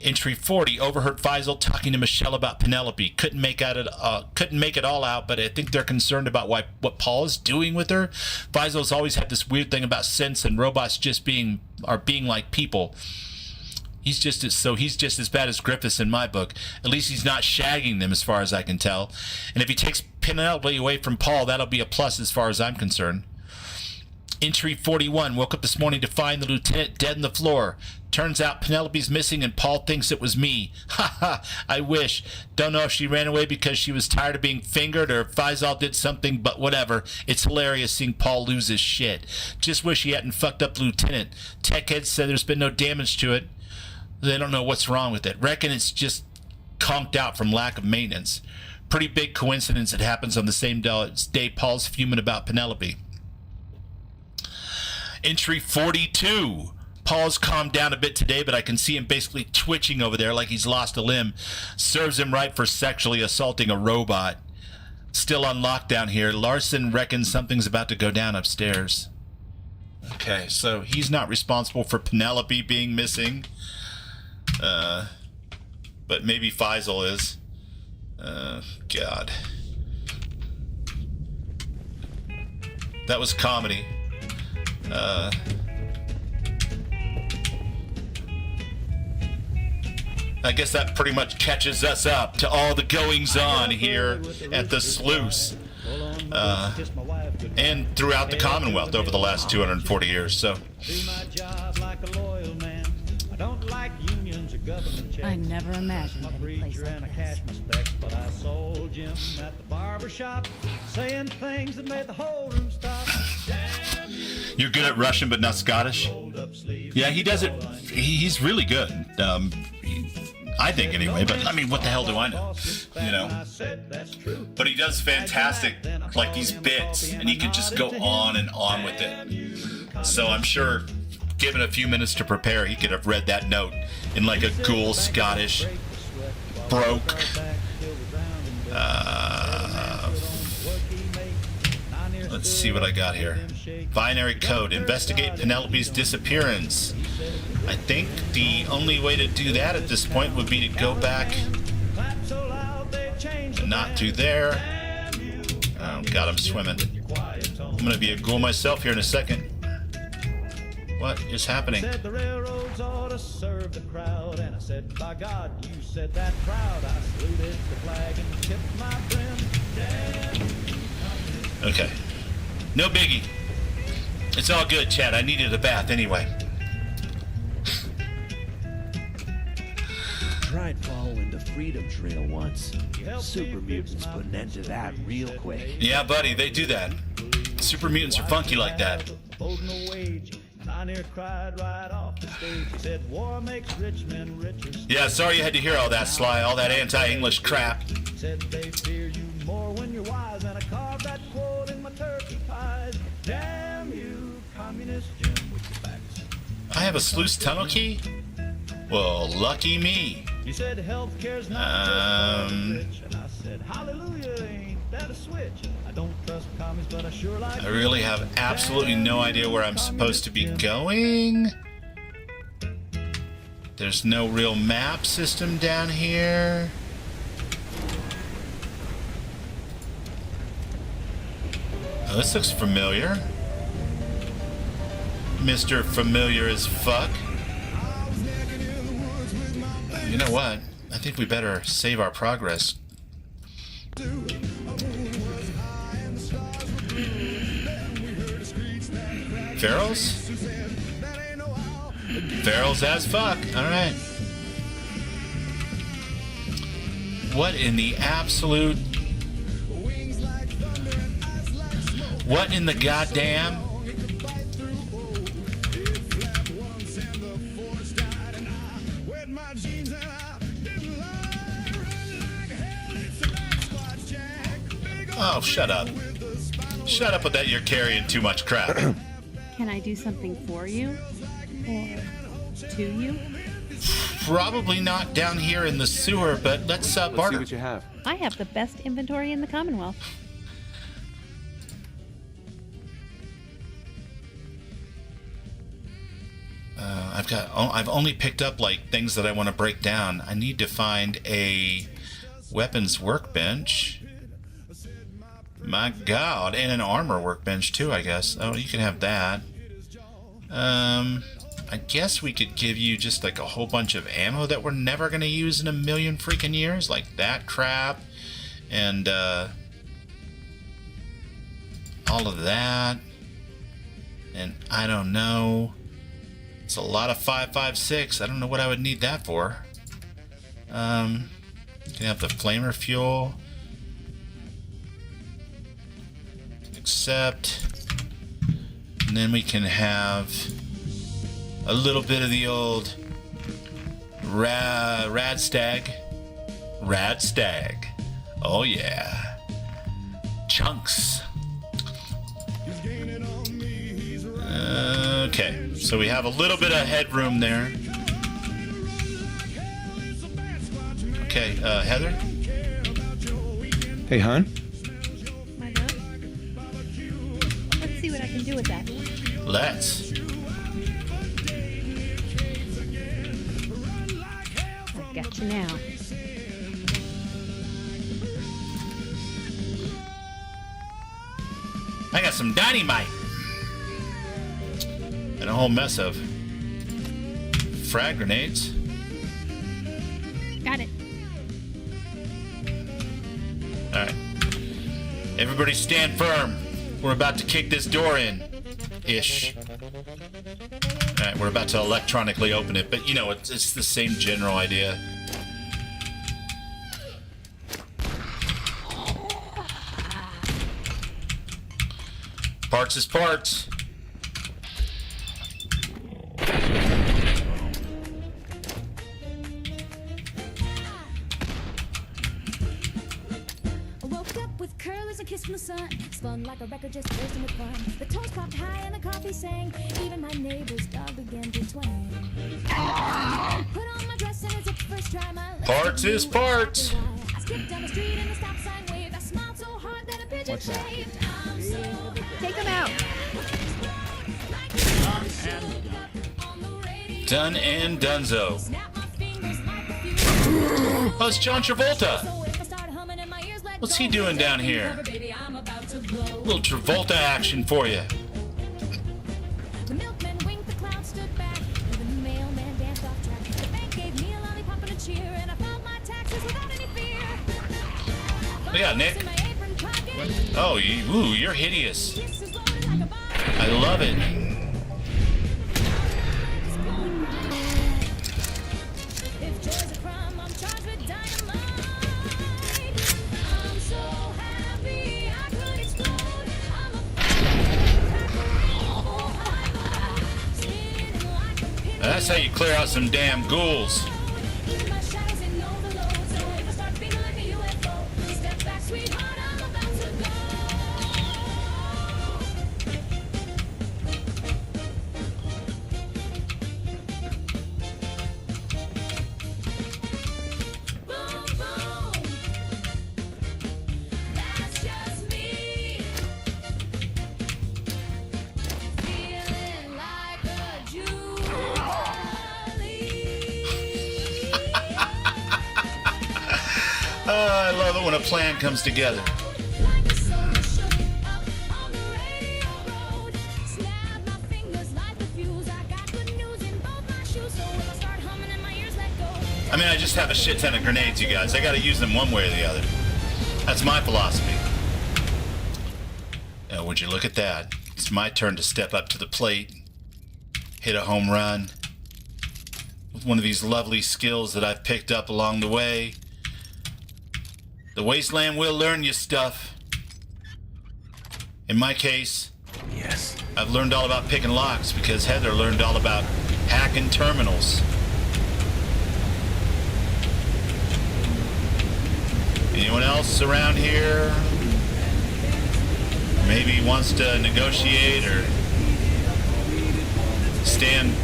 Entry 40. Overheard Faisal talking to Michelle about Penelope. Couldn't make it all out, but I think they're concerned about what Paul is doing with her. Faisal's always had this weird thing about sense and robots just being like people. He's just as bad as Griffiths in my book. At least he's not shagging them as far as I can tell. And if he takes Penelope away from Paul, that'll be a plus as far as I'm concerned. Entry 41. Woke up this morning to find the lieutenant dead on the floor. Turns out Penelope's missing and Paul thinks it was me. Ha ha, I wish. Don't know if she ran away because she was tired of being fingered or if Faisal did something, but whatever. It's hilarious seeing Paul lose his shit. Just wish he hadn't fucked up the lieutenant. Tech heads said there's been no damage to it. They don't know what's wrong with it. Reckon it's just conked out from lack of maintenance. Pretty big coincidence it happens on the same day Paul's fuming about Penelope. Entry 42. Paul's calmed down a bit today, but I can see him basically twitching over there like he's lost a limb. Serves him right for sexually assaulting a robot. Still on lockdown here. Larson reckons something's about to go down upstairs. Okay, so he's not responsible for Penelope being missing. But maybe Faisal is. God. That was comedy. I guess that pretty much catches us up to all the goings-on here at the sluice. And throughout the Commonwealth over the last 240 years, so... I never imagined any place like this. But I sold Jim at the barber shop, saying things that made the whole room stop. You're good at Russian, but not Scottish? Yeah, he does it. He's really good. I think anyway, but I mean, what the hell do I know? You know? But he does fantastic, like these bits, and he can just go on and on with it. So I'm sure, given a few minutes to prepare, he could have read that note in like a ghoul Scottish broke. Let's see what I got here. Binary code. Investigate Penelope's disappearance. I think the only way to do that at this point would be to go back. Not through there. Oh God, I'm swimming. I'm gonna be a ghoul myself here in a second. What is happening? Said the railroads ought to serve the crowd, and I said, by God, you said that proud. I saluted the flag and tipped my brim. Okay. No biggie. It's all good, Chad. I needed a bath anyway. Tried following the Freedom Trail once. Super mutants put an end to that real quick. Yeah, buddy, they do that. Super mutants are funky like that. Yeah, sorry you had to hear all that, Sly, all that anti-English crap. Said they fear you more when you're wise, and I carved that quote in my turkey pies. Damn you, communist Jim with your backs. I have a sluice tunnel key? Well, lucky me. You said healthcare's not just for the rich, and I said hallelujah, ain't at a switch. I don't trust commies, but I sure like. I really have absolutely no idea where I'm supposed to be going. There's no real map system down here. Oh, this looks familiar. Mr. Familiar as fuck. You know what? I think we better save our progress. Ferals? Ferals as fuck. Alright. What in the absolute... What in the goddamn... Oh, shut up. Shut up with that, you're carrying too much crap. Can I do something for you? Or to you? Probably not down here in the sewer, but let's barter. Let's see what you have. I have the best inventory in the Commonwealth. I've only picked up like things that I want to break down. I need to find a weapons workbench. My God, and an armor workbench too, I guess. Oh, you can have that. I guess we could give you just like a whole bunch of ammo that we're never gonna use in a million freaking years, like that crap, and all of that, and I don't know. It's a lot of 5.56. I don't know what I would need that for. You can have the flamer fuel. Accept. And then we can have a little bit of the old rad stag. Oh yeah. Chunks. Okay, so we have a little bit of headroom there. Okay, Heather? Hey, hon? My love? Let's see what I can do with that. Let's. I've got you now. I got some dynamite. And a whole mess of frag grenades. Got it. Alright. Everybody stand firm. We're about to kick this door in. Ish. Alright, we're about to electronically open it, but you know, it's the same general idea. Parts is parts. Kiss from the sun, spun like a record just bursting with fun. The toast popped high and the coffee sang. Even my neighbor's dog began to twang. Put on my dress and it's up first try. My parts is parts. I skipped down the street and the stop sign waved. I smiled so hard that a pigeon shaved. Take them out. Done and donezo. Oh, it's John Travolta. What's he doing down here? A little Travolta action for you. The milkman winked, the clown stood back, and the mailman danced off track. The bank gave me a lollipop and a cheer, and I filed my taxes without any fear. Look at Nick. Oh, you're hideous. I love it. That's how you clear out some damn ghouls. I love it when a plan comes together. I mean, I just have a shit ton of grenades, you guys. I gotta use them one way or the other. That's my philosophy. Now, would you look at that? It's my turn to step up to the plate, hit a home run with one of these lovely skills that I've picked up along the way. The wasteland will learn you stuff. In my case, yes, I've learned all about picking locks because Heather learned all about hacking terminals. Anyone else around here maybe wants to negotiate or stand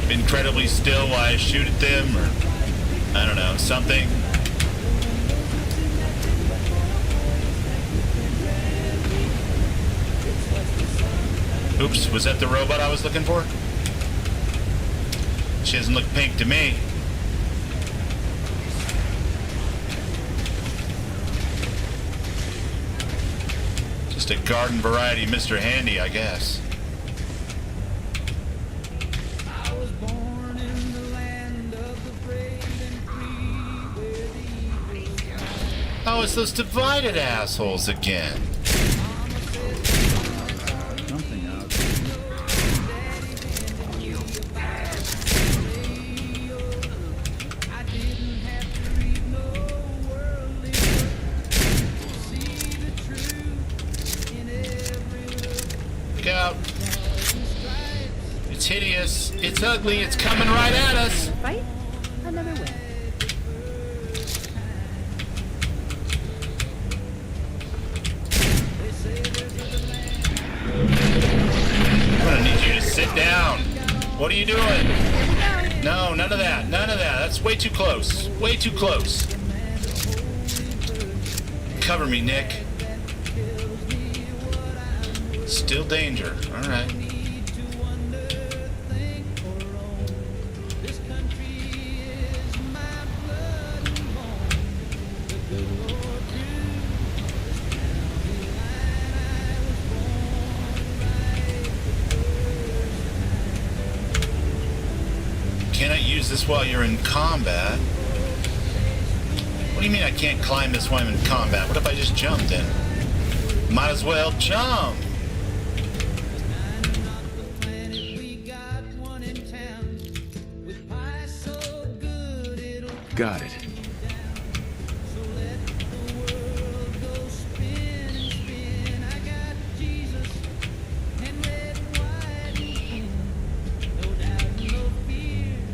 incredibly still while I shoot at them, or I don't know, something? Oops, was that the robot I was looking for? She doesn't look pink to me. Just a garden variety Mr. Handy, I guess. Oh, it's those divided assholes again. Look out. It's hideous. It's ugly. It's coming right at us. Fight, another win. I'm gonna need you to sit down. What are you doing? No, none of that. None of that. That's way too close. Way too close. Cover me, Nick. Still danger. All right. Cannot use this while you're in combat. What do you mean I can't climb this while I'm in combat? What if I just jumped in? Might as well jump. Got it.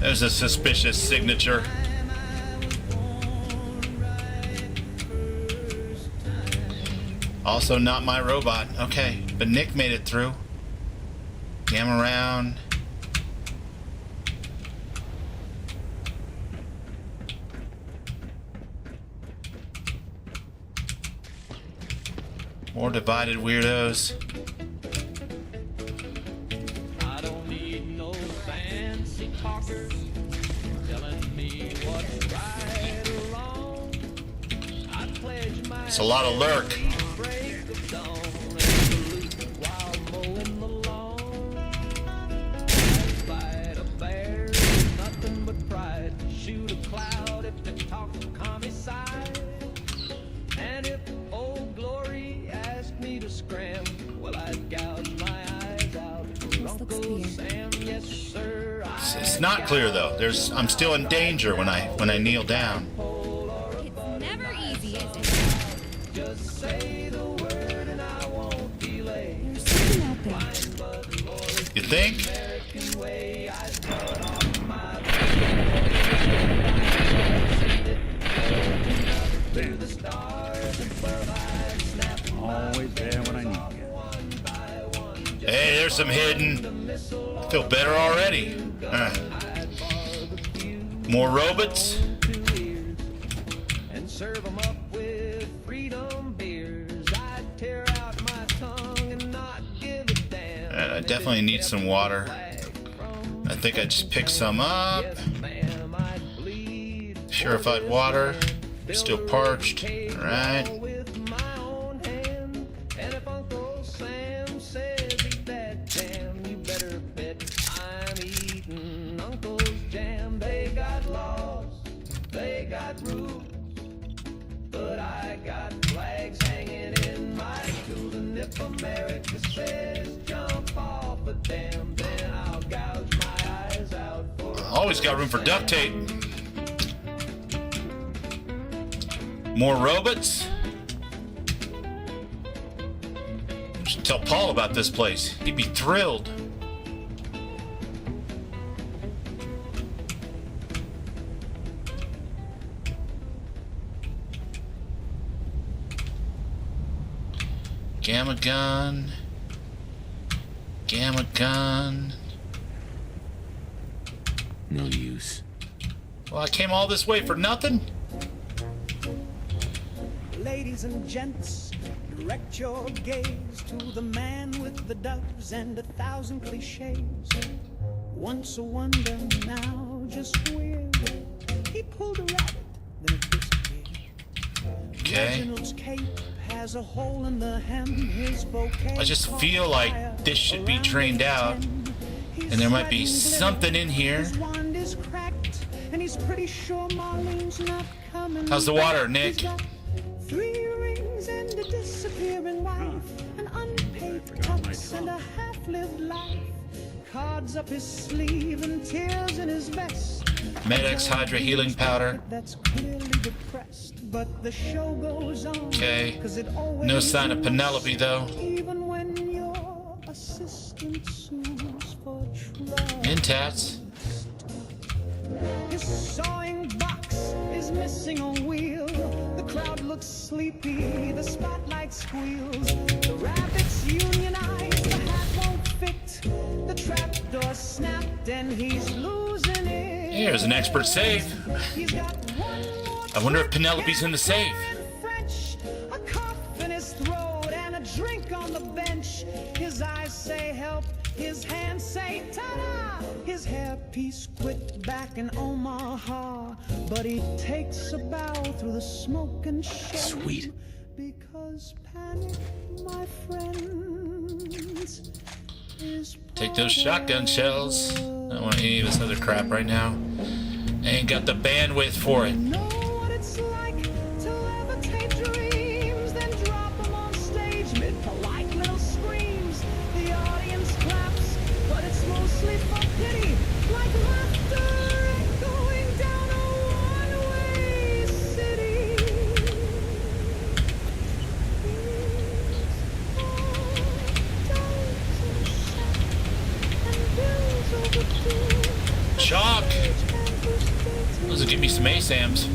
There's a suspicious signature. Also not my robot. Okay, but Nick made it through. Cam around. More divided weirdos. I don't need no fancy talkers telling me what's right or wrong. I pledge my It's a lot of lurk. break of dawn and salute while mowing the lawn. Fight a bear is nothing but pride. Shoot a cloud if they talk commie side. And if old glory asked me to scram, well, I'd gouge my eyes out. Uncle Sam, yes sir. It's not clear though. I'm still in danger when I kneel down. It's never easy, is it? Just say the word and I won't delay. There's something out there. You think? American way, I put on my to the stars above, I snap. Always there when I need you. Hey, there's some hidden. I feel better already. More robots. And serve them up with freedom beers. I'd tear out my tongue and not give a damn. I definitely need some water. I think I just picked some up. Purified water. Still parched. Alright. But I got flags hanging in my shoes, and if America says jump off a dam, then I'll gouge my eyes out for Always got room for duct tape. More robots? We should tell Paul about this place. He'd be thrilled. Gamma gun. Gamma gun. No use. Well, I came all this way for nothing? Ladies and gents, direct your gaze to the man with the doves and 1,000 cliches. Once a wonder, now just weird. He pulled a rabbit, then it disappeared. Okay. Reginald's cape has a hole in the hem. His bouquet I just feel like this should be drained out. And there might be something in here. His wand is cracked, and he's pretty sure Marlene's not coming. How's the water, Nick? 3 rings and a disappearing wife, an unpaid tux and a half-lived life, cards up his sleeve and tears in his vest. Med-X Hydra healing powder. That's clearly depressed, but the show goes on. Okay. No sign of Penelope though. Even when your assistant sues for trust. In tats. His sawing box is missing a wheel. The crowd looks sleepy, the spotlight squeals. The rabbits unionize, the hat won't fit. The trapdoor snapped and he's losing it. Here's an expert save. He's got one more I wonder if Penelope's in the safe. French, a cough in his throat and a drink on the bench. His eyes say help, his hands say ta-da. His hairpiece quit back in Omaha, but he takes a bow through the smoke and shame. Sweet. Because panic, my friends, is Take those shotgun shells. I don't want any of this other crap right now. I ain't got the bandwidth for it. know what it's like to levitate dreams, then drop them on stage mid polite little screams. The audience claps, but it's mostly for pity, like laughter echoing down a one-way city. Chalk! Those will give me some ASAMs.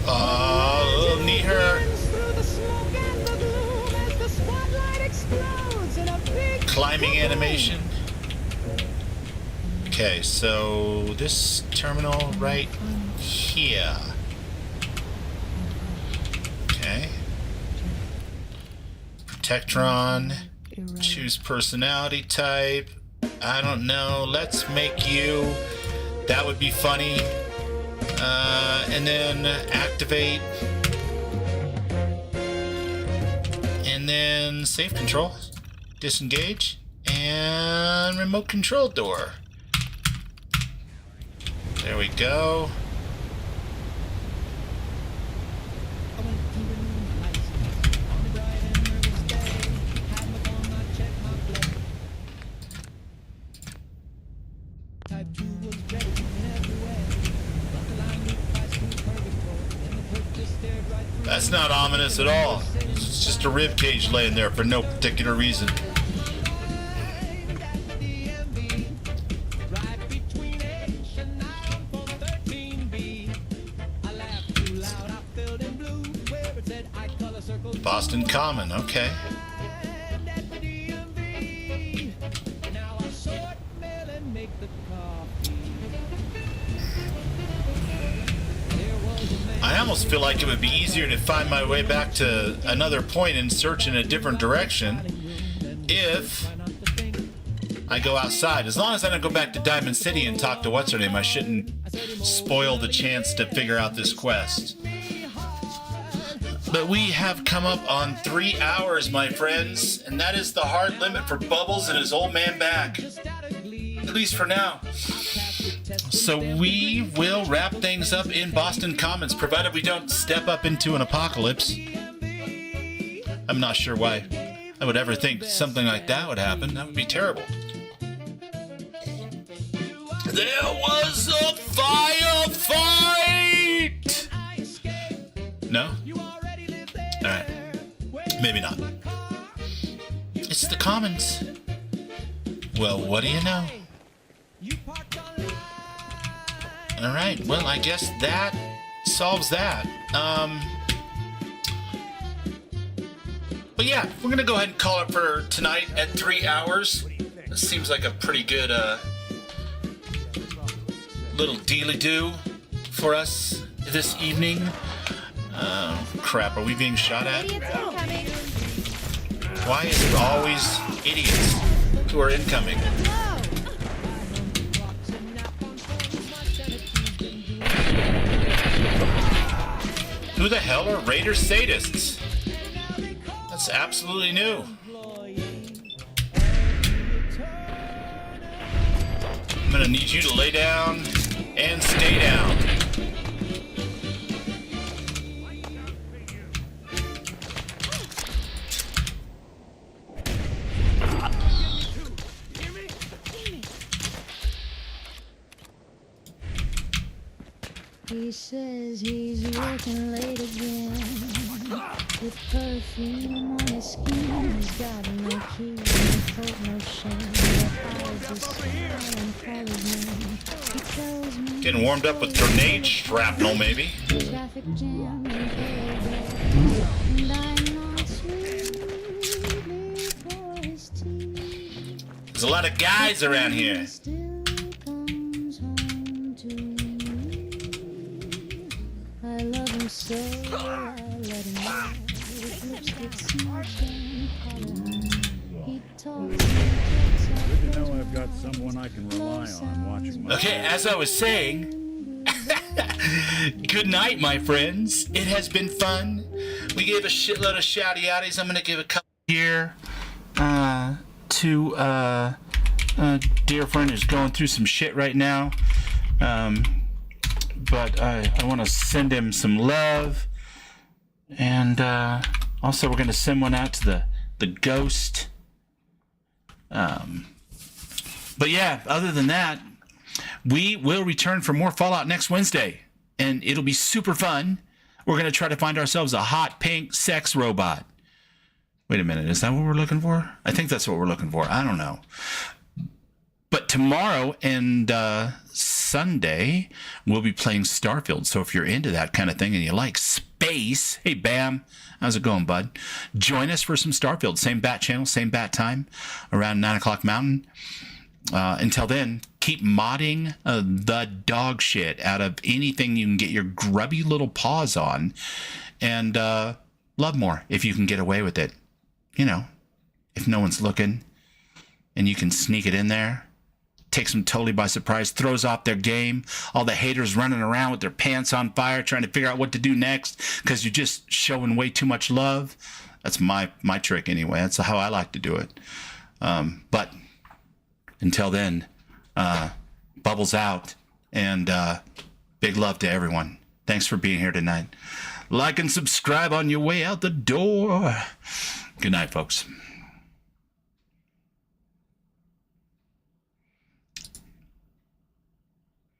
Oh, need her. Climbing animation. Okay, so this terminal right here. Okay. Protectron. Choose personality type. I don't know. Let's make you. That would be funny. And then activate. And then safe control. Disengage. And remote control door. There we go. That's not ominous at all. It's just a rib cage laying there for no particular reason. Boston Common, okay. I almost feel like it would be easier to find my way back to another point and search in a different direction if I go outside. As long as I don't go back to Diamond City and talk to what's-her-name, I shouldn't spoil the chance to figure out this quest. But we have come up on 3 hours, my friends, and that is the hard limit for Bubbles and his old man back. At least for now. So we will wrap things up in Boston Commons, provided we don't step up into an apocalypse. I'm not sure why I would ever think something like that would happen. That would be terrible. There was a firefight! No? Alright. Maybe not. It's the Commons. Well, what do you know? Alright, well, I guess that solves that. But yeah, we're gonna go ahead and call it for tonight at 3 hours. It seems like a pretty good, little dealy-do for us this evening. Crap, are we being shot at? Why is it always idiots who are incoming? Who the hell are Raider sadists? That's absolutely new. I'm gonna need you to lay down and stay down. He says he's working late again, with perfume on his skin. He's got no key, no coat, no shame. He tells me getting warmed up with grenade shrapnel, maybe. traffic jam and and I'm not sweetly for his tea. There's a lot of guys around here. I love him so, I let him know. His lipstick smashing, he talks. Good to know I've got someone I can rely on watching my... Okay, as I was saying, good night, my friends. It has been fun. We gave a shitload of shouty-outies. I'm gonna give a couple here to dear friend who's going through some shit right now. But I want to send him some love. And also we're going to send one out to the ghost. But yeah, other than that, we will return for more Fallout next Wednesday. And it'll be super fun. We're going to try to find ourselves a hot pink sex robot. Wait a minute, is that what we're looking for? I think that's what we're looking for. I don't know. But tomorrow and Sunday, we'll be playing Starfield. So if you're into that kind of thing and you like space, hey, Bam, how's it going, bud? Join us for some Starfield. Same bat channel, same bat time, around 9 o'clock Mountain. Until then, keep modding the dog shit out of anything you can get your grubby little paws on. And love more if you can get away with it. You know, if no one's looking and you can sneak it in there. Takes them totally by surprise, throws off their game. All the haters running around with their pants on fire, trying to figure out what to do next because you're just showing way too much love. That's my trick anyway. That's how I like to do it. But until then, Bubbles out, and big love to everyone. Thanks for being here tonight. Like and subscribe on your way out the door. Good night, folks.